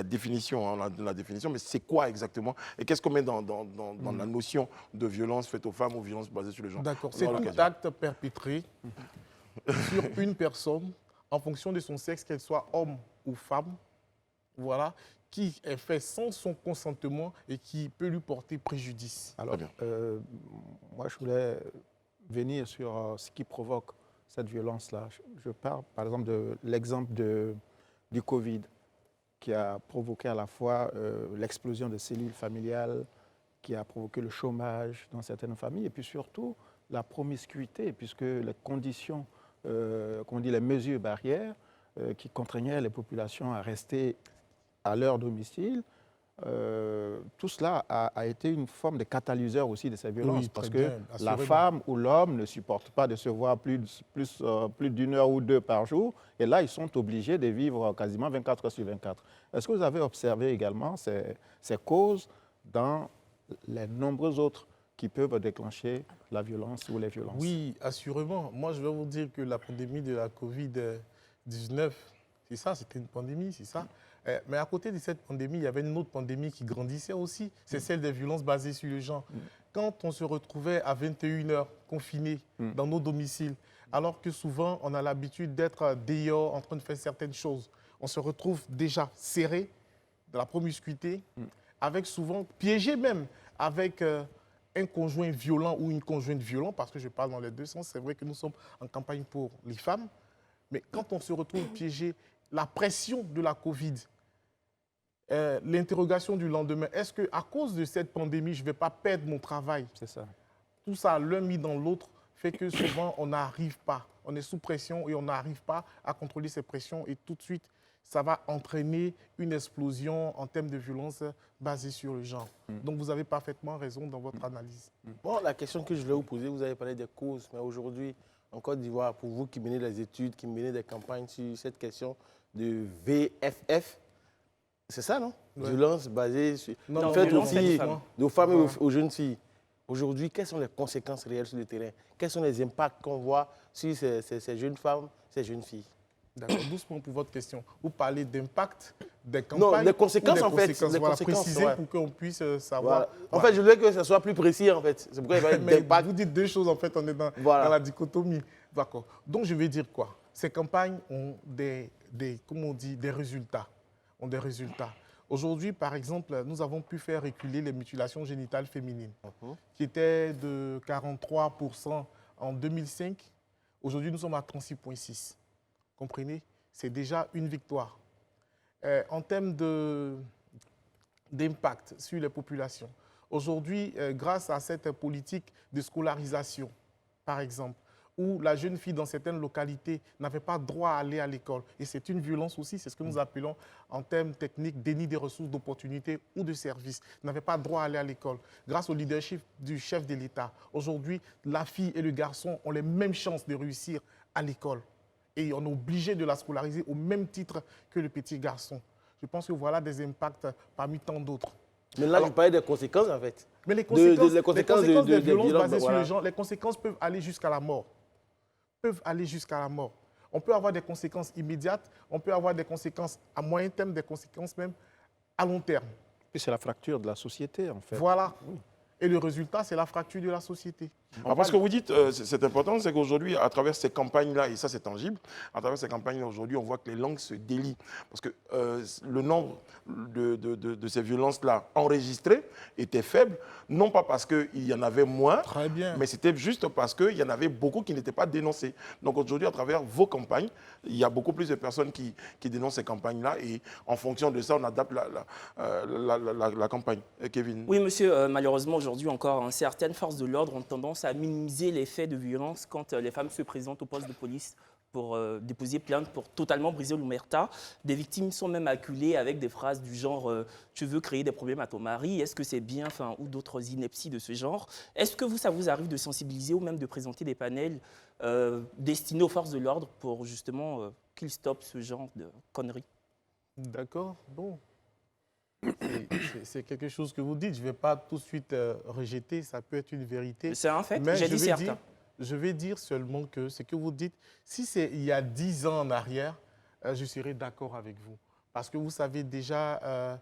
Speaker 2: définition, hein, la définition, mais c'est quoi exactement? Et qu'est-ce qu'on met dans la notion de violence faite aux femmes ou violence basée sur le genre?
Speaker 9: D'accord, c'est tout acte perpétré sur une personne en fonction de son sexe, qu'elle soit homme ou femme, voilà, qui est fait sans son consentement et qui peut lui porter préjudice.
Speaker 7: Alors, moi, je voulais venir sur ce qui provoque cette violence-là. Je parle, par exemple, de l'exemple du Covid, qui a provoqué à la fois l'explosion de cellules familiales, qui a provoqué le chômage dans certaines familles, et puis surtout la promiscuité, puisque les conditions, les mesures barrières qui contraignaient les populations à rester à leur domicile, tout cela a été une forme de catalyseur aussi de ces violences, oui, parce que la femme ou l'homme ne supporte pas de se voir plus d'une heure ou deux par jour, et là, ils sont obligés de vivre quasiment 24 heures sur 24. Est-ce que vous avez observé également ces causes dans les nombreux autres qui peuvent déclencher la violence ou les violences?
Speaker 9: Oui, assurément. Moi, je vais vous dire que la pandémie de la Covid-19, c'est ça, c'était une pandémie, c'est ça. Mais à côté de cette pandémie, il y avait une autre pandémie qui grandissait aussi. C'est celle des violences basées sur le genre. quand on se retrouvait à 21h confinés dans nos domiciles, alors que souvent on a l'habitude d'être dehors en train de faire certaines choses, on se retrouve déjà serré, de la promiscuité, avec souvent, piégé même, avec un conjoint violent ou une conjointe violente, parce que je parle dans les deux sens. C'est vrai que nous sommes en campagne pour les femmes, mais quand on se retrouve piégé, la pression de la Covid, l'interrogation du lendemain, est-ce qu'à cause de cette pandémie, je ne vais pas perdre mon travail?
Speaker 5: C'est ça.
Speaker 9: Tout ça, l'un mis dans l'autre, fait que souvent, on n'arrive pas. On est sous pression et on n'arrive pas à contrôler ces pressions. Et tout de suite, ça va entraîner une explosion en termes de violence basée sur le genre. Donc, vous avez parfaitement raison dans votre analyse.
Speaker 4: Bon, la question que je voulais vous poser, vous avez parlé des causes, mais aujourd'hui, en Côte d'Ivoire, pour vous qui menez des études, qui menez des campagnes sur cette question de VFF, c'est ça, non?
Speaker 9: Ouais.
Speaker 4: Violence basée sur...
Speaker 9: Non,
Speaker 4: faites
Speaker 9: violence
Speaker 4: aussi
Speaker 9: faite aux femmes.
Speaker 4: aux femmes et
Speaker 9: Voilà.
Speaker 4: aux jeunes filles. Aujourd'hui, quelles sont les conséquences réelles sur le terrain? Quels sont les impacts qu'on voit sur ces jeunes femmes, ces jeunes filles?
Speaker 9: D'accord, doucement pour votre question. Vous parlez d'impact des campagnes?
Speaker 4: Non, les conséquences,
Speaker 9: ou des
Speaker 4: en fait.
Speaker 9: conséquences?
Speaker 4: Les
Speaker 9: Voilà,
Speaker 4: conséquences,
Speaker 9: préciser
Speaker 4: ouais.
Speaker 9: pour qu'on puisse savoir.
Speaker 4: Voilà. En fait, je voulais que ça soit plus précis, en fait. C'est pourquoi il va y avoir
Speaker 9: Mais
Speaker 4: d'impact.
Speaker 9: vous dites deux choses, en fait, on est dans la dichotomie. D'accord. Donc, je vais dire quoi? Ces campagnes ont comment on dit, des résultats. Ont des résultats. Aujourd'hui, par exemple, nous avons pu faire reculer les mutilations génitales féminines, qui étaient de 43% en 2005. Aujourd'hui, nous sommes à 36,6%. Comprenez? C'est déjà une victoire. En termes d'impact sur les populations, aujourd'hui, grâce à cette politique de scolarisation, par exemple, où la jeune fille dans certaines localités n'avait pas droit à aller à l'école. Et c'est une violence aussi, c'est ce que nous appelons en termes techniques déni des ressources, d'opportunités ou de services. N'avait pas droit à aller à l'école. Grâce au leadership du chef de l'État, aujourd'hui, la fille et le garçon ont les mêmes chances de réussir à l'école. Et on est obligé de la scolariser au même titre que le petit garçon. Je pense que voilà des impacts parmi tant d'autres.
Speaker 4: Mais là, je parlais des conséquences, en fait.
Speaker 9: Mais les conséquences,
Speaker 4: les conséquences
Speaker 9: des violences basées sur
Speaker 4: voilà.
Speaker 9: le genre, les conséquences peuvent aller jusqu'à la mort. Peuvent aller jusqu'à la mort. On peut avoir des conséquences immédiates, on peut avoir des conséquences à moyen terme, des conséquences même à long terme.
Speaker 7: Et c'est la fracture de la société, en fait.
Speaker 9: Voilà. Et le résultat, c'est la fracture de la société.
Speaker 2: Alors, parce que vous dites, c'est important, c'est qu'aujourd'hui, à travers ces campagnes-là, et ça c'est tangible, à travers ces campagnes-là, aujourd'hui, on voit que les langues se délient. Parce que le nombre de ces violences-là enregistrées était faible, non pas parce qu'il y en avait moins,
Speaker 9: Très bien.
Speaker 2: mais c'était juste parce qu'il y en avait beaucoup qui n'étaient pas dénoncés. Donc aujourd'hui, à travers vos campagnes, il y a beaucoup plus de personnes qui dénoncent ces campagnes-là, et en fonction de ça, on adapte la campagne. Kevin?
Speaker 3: Oui, monsieur, malheureusement, aujourd'hui encore, certaines forces de l'ordre ont tendance à minimiser les faits de violence quand les femmes se présentent au poste de police pour déposer plainte, pour totalement briser l'omerta. Des victimes sont même acculées avec des phrases du genre « tu veux créer des problèmes à ton mari, est-ce que c'est bien ?» ou d'autres inepties de ce genre. Est-ce que ça vous arrive de sensibiliser ou même de présenter des panels destinés aux forces de l'ordre pour justement qu'ils stoppent ce genre de conneries?
Speaker 9: D'accord, bon. C'est quelque chose que vous dites, je ne vais pas tout de suite rejeter, ça peut être une vérité.
Speaker 3: C'est un fait,
Speaker 9: mais
Speaker 3: j'ai dit certain.
Speaker 9: Je vais dire seulement que ce que vous dites, si c'est il y a 10 ans en arrière, je serais d'accord avec vous. Parce que vous savez déjà,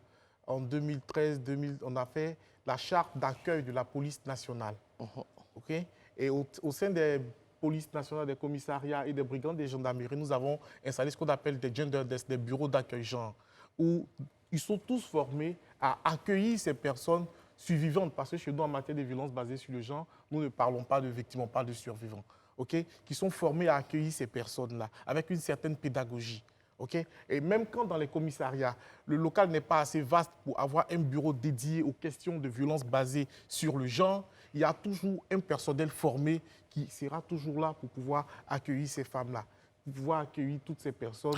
Speaker 9: en 2013, on a fait la charte d'accueil de la police nationale. Okay? Et au sein des polices nationales, des commissariats et des brigades des gendarmeries, nous avons installé ce qu'on appelle des gender desks, des bureaux d'accueil genre, où ils sont tous formés à accueillir ces personnes survivantes. Parce que chez nous, en matière de violences basées sur le genre, nous ne parlons pas de victimes, on parle de survivants. Okay? Qui sont formés à accueillir ces personnes-là avec une certaine pédagogie. Okay? Et même quand dans les commissariats, le local n'est pas assez vaste pour avoir un bureau dédié aux questions de violences basées sur le genre, il y a toujours un personnel formé qui sera toujours là pour pouvoir accueillir ces femmes-là, pour pouvoir accueillir toutes ces personnes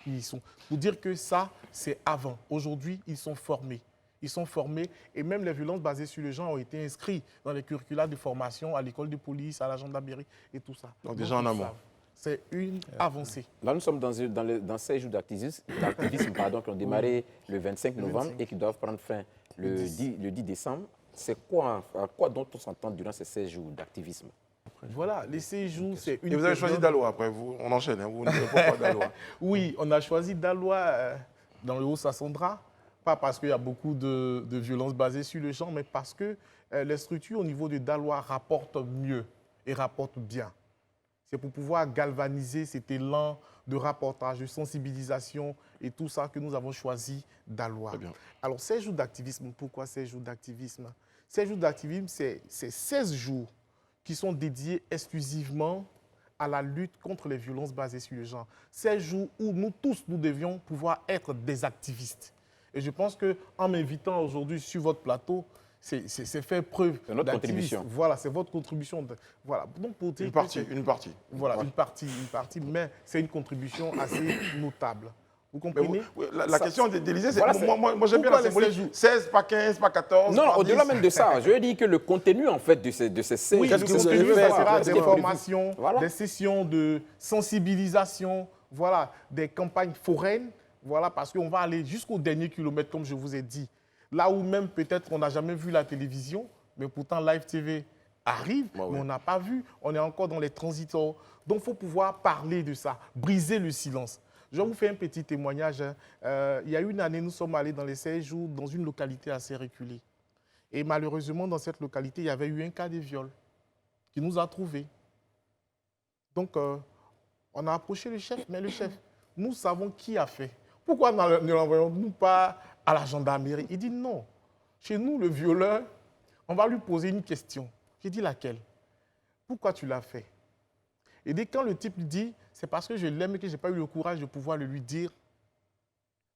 Speaker 9: qui y sont. Pour dire que ça, c'est avant. Aujourd'hui, ils sont formés. Ils sont formés et même les violences basées sur le genre ont été inscrites dans les curricula de formation à l'école de police, à la gendarmerie et tout ça.
Speaker 2: Donc déjà en amont.
Speaker 9: C'est une avancée.
Speaker 5: Là, nous sommes dans 16 jours d'activisme qui ont démarré le 25 novembre et qui doivent prendre fin le 10 décembre. C'est quoi, à quoi dont on s'entend durant ces 16 jours d'activisme?
Speaker 9: Voilà, les 16 jours, c'est une...
Speaker 2: Et vous avez choisi Daloa après, on enchaîne, hein, vous ne savez pas Daloa.
Speaker 9: Oui, on a choisi Daloa dans le Haut-Sassandra, pas parce qu'il y a beaucoup de violences basées sur le genre, mais parce que les structures au niveau de Daloa rapportent mieux et rapportent bien. C'est pour pouvoir galvaniser cet élan de rapportage, de sensibilisation et tout ça que nous avons choisi Daloa. Alors, 16 jours d'activisme, pourquoi 16 jours d'activisme? 16 jours d'activisme, c'est 16 jours qui sont dédiés exclusivement à la lutte contre les violences basées sur le genre. 16 jours où nous tous, nous devions pouvoir être des activistes. Et je pense qu'en m'invitant aujourd'hui sur votre plateau, c'est faire preuve
Speaker 5: de notre
Speaker 9: d'activisme.
Speaker 5: contribution.
Speaker 9: Voilà, c'est votre contribution. Voilà. Donc, pour dire
Speaker 2: Une partie.
Speaker 9: Voilà, une partie, mais c'est une contribution assez notable. Vous comprenez?
Speaker 2: La question d'Élysée, c'est
Speaker 5: Voilà,
Speaker 2: moi j'aime bien la symbolique. 16, pas 15, pas 14.
Speaker 5: Non,
Speaker 2: pas
Speaker 5: au-delà
Speaker 2: 10.
Speaker 5: même de ça, je veux dire que le contenu en fait de ces 16
Speaker 9: Oui,
Speaker 5: jours,
Speaker 9: le
Speaker 5: qu'est-ce que vous
Speaker 9: contenu,
Speaker 5: allez
Speaker 9: ça
Speaker 5: faire,
Speaker 9: sera
Speaker 5: qu'est-ce
Speaker 9: des
Speaker 5: qui est prévu.
Speaker 9: formations,
Speaker 5: Voilà.
Speaker 9: des sessions de sensibilisation, voilà, des campagnes foraines, voilà, parce qu'on va aller jusqu'au dernier kilomètre, comme je vous ai dit. Là où même peut-être on n'a jamais vu la télévision, mais pourtant Live TV arrive, mais on n'a pas vu. On est encore dans les transitors. Donc, il faut pouvoir parler de ça, briser le silence. Je vais vous faire un petit témoignage. Il y a une année, nous sommes allés dans les 16 jours dans une localité assez reculée. Et malheureusement, dans cette localité, il y avait eu un cas de viol qui nous a trouvés. Donc, on a approché le chef, mais le chef, nous savons qui a fait. Pourquoi ne l'envoyons-nous pas à la gendarmerie? Il dit non. Chez nous, le violeur, on va lui poser une question. J'ai dit laquelle? Pourquoi tu l'as fait? Et dès quand le type dit, c'est parce que je l'aime et que je n'ai pas eu le courage de pouvoir le lui dire,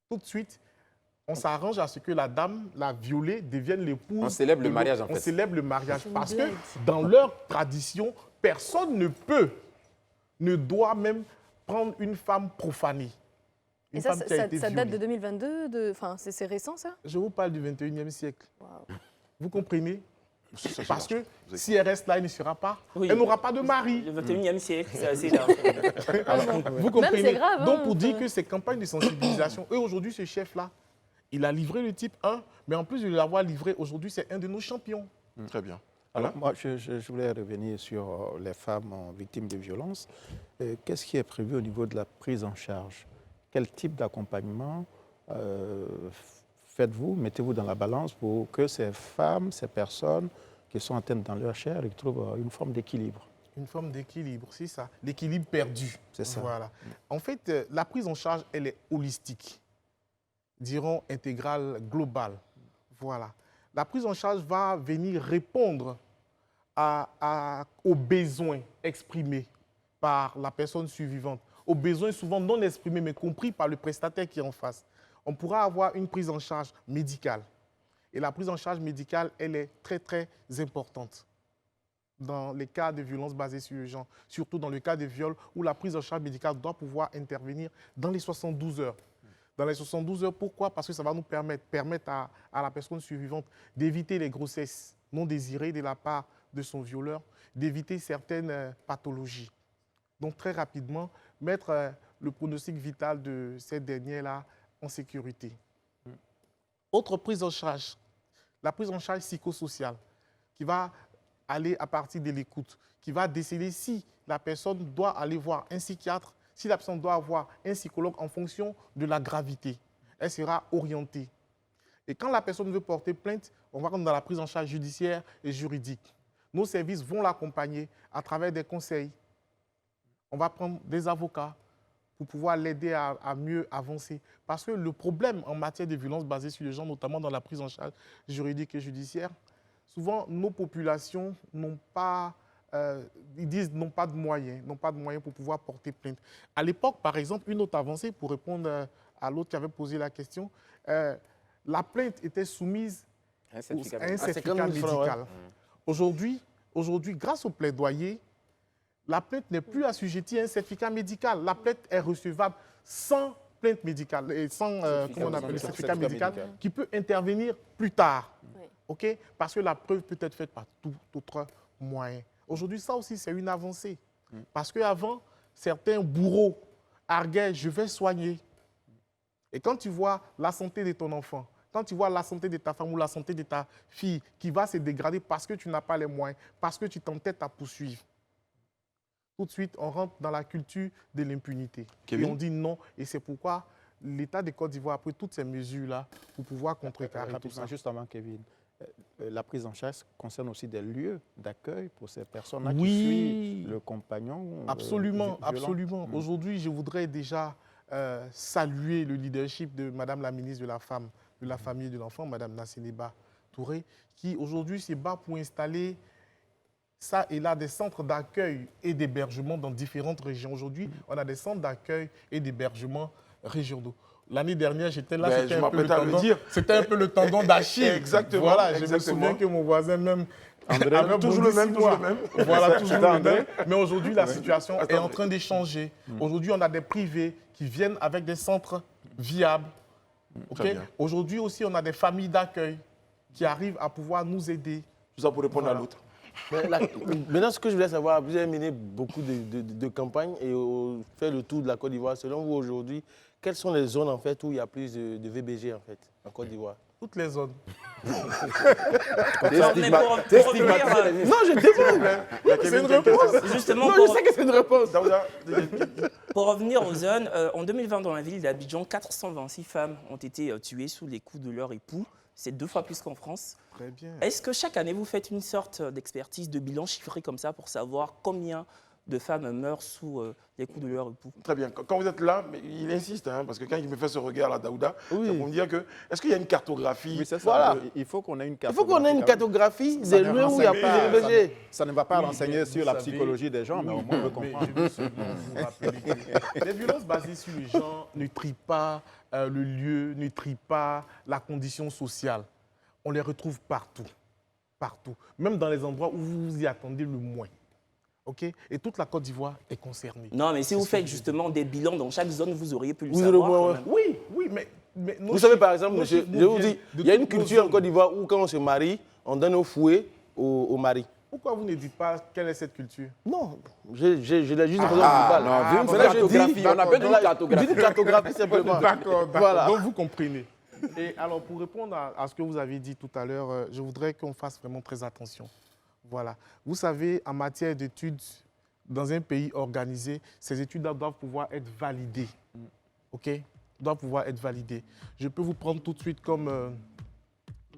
Speaker 9: tout de suite, on s'arrange à ce que la dame, la violée, devienne l'épouse.
Speaker 5: On célèbre le mariage, en fait.
Speaker 9: On célèbre le mariage
Speaker 6: C'est une
Speaker 9: parce
Speaker 6: blague.
Speaker 9: que dans leur tradition, personne ne doit même prendre une femme profanée.
Speaker 6: Et
Speaker 9: Une
Speaker 6: ça,
Speaker 9: femme qui a été
Speaker 6: ça date
Speaker 9: violée.
Speaker 6: de 2022, enfin, c'est récent ça?
Speaker 9: Je vous parle du 21e siècle.
Speaker 6: Waouh.
Speaker 9: Vous comprenez?
Speaker 2: Ça,
Speaker 9: Parce
Speaker 2: c'est
Speaker 9: que si elle reste là, elle ne sera pas.
Speaker 3: Oui.
Speaker 9: Elle n'aura pas de mari.
Speaker 3: Le 21e siècle, c'est assez large.
Speaker 9: Vous comprenez?
Speaker 6: c'est grave, hein,
Speaker 9: Donc, pour dire
Speaker 6: enfin.
Speaker 9: que ces campagnes de sensibilisation, et aujourd'hui, ce chef-là, il a livré le type 1, mais en plus de l'avoir livré, aujourd'hui, c'est un de nos champions.
Speaker 2: Très bien.
Speaker 7: Alors, moi, je voulais revenir sur les femmes victimes de violences. Qu'est-ce qui est prévu au niveau de la prise en charge? Quel type d'accompagnement faites-vous, mettez-vous dans la balance pour que ces femmes, ces personnes qui sont atteintes dans leur chair, ils trouvent une forme d'équilibre?
Speaker 9: Une forme d'équilibre, c'est ça. L'équilibre perdu.
Speaker 7: C'est ça.
Speaker 9: Voilà. En fait, la prise en charge, elle est holistique. Dirons intégrale, globale. Voilà. La prise en charge va venir répondre aux besoins exprimés par la personne survivante, aux besoins souvent non exprimés mais compris par le prestataire qui est en face. On pourra avoir une prise en charge médicale. Et la prise en charge médicale, elle est très, très importante dans les cas de violences basées sur le genre, surtout dans le cas de viol où la prise en charge médicale doit pouvoir intervenir dans les 72 heures. Dans les 72 heures, pourquoi? Parce que ça va nous permettre à la personne survivante d'éviter les grossesses non désirées de la part de son violeur, d'éviter certaines pathologies. Donc très rapidement, mettre le pronostic vital de cette dernière-là en sécurité. Autre prise en charge, la prise en charge psychosociale, qui va aller à partir de l'écoute, qui va décider si la personne doit aller voir un psychiatre, si la personne doit avoir un psychologue en fonction de la gravité. Elle sera orientée. Et quand la personne veut porter plainte, on va rentrer dans la prise en charge judiciaire et juridique. Nos services vont l'accompagner à travers des conseils. On va prendre des avocats pour pouvoir l'aider à mieux avancer. Parce que le problème en matière de violence basée sur le genre, notamment dans la prise en charge juridique et judiciaire, souvent nos populations n'ont pas, ils disent n'ont pas de moyens pour pouvoir porter plainte. À l'époque, par exemple, une autre avancée pour répondre à l'autre qui avait posé la question, la plainte était soumise à un certificat médical. Aujourd'hui, grâce au plaidoyer, la plainte n'est plus assujettie à un certificat médical. La plainte est recevable sans plainte médicale et sans certificat médical qui peut intervenir plus tard.
Speaker 6: Oui.
Speaker 9: Okay? Parce que la preuve peut être faite par tout autre moyen. Aujourd'hui, ça aussi, c'est une avancée. Parce qu'avant, certains bourreaux arguaient « je vais soigner ». Et quand tu vois la santé de ton enfant, quand tu vois la santé de ta femme ou la santé de ta fille qui va se dégrader parce que tu n'as pas les moyens, parce que tu t'entêtes à poursuivre, tout de suite, on rentre dans la culture de l'impunité. Et on dit non. Et c'est pourquoi l'État de Côte d'Ivoire a pris toutes ces mesures-là pour pouvoir contrecarrer tout ça.
Speaker 7: Justement, Kevin, la prise en charge concerne aussi des lieux d'accueil pour ces personnes-là
Speaker 9: Oui.
Speaker 7: qui suivent le compagnon.
Speaker 9: Absolument,
Speaker 7: violent.
Speaker 9: absolument. Aujourd'hui, je voudrais déjà saluer le leadership de Madame la ministre de la Femme, de la Famille et de l'Enfant, Madame Nassénéba Touré, qui aujourd'hui se bat pour installer ça et là des centres d'accueil et d'hébergement dans différentes régions. Aujourd'hui, on a des centres d'accueil et d'hébergement régionaux. L'année dernière, j'étais là,
Speaker 2: Ben,
Speaker 9: c'était
Speaker 2: je
Speaker 9: un peu le
Speaker 2: m'apprête à le
Speaker 9: tendon-
Speaker 2: dire.
Speaker 9: c'était un peu le tendon d'Achille.
Speaker 2: Exactement,
Speaker 9: Voilà, je me
Speaker 2: exactement.
Speaker 9: souviens que mon voisin même
Speaker 7: André,
Speaker 9: avait
Speaker 2: toujours
Speaker 9: bondi
Speaker 2: le même,
Speaker 9: 6
Speaker 2: toujours
Speaker 9: mois.
Speaker 2: le même.
Speaker 9: Voilà, toujours
Speaker 7: C'était
Speaker 9: le
Speaker 7: André.
Speaker 9: même. Mais aujourd'hui, la situation est
Speaker 2: Attends.
Speaker 9: en train d'échanger. Aujourd'hui, on a des privés qui viennent avec des centres viables. Ok.
Speaker 2: Très bien.
Speaker 9: Aujourd'hui aussi, on a des familles d'accueil qui arrivent à pouvoir nous aider.
Speaker 2: Tout ça pour répondre à
Speaker 9: Voilà.
Speaker 2: l'autre.
Speaker 4: Mais maintenant, ce que je voulais savoir, vous avez mené beaucoup de campagnes et fait le tour de la Côte d'Ivoire. Selon vous, aujourd'hui, quelles sont les zones en fait, où il y a plus de VBG en, fait, en Côte d'Ivoire?
Speaker 9: Toutes les zones.
Speaker 3: Non, mais pour revenir,
Speaker 4: Non, je demande.
Speaker 2: C'est une réponse.
Speaker 3: justement,
Speaker 4: Non,
Speaker 3: pour-
Speaker 4: je sais que c'est une réponse.
Speaker 2: Daouda,
Speaker 3: Pour revenir aux zones, en 2020, dans la ville d'Abidjan, 426 femmes ont été tuées sous les coups de leur époux. C'est 2 fois plus qu'en France.
Speaker 9: Très bien.
Speaker 3: Est-ce que chaque année, vous faites une sorte d'expertise, de bilan chiffré comme ça pour savoir combien de femmes meurent sous les coups de leur époux?
Speaker 2: très bien. Quand vous êtes là, mais il insiste, hein, parce que quand il me fait ce regard là, Daouda,
Speaker 4: Oui.
Speaker 2: c'est pour me dire que, est-ce qu'il y a une cartographie?
Speaker 7: Oui, c'est ça.
Speaker 4: Voilà.
Speaker 7: Il faut qu'on ait une
Speaker 4: Il
Speaker 7: carte.
Speaker 4: faut qu'on ait une cartographie des lieux où il n'y a plus de VBG.
Speaker 7: Ça ne va pas
Speaker 9: Oui,
Speaker 7: renseigner
Speaker 9: mais
Speaker 7: sur
Speaker 9: vous
Speaker 7: la
Speaker 9: savez-
Speaker 7: psychologie des gens, mais au moins on peut
Speaker 9: Mais
Speaker 7: comprendre.
Speaker 9: je veux seulement vous rappeler que les violences basées sur les gens ne trient pas le lieu, ne trient pas la condition sociale. On les retrouve partout, partout, même dans les endroits où vous vous y attendez le moins. Ok. Et toute la Côte d'Ivoire est concernée.
Speaker 3: Non, mais si vous
Speaker 9: C'est ce que
Speaker 3: faites
Speaker 9: je
Speaker 3: justement des bilans dans chaque zone, vous auriez pu le
Speaker 4: Vous
Speaker 3: savoir.
Speaker 4: aurez-
Speaker 3: quand
Speaker 4: ouais,
Speaker 3: même.
Speaker 9: Oui, oui, mais nos
Speaker 4: Vous savez,
Speaker 9: chiffres-
Speaker 4: par exemple,
Speaker 9: nos
Speaker 4: monsieur,
Speaker 9: chiffres
Speaker 4: je
Speaker 9: nous
Speaker 4: vous dis,
Speaker 9: viennent de
Speaker 4: il y a une
Speaker 9: toutes nos
Speaker 4: culture en
Speaker 9: zones.
Speaker 4: Côte d'Ivoire où, quand on se marie, on donne au fouet au mari.
Speaker 9: Pourquoi vous ne dites pas quelle est cette culture?
Speaker 4: Non, je l'ai juste une façon
Speaker 5: Ah,
Speaker 4: globale.
Speaker 5: non, vu une
Speaker 4: Mais là, je
Speaker 5: cartographie,
Speaker 4: dis-
Speaker 5: on appelle une
Speaker 4: Voilà,
Speaker 5: cartographie.
Speaker 4: je dis une cartographie simplement.
Speaker 9: D'accord.
Speaker 4: Voilà.
Speaker 9: Donc vous comprenez. Et alors pour répondre à ce que vous avez dit tout à l'heure, je voudrais qu'on fasse vraiment très attention. Voilà. Vous savez, en matière d'études, dans un pays organisé, ces études-là doivent pouvoir être validées. OK? Doivent pouvoir être validées. Je peux vous prendre tout de suite comme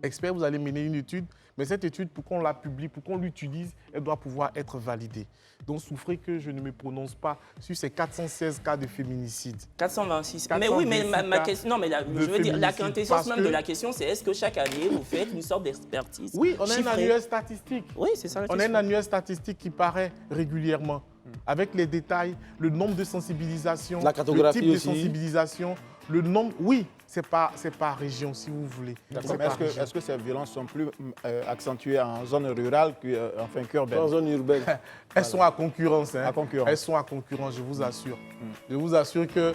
Speaker 9: expert, vous allez mener une étude, mais cette étude, pour qu'on la publie, pour qu'on l'utilise, elle doit pouvoir être validée. Donc souffrez que je ne me prononce pas sur ces 416 cas de féminicide.
Speaker 3: 426. Mais oui, mais ma
Speaker 9: 426
Speaker 3: question, non, mais
Speaker 9: de
Speaker 3: je veux dire, la
Speaker 9: féminicide,
Speaker 3: quintessence
Speaker 9: parce
Speaker 3: même
Speaker 9: que-
Speaker 3: de la question, c'est est-ce que chaque année, vous faites une sorte d'expertise
Speaker 9: Oui, on a un
Speaker 3: chiffrée?
Speaker 9: annuaire statistique.
Speaker 3: Oui, c'est ça la
Speaker 9: On a
Speaker 3: question.
Speaker 9: un annuaire statistique qui paraît régulièrement, avec les détails, le nombre de sensibilisations,
Speaker 4: La cartographie
Speaker 9: le type
Speaker 4: aussi.
Speaker 9: de sensibilisation, le nombre. Oui, c'est par région, si vous voulez.
Speaker 7: D'accord,
Speaker 9: C'est
Speaker 7: mais
Speaker 9: par région.
Speaker 7: est-ce que ces violences sont plus accentuées en zone rurale qu'urbaine?
Speaker 4: En zone urbaine.
Speaker 9: Elles sont à concurrence. Hein.
Speaker 7: À concurrence.
Speaker 9: Elles sont à concurrence, je vous assure. Je vous assure que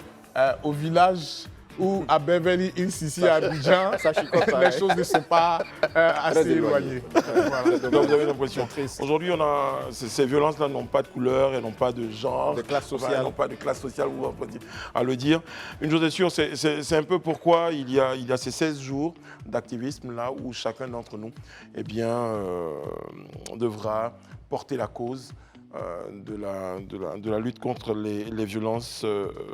Speaker 9: au village ou à Beverly Hills, ici à Abidjan,
Speaker 7: Ça chicote,
Speaker 9: les
Speaker 7: hein.
Speaker 9: choses ne sont pas assez éloignées. Voilà.
Speaker 2: Donc vous avez l'impression. Aujourd'hui, on a ces violences-là n'ont pas de couleur, elles n'ont pas de genre,
Speaker 7: De classe sociale.
Speaker 2: elles n'ont pas de classe sociale, on peut dire- à le dire. Une chose est sûre, c'est un peu pourquoi il y a ces 16 jours d'activisme là où chacun d'entre nous, eh bien, devra porter la cause de la lutte contre les violences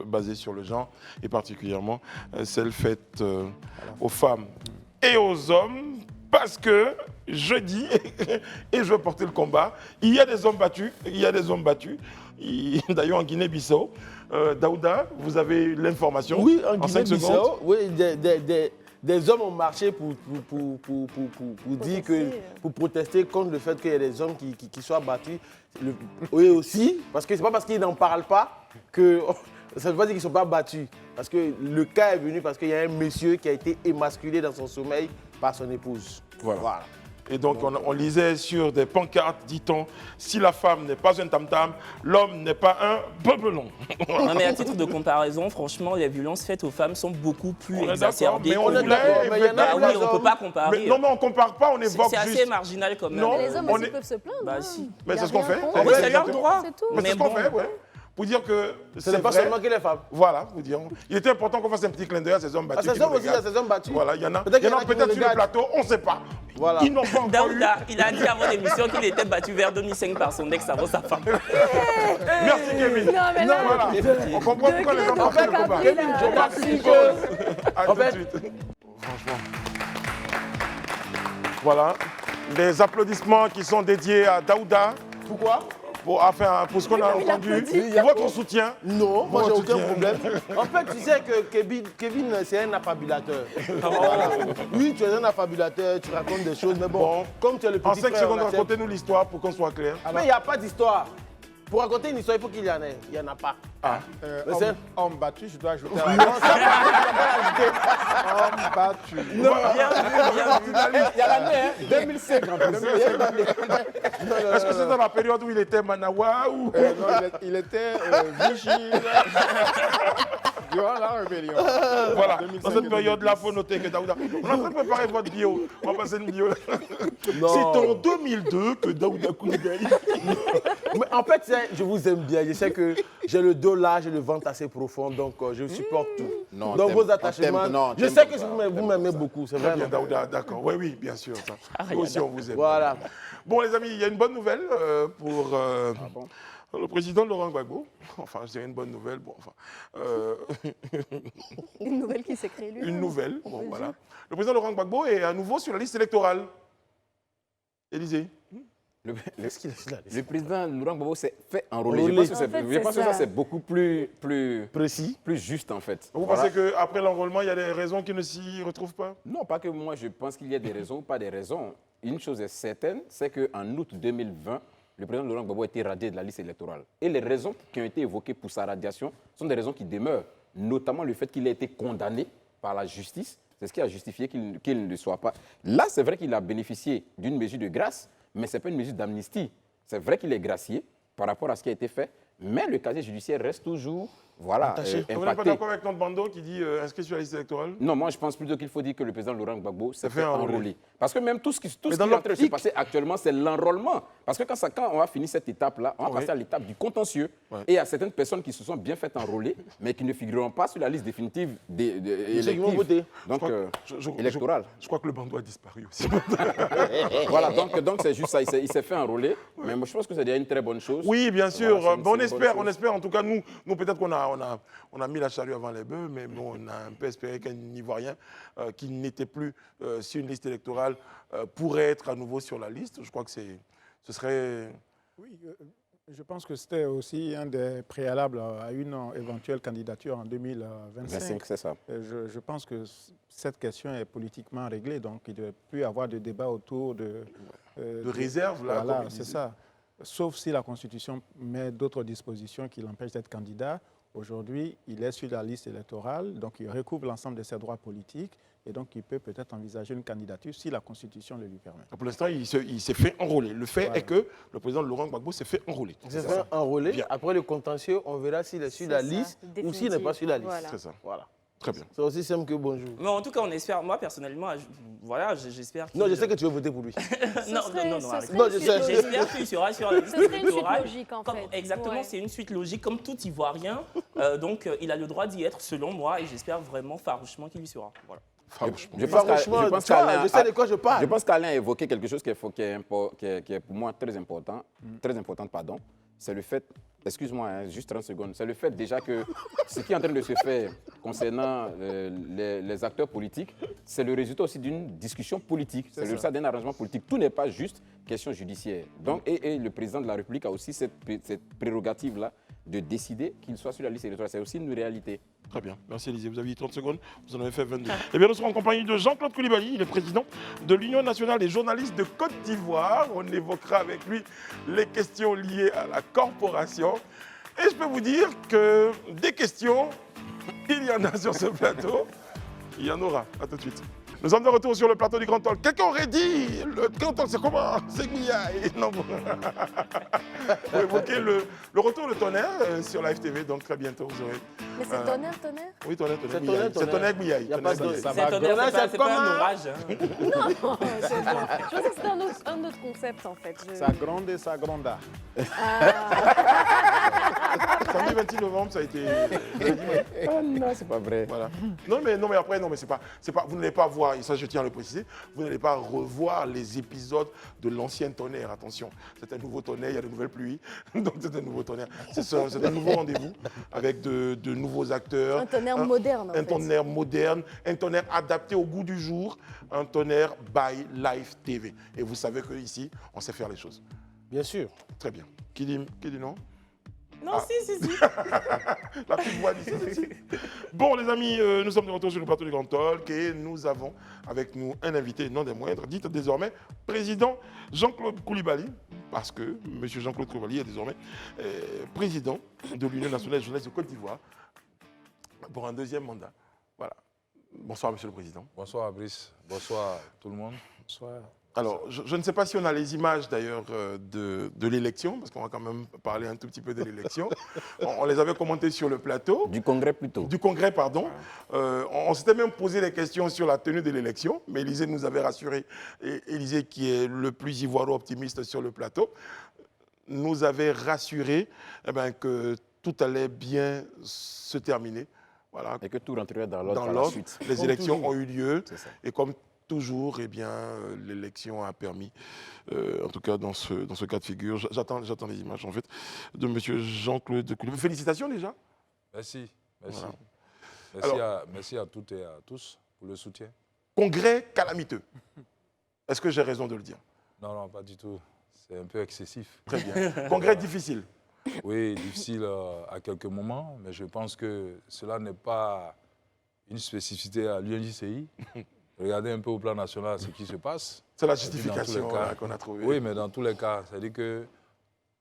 Speaker 2: basées sur le genre et particulièrement celles faites aux femmes et aux hommes, parce que je dis, et je veux porter le combat, il y a des hommes battus, il y a des hommes battus. D'ailleurs en Guinée-Bissau, Daouda, vous avez l'information.
Speaker 4: Oui, en
Speaker 2: 5 secondes.
Speaker 4: Guinée-Bissau, oui, des hommes ont marché pour dire que, pour protester contre le fait qu'il y ait des hommes qui soient battus. Oui aussi, parce que c'est pas parce qu'ils n'en parlent pas que ça ne veut pas dire qu'ils ne sont pas battus. Parce que le cas est venu parce qu'il y a un monsieur qui a été émasculé dans son sommeil par son épouse.
Speaker 2: Voilà. Et donc, on lisait sur des pancartes, dit-on, si la femme n'est pas un tam-tam, l'homme n'est pas un bebelon.
Speaker 3: Non, mais à titre de comparaison, franchement, les violences faites aux femmes sont beaucoup plus
Speaker 2: On est
Speaker 3: exacerbées.
Speaker 2: d'accord, mais on
Speaker 3: que-
Speaker 2: est d'accord,
Speaker 4: mais il y en a
Speaker 3: Bah
Speaker 4: où
Speaker 3: oui,
Speaker 4: les
Speaker 3: on ne peut
Speaker 4: hommes-
Speaker 3: pas comparer.
Speaker 2: Mais, non, mais on ne compare pas, on évoque
Speaker 3: C'est assez
Speaker 2: juste.
Speaker 3: marginal quand même.
Speaker 2: Non,
Speaker 6: Mais les hommes
Speaker 2: on
Speaker 6: aussi
Speaker 2: est-
Speaker 6: peuvent se plaindre.
Speaker 3: Bah
Speaker 6: hein.
Speaker 3: si.
Speaker 2: Mais
Speaker 6: Y a
Speaker 2: c'est ce qu'on
Speaker 6: rien
Speaker 2: fait.
Speaker 6: contre.
Speaker 3: Oui, c'est leur
Speaker 2: exactement.
Speaker 3: droit.
Speaker 6: C'est tout.
Speaker 2: Mais c'est ce qu'on
Speaker 3: bon.
Speaker 2: fait, ouais. Pour dire que
Speaker 4: Ce n'est pas
Speaker 2: vrai.
Speaker 4: seulement que les femmes.
Speaker 2: Voilà, vous dire. Il était important qu'on fasse un petit clin d'œil à ces hommes
Speaker 4: À
Speaker 2: battus.
Speaker 4: ces
Speaker 2: qui
Speaker 4: hommes
Speaker 2: nous
Speaker 4: aussi, il y a
Speaker 2: regardent.
Speaker 4: ces hommes battus.
Speaker 2: Voilà, il y en a.
Speaker 4: Peut-être
Speaker 2: Il y en a
Speaker 4: qu'il y en a qui
Speaker 2: peut-être
Speaker 4: nous
Speaker 2: sur le
Speaker 4: regardent.
Speaker 2: plateau, on ne sait pas.
Speaker 4: Voilà.
Speaker 2: Ils n'ont pas encore eu.
Speaker 3: Daouda, il a dit avant l'émission qu'il était battu vers 2005 par son ex avant sa femme.
Speaker 2: Merci Kevin.
Speaker 6: Non, mais là,
Speaker 2: Voilà. On comprend pourquoi les gens
Speaker 6: degré
Speaker 2: partent
Speaker 6: de
Speaker 2: le combat.
Speaker 6: vocabulaire.
Speaker 2: Kevin,
Speaker 4: Je
Speaker 2: on marque
Speaker 4: merci
Speaker 2: une
Speaker 4: que-
Speaker 2: pause. À
Speaker 4: En
Speaker 2: tout de
Speaker 4: fait-
Speaker 2: suite. Franchement. Voilà. Des applaudissements qui sont dédiés à Daouda.
Speaker 4: Pourquoi?
Speaker 2: Pour ce qu'on a entendu, pour votre soutien.
Speaker 4: Non, moi j'ai
Speaker 2: Votre
Speaker 4: aucun
Speaker 2: soutien.
Speaker 4: problème. En fait, tu sais que Kevin c'est un affabulateur. Voilà. Oui, tu es un affabulateur, tu racontes des choses, mais bon, comme tu es le petit
Speaker 2: En 5
Speaker 4: frère,
Speaker 2: secondes,
Speaker 4: on accepte.
Speaker 2: racontez-nous l'histoire pour qu'on soit clair.
Speaker 4: Mais il n'y a pas d'histoire. Pour raconter une histoire, il faut qu'il y en ait. Il n'y en a pas. Mais c'est-
Speaker 7: Homme battu, je dois ajouter
Speaker 4: Non, ça va,
Speaker 7: homme battu.
Speaker 3: Bien vu, bien vu.
Speaker 5: Il y a l'année, hein, 2005 en plus.
Speaker 2: Est-ce que c'est dans la période où il était Manawa ou...
Speaker 7: Non, il était vigile durant la rébellion.
Speaker 2: Voilà,
Speaker 7: 2005
Speaker 2: dans cette
Speaker 7: et
Speaker 2: période-là, il
Speaker 7: 2010.
Speaker 2: faut noter que Daouda... On est en train de préparer votre bio. On va passer une bio.
Speaker 4: Non.
Speaker 2: C'est en 2002 que Daouda Koulibaly...
Speaker 4: Mais en fait, je vous aime bien. Je sais que j'ai le dos là, j'ai le ventre assez profond, donc je supporte tout.
Speaker 5: Non,
Speaker 4: Donc
Speaker 5: t'aimes-
Speaker 4: vos
Speaker 5: on
Speaker 4: attachements,
Speaker 5: t'aime- non,
Speaker 4: je
Speaker 5: t'aimes
Speaker 4: sais que
Speaker 5: pas.
Speaker 4: vous m'aimez beaucoup, c'est
Speaker 2: Très
Speaker 4: vrai.
Speaker 2: bien,
Speaker 4: non?
Speaker 2: Daouda, d'accord. Oui, oui, bien sûr. Ça. Nous aussi, on vous aime.
Speaker 4: Voilà.
Speaker 2: Bon, les amis, il y a une bonne nouvelle pour le président Laurent Gbagbo. Enfin, je dirais une bonne nouvelle. Bon, enfin,
Speaker 6: Une nouvelle qui s'est créée lui.
Speaker 2: une nouvelle.
Speaker 6: on
Speaker 2: Bon,
Speaker 6: peut le
Speaker 2: voilà.
Speaker 6: dire.
Speaker 2: Le président Laurent Gbagbo est à nouveau sur la liste électorale. Élysée.
Speaker 5: Le président Laurent Gbagbo s'est fait enrôler.
Speaker 4: Enrôler.
Speaker 5: Je pense que,
Speaker 6: En fait,
Speaker 5: je pense que
Speaker 6: c'est
Speaker 5: ça,
Speaker 6: ça.
Speaker 5: c'est beaucoup plus
Speaker 4: Précis.
Speaker 5: juste, en fait.
Speaker 2: Vous
Speaker 5: Voilà.
Speaker 2: pensez qu'après l'enrôlement, il y a des raisons qui ne s'y retrouvent pas?
Speaker 5: Non, pas que moi, je pense qu'il y a des raisons ou pas des raisons. Une chose est certaine, c'est qu'en août 2020, le président Laurent Gbagbo a été radié de la liste électorale. Et les raisons qui ont été évoquées pour sa radiation sont des raisons qui demeurent, notamment le fait qu'il a été condamné par la justice. C'est ce qui a justifié qu'il ne soit pas. Là, c'est vrai qu'il a bénéficié d'une mesure de grâce, mais ce n'est pas une mesure d'amnistie. C'est vrai qu'il est gracié par rapport à ce qui a été fait, mais le casier judiciaire reste toujours
Speaker 2: Vous n'êtes pas
Speaker 5: impacté.
Speaker 2: d'accord avec notre bando qui dit inscrit sur la liste électorale?
Speaker 5: Non, moi je pense plutôt qu'il faut dire que le président Laurent Gbagbo s'est
Speaker 2: fait
Speaker 5: fait
Speaker 2: enrôler.
Speaker 5: enrôler. Parce que même tout ce qui est
Speaker 2: dans
Speaker 5: en train de se
Speaker 2: l'optique-
Speaker 5: passer actuellement, c'est l'enrôlement. Parce que quand on va finir cette étape-là, on va
Speaker 2: Oui.
Speaker 5: passer à l'étape du contentieux.
Speaker 2: Ouais.
Speaker 5: Et il y a certaines personnes qui se sont bien fait enrôler, mais qui ne figureront pas sur la liste définitive
Speaker 4: Ceux qui vont voter.
Speaker 5: Donc,
Speaker 2: Je
Speaker 5: électorale.
Speaker 2: Je crois que le bando a disparu aussi.
Speaker 5: Voilà, donc c'est juste ça. Il s'est fait enrôler. Mais moi, je pense que c'est déjà une très bonne chose.
Speaker 2: Oui, bien sûr.
Speaker 5: Voilà, c'est
Speaker 2: Bon,
Speaker 5: une bonne
Speaker 2: on
Speaker 5: chose.
Speaker 2: espère. En tout cas, nous peut-être qu'on a mis la charrue avant les bœufs, mais bon, on a un peu espéré qu'un Ivoirien qui n'était plus sur une liste électorale pourrait être à nouveau sur la liste. Je crois que ce serait...
Speaker 7: Oui, je pense que c'était aussi un des préalables à une éventuelle candidature en 2025.
Speaker 5: 25, c'est ça.
Speaker 7: Je pense que cette question est politiquement réglée, donc il ne doit plus y avoir de débat autour de
Speaker 2: réserve, là,
Speaker 7: Voilà,
Speaker 2: comme il
Speaker 7: c'est
Speaker 2: disait.
Speaker 7: ça. Sauf si la Constitution met d'autres dispositions qui l'empêchent d'être candidat. Aujourd'hui, il est sur la liste électorale, donc il recouvre l'ensemble de ses droits politiques et donc il peut peut-être envisager une candidature si la Constitution le lui permet.
Speaker 2: Pour l'instant, il s'est fait enrôler. Le fait
Speaker 7: Voilà.
Speaker 2: est que le président Laurent Gbagbo s'est fait enrôler.
Speaker 4: C'est fait enrôler.
Speaker 2: Bien.
Speaker 4: Après le contentieux, on verra s'il est sur la
Speaker 6: C'est ça,
Speaker 4: liste ou s'il n'est pas sur la liste.
Speaker 6: Voilà.
Speaker 2: C'est ça.
Speaker 4: Voilà.
Speaker 2: Très bien.
Speaker 4: C'est aussi simple que bonjour.
Speaker 3: Mais en tout cas, on espère, moi personnellement, voilà, j'espère
Speaker 4: Non, je
Speaker 3: qu'il-
Speaker 4: sais que tu veux voter pour lui.
Speaker 3: non,
Speaker 6: serait-
Speaker 3: non,
Speaker 6: ce
Speaker 3: arrête.
Speaker 6: serait
Speaker 4: Non,
Speaker 6: une
Speaker 4: je
Speaker 6: suite
Speaker 4: sais.
Speaker 6: logique.
Speaker 3: J'espère qu'il sera sur la liste
Speaker 6: Ce serait une suite
Speaker 3: électorale.
Speaker 6: logique en
Speaker 3: Comme-
Speaker 6: fait.
Speaker 3: Exactement,
Speaker 6: Ouais.
Speaker 3: c'est une suite logique, comme tout Ivoirien. Donc, il a le droit d'y être, selon moi, et j'espère vraiment farouchement qu'il y sera. Voilà.
Speaker 2: Farouchement.
Speaker 5: Je pense
Speaker 4: Franchement,
Speaker 5: je pense
Speaker 4: tu vois,
Speaker 5: qu'Alain
Speaker 4: je sais de quoi je parle.
Speaker 5: Je pense qu'Alain a évoqué quelque chose qui est pour moi très important, pardon. C'est le fait, excuse-moi, hein, juste 30 secondes, c'est le fait déjà que ce qui est en train de se faire concernant les acteurs politiques, c'est le résultat aussi d'une discussion politique, c'est le résultat d'un arrangement politique. Tout n'est pas juste question judiciaire. Donc, et le président de la République a aussi cette prérogative-là de décider qu'il soit sur la liste électorale. C'est aussi une réalité.
Speaker 2: Très bien. Merci Élisée. Vous avez dit 30 secondes, vous en avez fait 22. Eh bien, nous serons en compagnie de Jean-Claude Koulibaly, le président de l'Union nationale des journalistes de Côte d'Ivoire. On évoquera avec lui les questions liées à la corporation. Et je peux vous dire que des questions, il y en a sur ce plateau. Il y en aura. À tout de suite. Nous sommes de retour sur le plateau du Grand Talk. Quelqu'un aurait dit, le Grand Talk, c'est comment? C'est Guillaï. Non, bon. Vous évoquez le retour de Tonnerre sur la FTV, donc très bientôt, vous aurez...
Speaker 6: Mais c'est tonnerre.
Speaker 2: Oui, Tonnerre,
Speaker 4: C'est
Speaker 2: Guillaï.
Speaker 4: Tonnerre,
Speaker 2: C'est Tonnerre Guillaï.
Speaker 4: Y a pas
Speaker 2: Tonnerre
Speaker 4: de-
Speaker 2: Guillaï.
Speaker 3: C'est tonnerre,
Speaker 4: Tonnerre,
Speaker 3: c'est pas un
Speaker 4: comment
Speaker 3: orage. hein.
Speaker 6: Non, c'est bon. Je pensais que c'était un autre concept en fait.
Speaker 7: Ça gronde et ça gronda.
Speaker 6: Ah.
Speaker 2: Samedi 26 novembre, ça a été.
Speaker 5: Ah non, c'est pas vrai.
Speaker 2: Voilà. Non mais après, non mais c'est pas, vous n'allez pas voir, et ça je tiens à le préciser, vous n'allez pas revoir les épisodes de l'ancien tonnerre. Attention, c'est un nouveau tonnerre, il y a de nouvelles pluies, donc c'est un nouveau tonnerre. C'est un nouveau rendez-vous avec de nouveaux acteurs.
Speaker 6: Un tonnerre moderne, en
Speaker 2: Un
Speaker 6: fait.
Speaker 2: tonnerre moderne, un tonnerre adapté au goût du jour, un tonnerre by Live TV. Et vous savez qu'ici, on sait faire les choses.
Speaker 4: Bien sûr.
Speaker 2: Très bien. Qui dit non?
Speaker 3: Non, si.
Speaker 2: La petite voix dit si. Bon, les amis, nous sommes de retour sur le plateau du Grand Talk et nous avons avec nous un invité, non des moindres, dit désormais président Jean-Claude Coulibaly, parce que M. Jean-Claude Coulibaly est désormais président de l'Union nationale jeunesse de Côte d'Ivoire pour un deuxième mandat. Voilà. Bonsoir, Monsieur le Président.
Speaker 1: Bonsoir, Brice. Bonsoir, tout le monde.
Speaker 4: Bonsoir.
Speaker 2: Alors, je ne sais pas si on a les images d'ailleurs de l'élection, parce qu'on va quand même parler un tout petit peu de l'élection. On les avait commentées sur le plateau.
Speaker 5: Du Congrès plutôt.
Speaker 2: Du Congrès, pardon. On s'était même posé des questions sur la tenue de l'élection, mais Élisée nous avait rassuré, et Élisée qui est le plus ivoiro-optimiste sur le plateau, nous avait rassuré que tout allait bien se terminer. Voilà.
Speaker 5: Et que tout rentrerait dans l'ordre par la
Speaker 2: l'ordre.
Speaker 5: suite.
Speaker 2: Les élections ont eu lieu.
Speaker 5: C'est ça.
Speaker 2: Et comme toujours, l'élection a permis, en tout cas dans ce cas de figure, j'attends les images en fait, de M. Jean-Claude Coulibaly. Félicitations déjà.
Speaker 1: Merci.
Speaker 2: Voilà.
Speaker 1: Merci à toutes et à tous pour le soutien.
Speaker 2: Congrès calamiteux. Est-ce que j'ai raison de le dire?
Speaker 1: Non, pas du tout. C'est un peu excessif.
Speaker 2: Très bien. Congrès difficile.
Speaker 1: Oui, difficile à quelques moments, mais je pense que cela n'est pas une spécificité à l'UNJCI. Regardez un peu au plan national ce qui se passe.
Speaker 2: C'est la justification qu'on a trouvée.
Speaker 1: Oui, mais dans tous les cas, c'est-à-dire que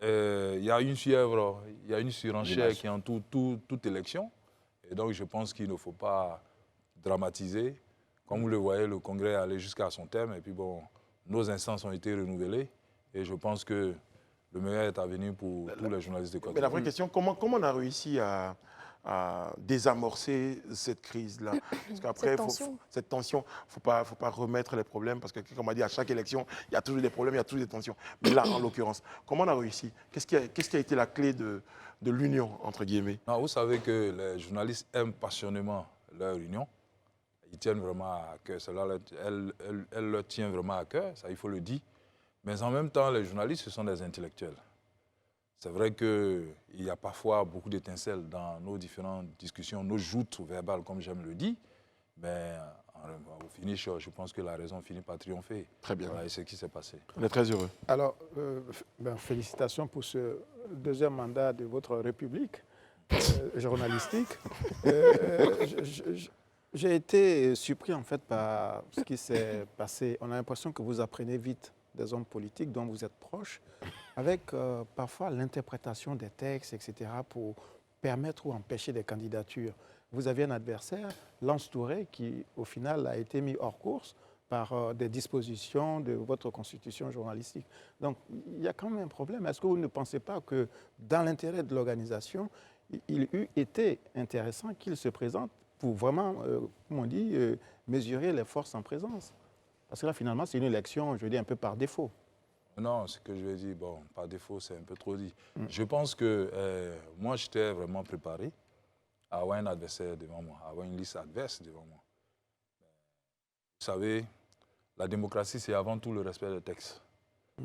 Speaker 1: il y a une fièvre, il y a une surenchère qui entoure toute élection. Et donc, je pense qu'il ne faut pas dramatiser. Comme vous le voyez, le Congrès est allé jusqu'à son terme. Et puis, bon, nos instances ont été renouvelées. Et je pense que le meilleur est à venir pour tous les journalistes de Côte d'Ivoire.
Speaker 2: Mais la vraie question, comment on a réussi à désamorcer cette crise-là? Parce qu'après, cette tension, il ne faut pas remettre les problèmes, parce que, comme on dit, à chaque élection, il y a toujours des problèmes, il y a toujours des tensions. Mais là, en l'occurrence, comment on a réussi? Qu'est-ce qui a été la clé de l'union, entre guillemets?
Speaker 1: Non, vous savez que les journalistes aiment passionnément leur union. Ils tiennent vraiment à cœur. Cela, elle leur tient vraiment à cœur, ça, il faut le dire. Mais en même temps, les journalistes, ce sont des intellectuels. C'est vrai qu'il y a parfois beaucoup d'étincelles dans nos différentes discussions, nos joutes verbales, comme j'aime le dire. Mais au finish, je pense que la raison finit par triompher.
Speaker 2: Très bien.
Speaker 1: Voilà, et c'est ce qui s'est passé.
Speaker 2: On est très heureux.
Speaker 7: Alors, félicitations pour ce deuxième mandat de votre République journalistique. J'ai été surpris en fait par ce qui s'est passé. On a l'impression que vous apprenez vite des hommes politiques dont vous êtes proches, avec parfois l'interprétation des textes, etc., pour permettre ou empêcher des candidatures. Vous aviez un adversaire, Lance Touré, qui au final a été mis hors course par des dispositions de votre constitution journalistique. Donc il y a quand même un problème. Est-ce que vous ne pensez pas que dans l'intérêt de l'organisation, il eût été intéressant qu'il se présente pour vraiment, comme on dit, mesurer les forces en présence? Parce que là, finalement, c'est une élection, je veux dire, un peu par défaut.
Speaker 1: Non, ce que je vais dire, bon, par défaut, c'est un peu trop dit. Je pense que moi, j'étais vraiment préparé à avoir un adversaire devant moi, à avoir une liste adverse devant moi. Vous savez, la démocratie, c'est avant tout le respect des textes.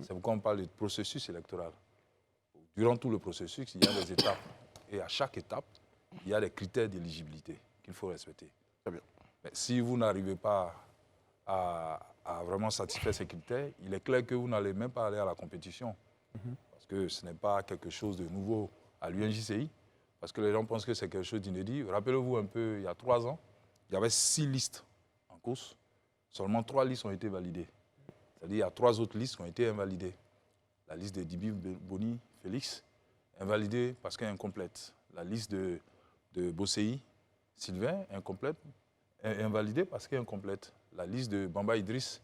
Speaker 1: C'est pourquoi on parle de processus électoral. Durant tout le processus, il y a des étapes. Et à chaque étape, il y a des critères d'éligibilité qu'il faut respecter.
Speaker 2: Très bien.
Speaker 1: Mais si vous n'arrivez pas à vraiment satisfaire ces critères, il est clair que vous n'allez même pas aller à la compétition. Parce que ce n'est pas quelque chose de nouveau à l'UNJCI. Parce que les gens pensent que c'est quelque chose d'inédit. Rappelez-vous un peu, il y a 3 ans, il y avait 6 listes en course. Seulement 3 listes ont été validées. C'est-à-dire qu'il y a 3 autres listes qui ont été invalidées. La liste de Dibi Boni Félix, invalidée parce qu'elle est incomplète. La liste de Bossei Sylvain, incomplète, invalidée parce qu'elle est incomplète. La liste de Bamba Idriss,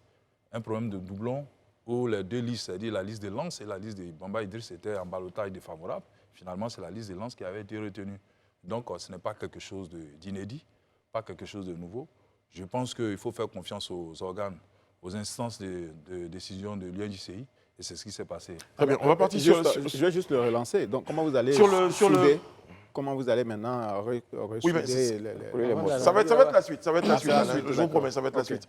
Speaker 1: un problème de doublon où les 2 listes, c'est-à-dire la liste de Lens et la liste de Bamba Idriss étaient en ballottage défavorable. Finalement, c'est la liste de Lens qui avait été retenue. Donc, ce n'est pas quelque chose d'inédit, pas quelque chose de nouveau. Je pense qu'il faut faire confiance aux organes, aux instances de décision de l'UNJCI, et c'est ce qui s'est passé.
Speaker 2: Très bien, on va partir
Speaker 7: je vais juste le relancer. Donc, comment vous allez comment vous allez maintenant
Speaker 2: Oui, mais
Speaker 7: les
Speaker 2: ça va être la suite. Ça va être la suite.
Speaker 7: c'est la
Speaker 2: Alain,
Speaker 7: suite,
Speaker 2: je vous
Speaker 7: d'accord.
Speaker 2: promets, ça va être la
Speaker 7: Ok.
Speaker 2: suite.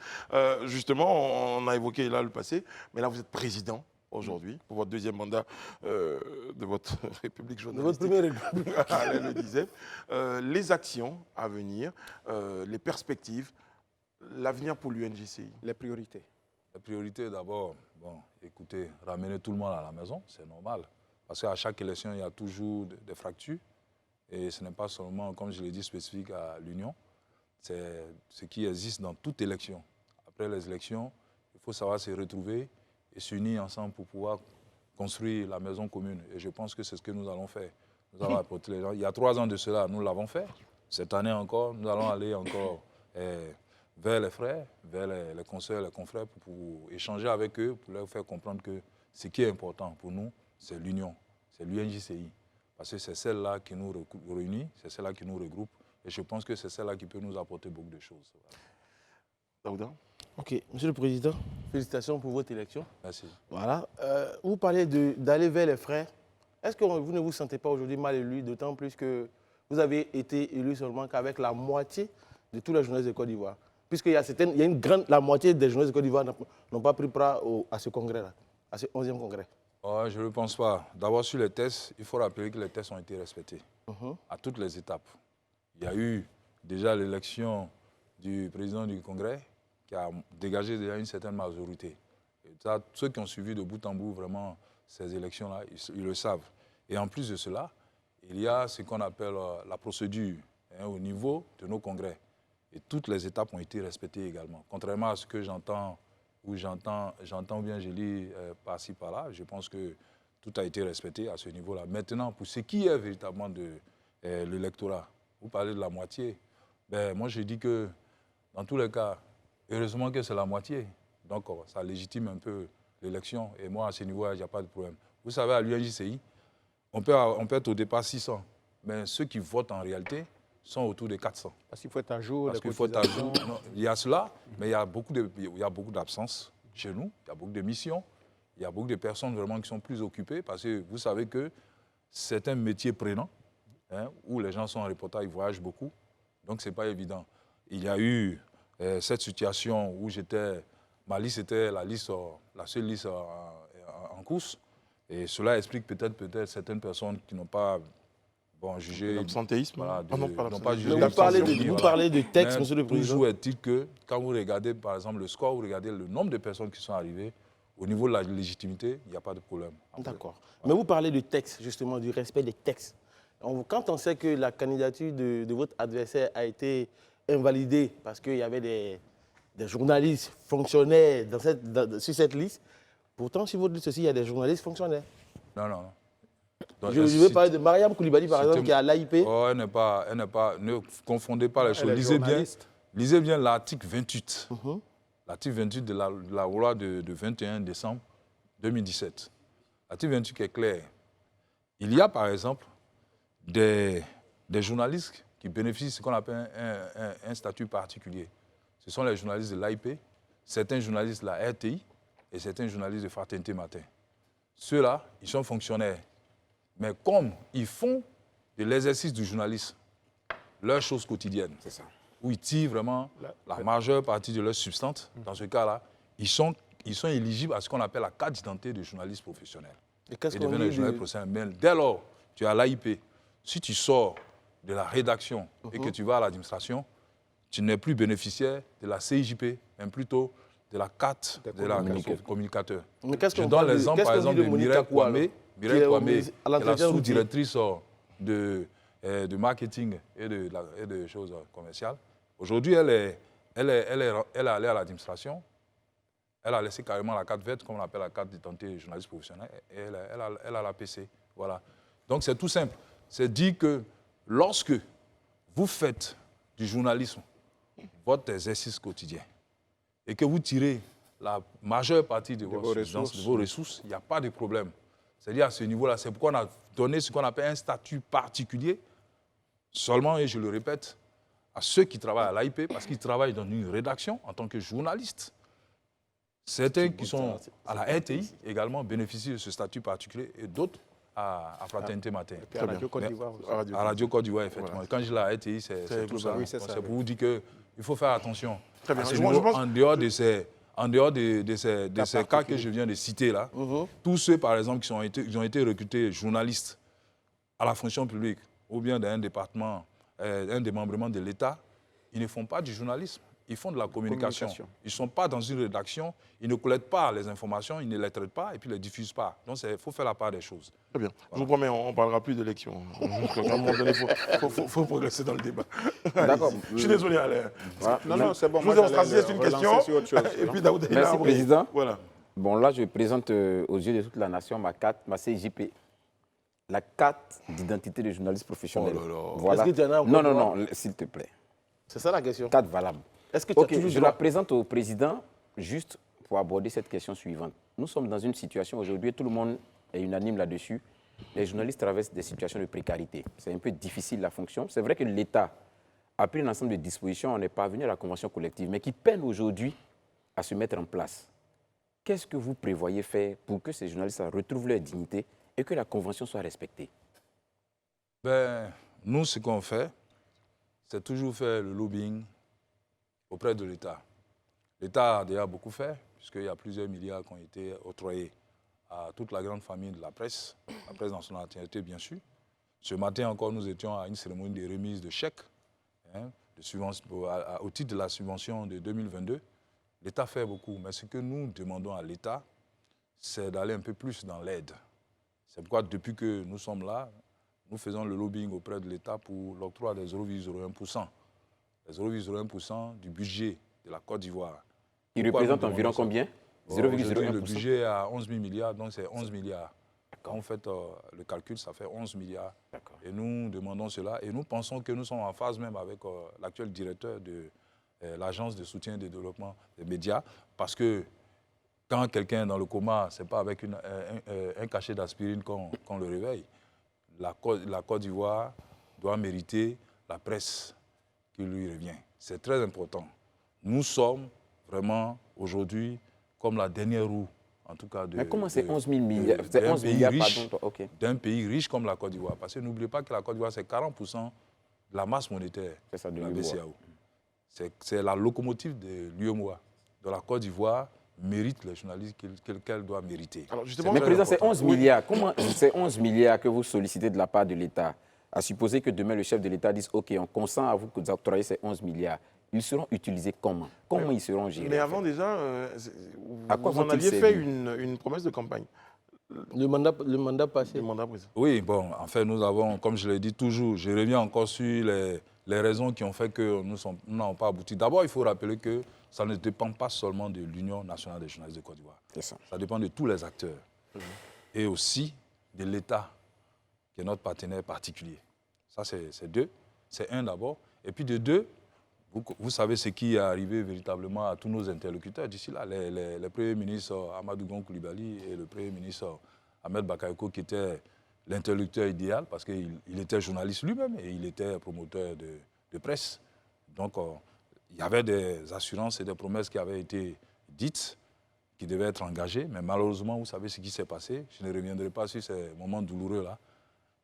Speaker 2: Justement, on a évoqué là le passé, mais là vous êtes président aujourd'hui pour votre deuxième mandat de votre République
Speaker 4: De votre
Speaker 2: journalistique.
Speaker 4: première république.
Speaker 2: Alain le disait. Les actions à venir, les perspectives, l'avenir pour l'UNJCI.
Speaker 7: Les priorités.
Speaker 1: La priorité, d'abord, bon, écoutez, ramener tout le monde à la maison, c'est normal. Parce qu'à chaque élection, il y a toujours des fractures. Et ce n'est pas seulement, comme je l'ai dit, spécifique à l'Union. C'est ce qui existe dans toute élection. Après les élections, il faut savoir se retrouver et s'unir ensemble pour pouvoir construire la maison commune. Et je pense que c'est ce que nous allons faire. Nous allons apporter les gens. Il y a 3 ans de cela, nous l'avons fait. Cette année encore, nous allons aller encore vers les frères, vers les consoeurs, les confrères, pour échanger avec eux, pour leur faire comprendre que ce qui est important pour nous, c'est l'union, c'est l'UNJCI. Parce que c'est celle-là qui nous réunit, c'est celle-là qui nous regroupe. Et je pense que c'est celle-là qui peut nous apporter beaucoup de choses.
Speaker 2: Daouda?
Speaker 4: Ok, Monsieur le Président, félicitations pour votre élection.
Speaker 1: Merci.
Speaker 4: Voilà. Vous parlez d'aller vers les frères. Est-ce que vous ne vous sentez pas aujourd'hui mal élu, d'autant plus que vous avez été élu seulement qu'avec la moitié de tous les journalistes de Côte d'Ivoire? Puisqu'il y a la moitié des journalistes de Côte d'Ivoire n'ont pas pris part à ce congrès-là, à ce 11e congrès.
Speaker 1: Oh, je ne le pense pas. D'abord, sur les tests, il faut rappeler que les tests ont été respectés à toutes les étapes. Il y a eu déjà l'élection du président du Congrès qui a dégagé déjà une certaine majorité. Et ça, ceux qui ont suivi de bout en bout vraiment ces élections-là, ils le savent. Et en plus de cela, il y a ce qu'on appelle la procédure au niveau de nos congrès. Et toutes les étapes ont été respectées également. Contrairement à ce que j'entends bien, je lis par-ci, par-là, je pense que tout a été respecté à ce niveau-là. Maintenant, pour ce qui est véritablement de l'électorat, vous parlez de la moitié, ben, moi je dis que dans tous les cas, heureusement que c'est la moitié. Donc ça légitime un peu l'élection. Et moi, à ce niveau-là, il n'y a pas de problème. Vous savez, à l'UNJCI, on peut être au départ 600, mais ceux qui votent en réalité sont autour de 400.
Speaker 7: Parce qu'il faut être à jour.
Speaker 1: Parce qu'il faut être à jour. Non, il y a cela, mais il y a beaucoup d'absences chez nous, il y a beaucoup de missions, il y a beaucoup de personnes vraiment qui sont plus occupées, parce que vous savez que c'est un métier prenant, où les gens sont en reportage, ils voyagent beaucoup, donc ce n'est pas évident. Il y a eu cette situation où ma liste était la seule liste en course, et cela explique peut-être certaines personnes qui n'ont pas jugé...
Speaker 2: L'absentéisme.
Speaker 1: Voilà,
Speaker 2: pas jugé.
Speaker 4: Vous parlez de texte, Monsieur le Président.
Speaker 1: Toujours est-il que quand vous regardez par exemple le score, vous regardez le nombre de personnes qui sont arrivées, au niveau de la légitimité, il n'y a pas de problème.
Speaker 4: D'accord. Mais vous parlez de texte, justement, du respect des textes. Quand on sait que la candidature de votre adversaire a été invalidée parce qu'il y avait des journalistes fonctionnaires sur cette liste, pourtant, sur votre liste aussi, il y a des journalistes fonctionnaires.
Speaker 1: Non. Donc,
Speaker 4: Je veux parler de Mariam Koulibaly, par exemple, qui est à l'AIP.
Speaker 1: Oh, ne confondez pas les choses. Lisez bien l'article 28. L'article 28 de la loi de 21 décembre 2017. L'article 28 est clair. Il y a, par exemple, des journalistes qui bénéficient de ce qu'on appelle un statut particulier. Ce sont les journalistes de l'AIP, certains journalistes de la RTI et certains journalistes de Fraternité Matin. Ceux-là, ils sont fonctionnaires. Mais comme ils font de l'exercice du journalisme leur chose quotidienne, où ils tirent vraiment la majeure partie de leur substance, dans ce cas-là, ils sont éligibles à ce qu'on appelle la carte d'identité de journaliste professionnel.
Speaker 4: Et qu'est-ce
Speaker 1: Ils
Speaker 4: qu'on
Speaker 1: deviennent des journalistes professionnels. Mais dès lors, tu es à l'AIP, si tu sors de la rédaction et que tu vas à l'administration, tu n'es plus bénéficiaire de la CIJP, mais plutôt de la carte de la communicateur.
Speaker 4: Mais qu'est-ce qu'on
Speaker 1: Je donne l'exemple, par exemple, de Mireille Kwame, qui est la sous-directrice de marketing et de choses commerciales. Aujourd'hui, elle est allée à l'administration. Elle a laissé carrément la carte verte, comme on appelle la carte d'identité des journalistes professionnels, et elle a la PC. Voilà. Donc c'est tout simple. C'est dit que lorsque vous faites du journalisme votre exercice quotidien et que vous tirez la majeure partie de vos ressources, il n'y a pas de problème. C'est-à-dire à ce niveau-là, c'est pourquoi on a donné ce qu'on appelle un statut particulier, seulement, et je le répète, à ceux qui travaillent à l'AIP, parce qu'ils travaillent dans une rédaction en tant que journalistes. Certains qui sont à la RTI également bénéficient de ce statut particulier et d'autres à Fraternité Matin.
Speaker 7: Et à Radio Côte d'Ivoire aussi.
Speaker 1: À Radio Côte d'Ivoire, effectivement.
Speaker 2: Voilà.
Speaker 1: Quand je l'ai à RTI, c'est tout ça.
Speaker 7: Oui, c'est
Speaker 1: Donc,
Speaker 7: ça,
Speaker 1: c'est
Speaker 7: oui.
Speaker 1: pour vous dire qu'il faut faire attention.
Speaker 2: Très bien.
Speaker 1: À ce
Speaker 2: Je
Speaker 1: niveau,
Speaker 2: pense-
Speaker 1: en dehors de ces cas que je viens de citer là, tous ceux, par exemple, qui ont été recrutés journalistes à la fonction publique ou bien dans un département, un démembrement de l'État, ils ne font pas du journalisme. Ils font de la communication. Ils ne sont pas dans une rédaction, ils ne collectent pas les informations, ils ne les traitent pas et puis ils ne les diffusent pas. Donc il faut faire la part des choses.
Speaker 2: Très bien. Je vous promets, on ne parlera plus d'élection. À un moment donné, il faut progresser dans le débat.
Speaker 5: D'accord.
Speaker 2: Je suis désolé, Alain.
Speaker 5: Voilà.
Speaker 7: Non, c'est bon.
Speaker 2: Je vous ai ostracisé, c'est une question. Et puis Daoud est là.
Speaker 5: Merci,
Speaker 2: oui.
Speaker 5: Président.
Speaker 2: Voilà.
Speaker 5: Bon, là, je présente aux yeux de toute la nation ma carte, ma CJP. La carte d'identité de journaliste professionnel.
Speaker 2: Oh là là.
Speaker 5: Voilà.
Speaker 4: Est-ce que tu en as en
Speaker 5: Non,
Speaker 4: Côte
Speaker 5: non,
Speaker 4: d'Ivoire
Speaker 5: non, s'il te plaît.
Speaker 4: C'est ça la question.
Speaker 5: Carte valable.
Speaker 4: Est-ce que tu as
Speaker 5: Ok,
Speaker 4: toujours
Speaker 5: je
Speaker 4: droit?
Speaker 5: la présente au président juste pour aborder cette question suivante. Nous sommes dans une situation aujourd'hui, tout le monde est unanime là-dessus. Les journalistes traversent des situations de précarité. C'est un peu difficile la fonction. C'est vrai que l'État a pris un ensemble de dispositions, on est parvenu à la convention collective, mais qui peine aujourd'hui à se mettre en place. Qu'est-ce que vous prévoyez faire pour que ces journalistes retrouvent leur dignité et que la convention soit respectée?
Speaker 1: Ben, nous, ce qu'on fait, c'est toujours faire le lobbying auprès de l'État. L'État a déjà beaucoup fait, puisqu'il y a plusieurs milliards qui ont été octroyés à toute la grande famille de la presse dans son entièreté, bien sûr. Ce matin encore, nous étions à une cérémonie de remise de chèques au titre de la subvention de 2022. L'État fait beaucoup, mais ce que nous demandons à l'État, c'est d'aller un peu plus dans l'aide. C'est pourquoi, depuis que nous sommes là, nous faisons le lobbying auprès de l'État pour l'octroi des 0,01%. Les 0,01% du budget de la Côte d'Ivoire.
Speaker 5: Il
Speaker 1: Pourquoi
Speaker 5: représente
Speaker 1: nous
Speaker 5: environ
Speaker 1: demandons ça?
Speaker 5: combien?
Speaker 1: Aujourd'hui,
Speaker 5: 0,01%.
Speaker 1: le budget est à 11 000 milliards, donc c'est 11 milliards. Quand on fait le calcul, ça fait 11 milliards. Et nous demandons cela. Et nous pensons que nous sommes en phase même avec l'actuel directeur de l'Agence de soutien et de développement des médias. Parce que quand quelqu'un est dans le coma, ce n'est pas avec un cachet d'aspirine qu'on le réveille. La Côte d'Ivoire doit mériter la presse qui lui revient. C'est très important. Nous sommes vraiment aujourd'hui comme la dernière roue, en tout cas.
Speaker 5: Mais comment c'est 11 000 milliards? C'est 11 milliards, pardon. Okay.
Speaker 1: D'un pays riche comme la Côte d'Ivoire. Parce que n'oubliez pas que la Côte d'Ivoire, c'est 40% de la masse monétaire de la BCEAO. C'est la locomotive de l'UEMOA. De la Côte d'Ivoire mérite les journalistes qu'elle doit mériter.
Speaker 2: Alors justement,
Speaker 5: mais président, c'est 11 milliards. Comment c'est 11 milliards que vous sollicitez de la part de l'État? À supposer que demain le chef de l'État dise OK, on consent à vous que vous octroyez ces 11 milliards. Ils seront utilisés comment? Comment ils seront gérés?
Speaker 2: Mais avant déjà,
Speaker 5: à quoi
Speaker 2: vous en aviez fait une promesse de campagne.
Speaker 4: Le mandat passé.
Speaker 2: Le mandat président.
Speaker 1: Oui, bon, en fait, nous avons, comme je l'ai dit toujours, je reviens encore sur les raisons qui ont fait que nous n'avons pas abouti. D'abord, il faut rappeler que ça ne dépend pas seulement de l'Union nationale des journalistes de Côte d'Ivoire. Ça dépend de tous les acteurs. Et aussi de l'État, qui est notre partenaire particulier. Ça, c'est deux. C'est un d'abord. Et puis de deux, vous savez ce qui est arrivé véritablement à tous nos interlocuteurs d'ici là. Les premiers ministres Amadou Gon Coulibaly et le premier ministre Ahmed Bakayoko, qui était l'interlocuteur idéal, parce qu'il était journaliste lui-même et il était promoteur de presse. Donc, il y avait des assurances et des promesses qui avaient été dites, qui devaient être engagées. Mais malheureusement, vous savez ce qui s'est passé. Je ne reviendrai pas sur ces moments douloureux-là.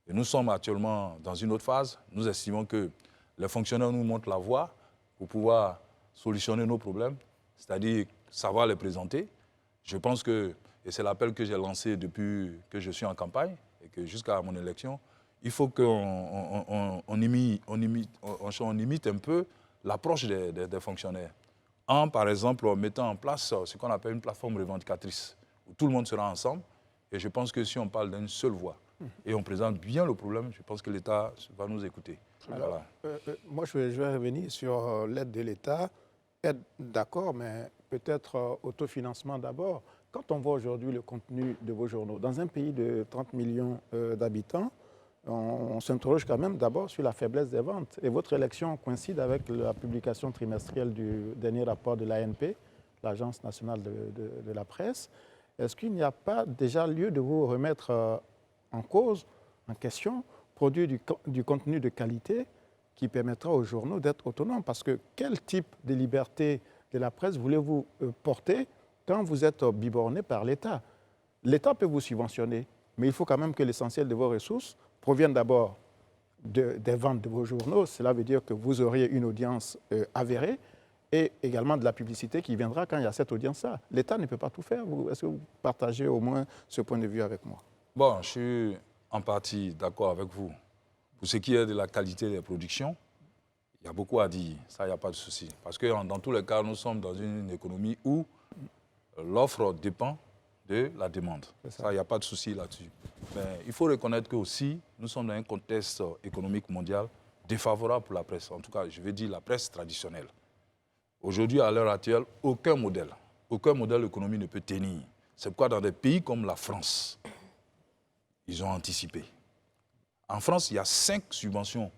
Speaker 1: Et nous sommes actuellement dans une autre phase. Nous estimons que les fonctionnaires nous montrent la voie pour pouvoir solutionner nos problèmes, c'est-à-dire savoir les présenter. Je pense que, et c'est l'appel que j'ai lancé depuis que je suis en campagne et que jusqu'à mon élection, il faut qu'on imite un peu l'approche des fonctionnaires. Par exemple, mettant en place ce qu'on appelle une plateforme revendicatrice, où tout le monde sera ensemble. Et je pense que si on parle d'une seule voix et on présente bien le problème, je pense que l'État va nous écouter.
Speaker 7: Alors, moi, je vais revenir sur l'aide de l'État. Aide, d'accord, mais peut-être autofinancement d'abord. Quand on voit aujourd'hui le contenu de vos journaux, dans un pays de 30 millions d'habitants, on s'interroge quand même d'abord sur la faiblesse des ventes. Et votre élection coïncide avec la publication trimestrielle du dernier rapport de l'ANP, l'Agence nationale de la presse. Est-ce qu'il n'y a pas déjà lieu de vous remettre en cause, en question, produire du contenu de qualité qui permettra aux journaux d'être autonomes? Parce que quel type de liberté de la presse voulez-vous porter quand vous êtes biberné par l'État? L'État peut vous subventionner, mais il faut quand même que l'essentiel de vos ressources provienne d'abord des ventes de vos journaux. Cela veut dire que vous auriez une audience avérée et également de la publicité qui viendra quand il y a cette audience-là. L'État ne peut pas tout faire. Est-ce que vous partagez au moins ce point de vue avec moi?
Speaker 1: Bon, je suis en partie d'accord avec vous. Pour ce qui est de la qualité des productions, il y a beaucoup à dire. Ça, il n'y a pas de souci. Parce que dans tous les cas, nous sommes dans une économie où l'offre dépend de la demande. Ça, il n'y a pas de souci là-dessus. Mais il faut reconnaître que aussi, nous sommes dans un contexte économique mondial défavorable pour la presse. En tout cas, je vais dire la presse traditionnelle. Aujourd'hui, à l'heure actuelle, aucun modèle économique ne peut tenir. C'est pourquoi dans des pays comme la France, ils ont anticipé. En France, il y a 5 subventions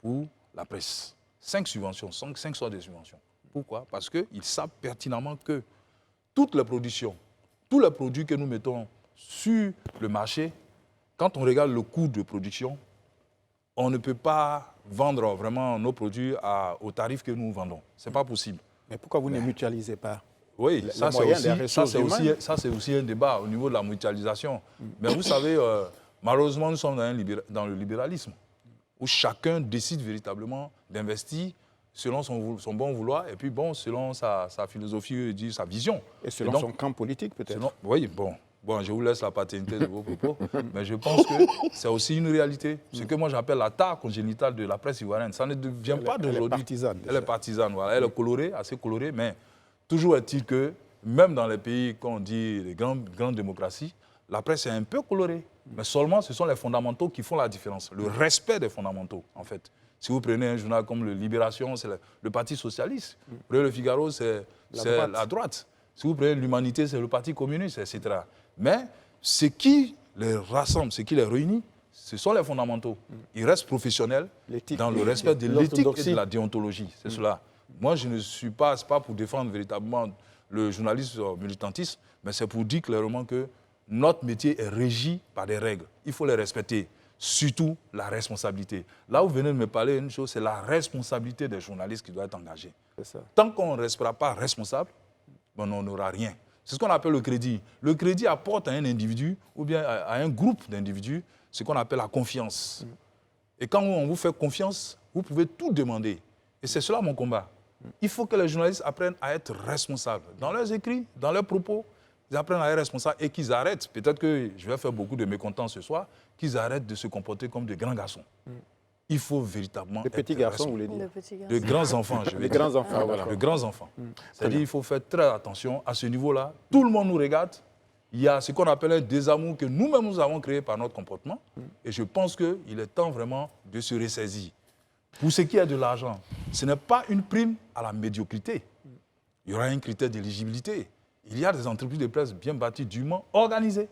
Speaker 1: pour la presse. 5 subventions, 5 sortes de subventions. Pourquoi? Parce qu'ils savent pertinemment que toutes les productions, tous les produits que nous mettons sur le marché, quand on regarde le coût de production, on ne peut pas vendre vraiment nos produits au tarif que nous vendons. Ce n'est pas possible.
Speaker 7: Mais pourquoi vous ne mutualisez pas?
Speaker 1: Oui, ça c'est aussi un débat au niveau de la mutualisation. Mais vous savez, malheureusement, nous sommes dans le libéralisme, où chacun décide véritablement d'investir selon son bon vouloir et puis bon, selon sa philosophie, sa vision.
Speaker 7: Et selon son camp politique peut-être.
Speaker 1: Oui, bon, je vous laisse la paternité de vos propos, mais je pense que c'est aussi une réalité. Ce que moi j'appelle la tare congénitale de la presse ivoirienne, ça ne vient pas d'aujourd'hui. Elle est partisane, voilà. Elle est colorée, assez colorée, mais toujours est-il que même dans les pays qu'on dit les grandes démocraties, la presse est un peu colorée. Mais seulement ce sont les fondamentaux qui font la différence. Le respect des fondamentaux, en fait. Si vous prenez un journal comme le Libération, c'est le Parti socialiste. Vous prenez le Figaro, c'est la droite. Si vous prenez l'Humanité, c'est le Parti communiste, etc. Mais ce qui les rassemble, ce qui les réunit, ce sont les fondamentaux. Ils restent professionnels dans le respect de l'éthique et de la déontologie. C'est cela. Moi, je ne suis pas, c'est pas pour défendre véritablement le journalisme militantiste, mais c'est pour dire clairement que notre métier est régi par des règles. Il faut les respecter. Surtout la responsabilité. Là où vous venez de me parler, une chose, c'est la responsabilité des journalistes qui doit être engagée. Tant qu'on ne restera pas responsable, on n'aura rien. C'est ce qu'on appelle le crédit. Le crédit apporte à un individu ou bien à un groupe d'individus ce qu'on appelle la confiance. Et quand on vous fait confiance, vous pouvez tout demander. Et c'est cela mon combat. Il faut que les journalistes apprennent à être responsables dans leurs écrits, dans leurs propos. Ils apprennent à être responsables et qu'ils arrêtent, peut-être que je vais faire beaucoup de mécontents ce soir, qu'ils arrêtent de se comporter comme des grands garçons. Il faut véritablement
Speaker 7: de petits garçons, vous voulez dire?
Speaker 1: De grands enfants, je vais dire.
Speaker 7: Grands enfants, voilà.
Speaker 1: De grands enfants. C'est-à-dire qu'il faut faire très attention à ce niveau-là. Tout le monde nous regarde. Il y a ce qu'on appelle un désamour que nous-mêmes nous avons créé par notre comportement. Et je pense qu'il est temps vraiment de se ressaisir. Pour ce qui est de l'argent, ce n'est pas une prime à la médiocrité. Il y aura un critère d'éligibilité. Il y a des entreprises de presse bien bâties, dûment organisées,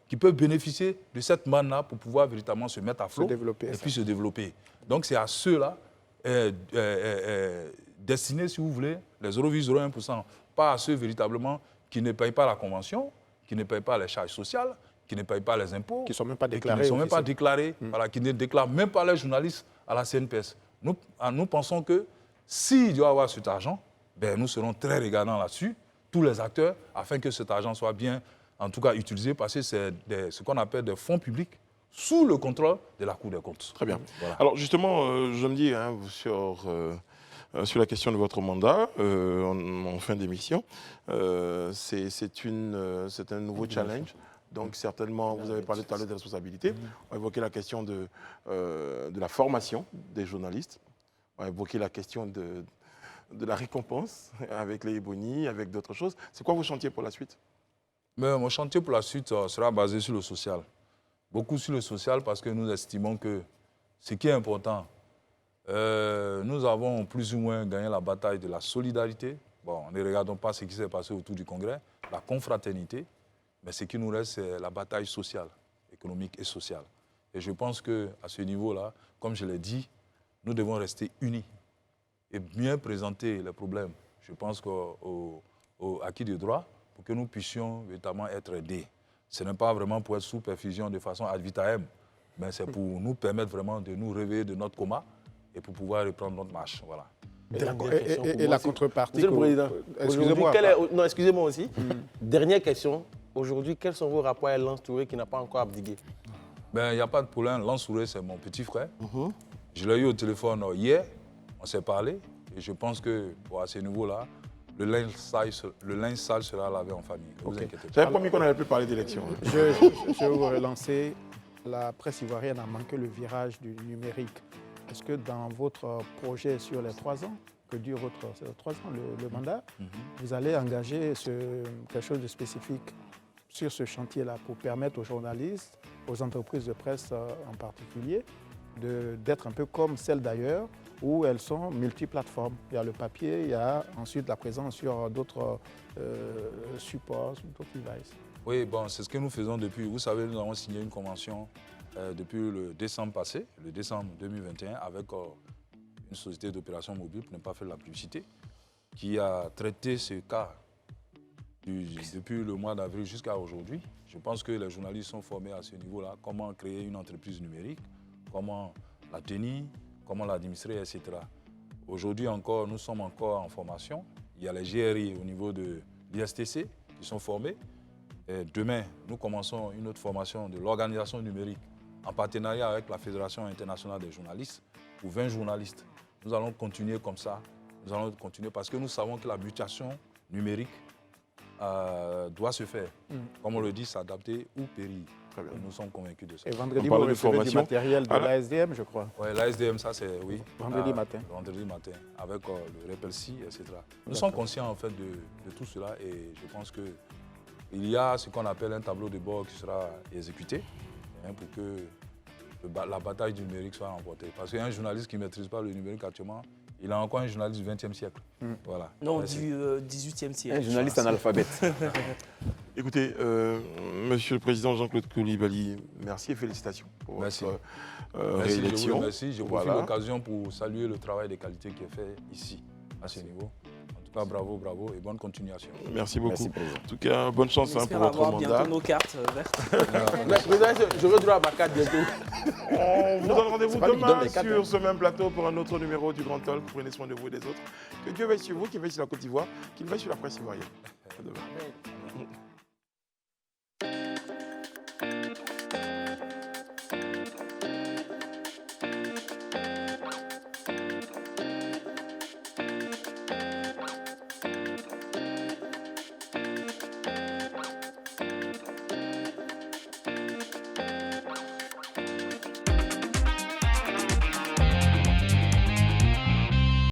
Speaker 1: qui peuvent bénéficier de cette manne-là pour pouvoir véritablement se mettre à flot et puis se développer. Donc c'est à ceux-là destinés, si vous voulez, les 0,01%, pas à ceux véritablement qui ne payent pas la convention, qui ne payent pas les charges sociales, qui ne payent pas les impôts,
Speaker 7: qui ne sont même pas déclarés,
Speaker 1: qui ne sont même pas déclarés, voilà, qui ne déclarent même pas les journalistes à la CNPS. Nous pensons que s'il doit y avoir cet argent, ben, nous serons très regardants là-dessus, tous les acteurs, afin que cet argent soit bien, en tout cas, utilisé, parce que c'est ce qu'on appelle des fonds publics sous le contrôle de la Cour des comptes.
Speaker 2: Très bien. Voilà. Alors justement, je me dis, sur la question de votre mandat, en fin d'émission, c'est un nouveau challenge. Donc certainement, vous avez parlé tout à l'heure de responsabilité. On a évoqué la question de la formation des journalistes. On a évoqué la question de la récompense avec les boni, avec d'autres choses. C'est quoi vos chantiers pour la suite?
Speaker 1: Mon chantier pour la suite sera basé sur le social. Beaucoup sur le social parce que nous estimons que ce qui est important, nous avons plus ou moins gagné la bataille de la solidarité. Bon, ne regardons pas ce qui s'est passé autour du Congrès, la confraternité, mais ce qui nous reste, c'est la bataille sociale, économique et sociale. Et je pense qu'à ce niveau-là, comme je l'ai dit, nous devons rester unis et bien présenter les problèmes, je pense qu'au acquis de droit, pour que nous puissions véritablement être aidés. Ce n'est pas vraiment pour être sous perfusion de façon ad vitam, mais c'est pour nous permettre vraiment de nous réveiller de notre coma et pour pouvoir reprendre notre marche. Voilà.
Speaker 7: Et la contrepartie.
Speaker 4: Monsieur le Président,
Speaker 7: excusez-moi.
Speaker 4: non, excusez-moi aussi. Dernière question. aujourd'hui, quels sont vos rapports avec Lance Touré qui n'a pas encore abdiqué?
Speaker 1: Ben, il n'y a pas de problème. Lance Touré, c'est mon petit frère. Je l'ai eu au téléphone hier, on s'est parlé. Et je pense que, à ce niveau-là, le linge sale sera lavé en famille. Ne vous inquiétez pas.
Speaker 2: J'avais promis qu'on n'allait plus parler d'élection.
Speaker 7: Je vais vous relancer. La presse ivoirienne a manqué le virage du numérique. Est-ce que dans votre projet sur les 3 ans, que dure votre 3 ans le mandat, vous allez engager quelque chose de spécifique sur ce chantier-là pour permettre aux journalistes, aux entreprises de presse en particulier, d'être un peu comme celles d'ailleurs, où elles sont multiplateformes. Il y a le papier, il y a ensuite la présence sur d'autres supports, d'autres devices.
Speaker 1: Oui, bon, c'est ce que nous faisons depuis. Vous savez, nous avons signé une convention depuis le décembre passé, le décembre 2021, avec une société d'opération mobile, pour ne pas faire de la publicité, qui a traité ce cas depuis le mois d'avril jusqu'à aujourd'hui. Je pense que les journalistes sont formés à ce niveau-là, comment créer une entreprise numérique, comment la tenir, comment l'administrer, etc. Aujourd'hui encore, nous sommes encore en formation. Il y a les GRI au niveau de l'ISTC qui sont formés. Et demain, nous commençons une autre formation de l'organisation numérique en partenariat avec la Fédération internationale des journalistes pour 20 journalistes. Nous allons continuer comme ça. Nous allons continuer parce que nous savons que la mutation numérique doit se faire. Comme on le dit, s'adapter ou périr. Nous sommes convaincus de ça.
Speaker 7: Et vendredi, vous recevez du matériel de l'ASDM, je crois.
Speaker 1: Oui, l'ASDM, ça c'est, oui.
Speaker 7: Vendredi matin.
Speaker 1: Vendredi matin, avec le REPEL-C, etc. Nous sommes conscients en fait de tout cela et je pense qu'il y a ce qu'on appelle un tableau de bord qui sera exécuté pour que la bataille du numérique soit remportée. Parce qu'un journaliste qui ne maîtrise pas le numérique actuellement, il est encore un journaliste du XXe siècle. Voilà.
Speaker 3: Non, du XVIIIe siècle.
Speaker 5: Un journaliste analphabète.
Speaker 2: Écoutez, Monsieur le Président Jean-Claude Coulibaly, merci et félicitations pour votre réélection.
Speaker 1: Merci, je profite de l'occasion pour saluer le travail de qualité qui est fait ici, à ce niveau. En tout cas, bravo, bravo et bonne continuation.
Speaker 2: Merci beaucoup. En tout cas, bonne chance pour votre mandat.
Speaker 3: Bientôt nos cartes vertes.
Speaker 4: Je veux droit à ma carte bientôt.
Speaker 2: On vous donne rendez-vous demain sur ce même plateau pour un autre numéro du Grand Talk. Prenez soin de vous et des autres. Que Dieu veille sur vous, qu'il veille sur la Côte d'Ivoire, qu'il veille sur la presse ivoirienne. À demain.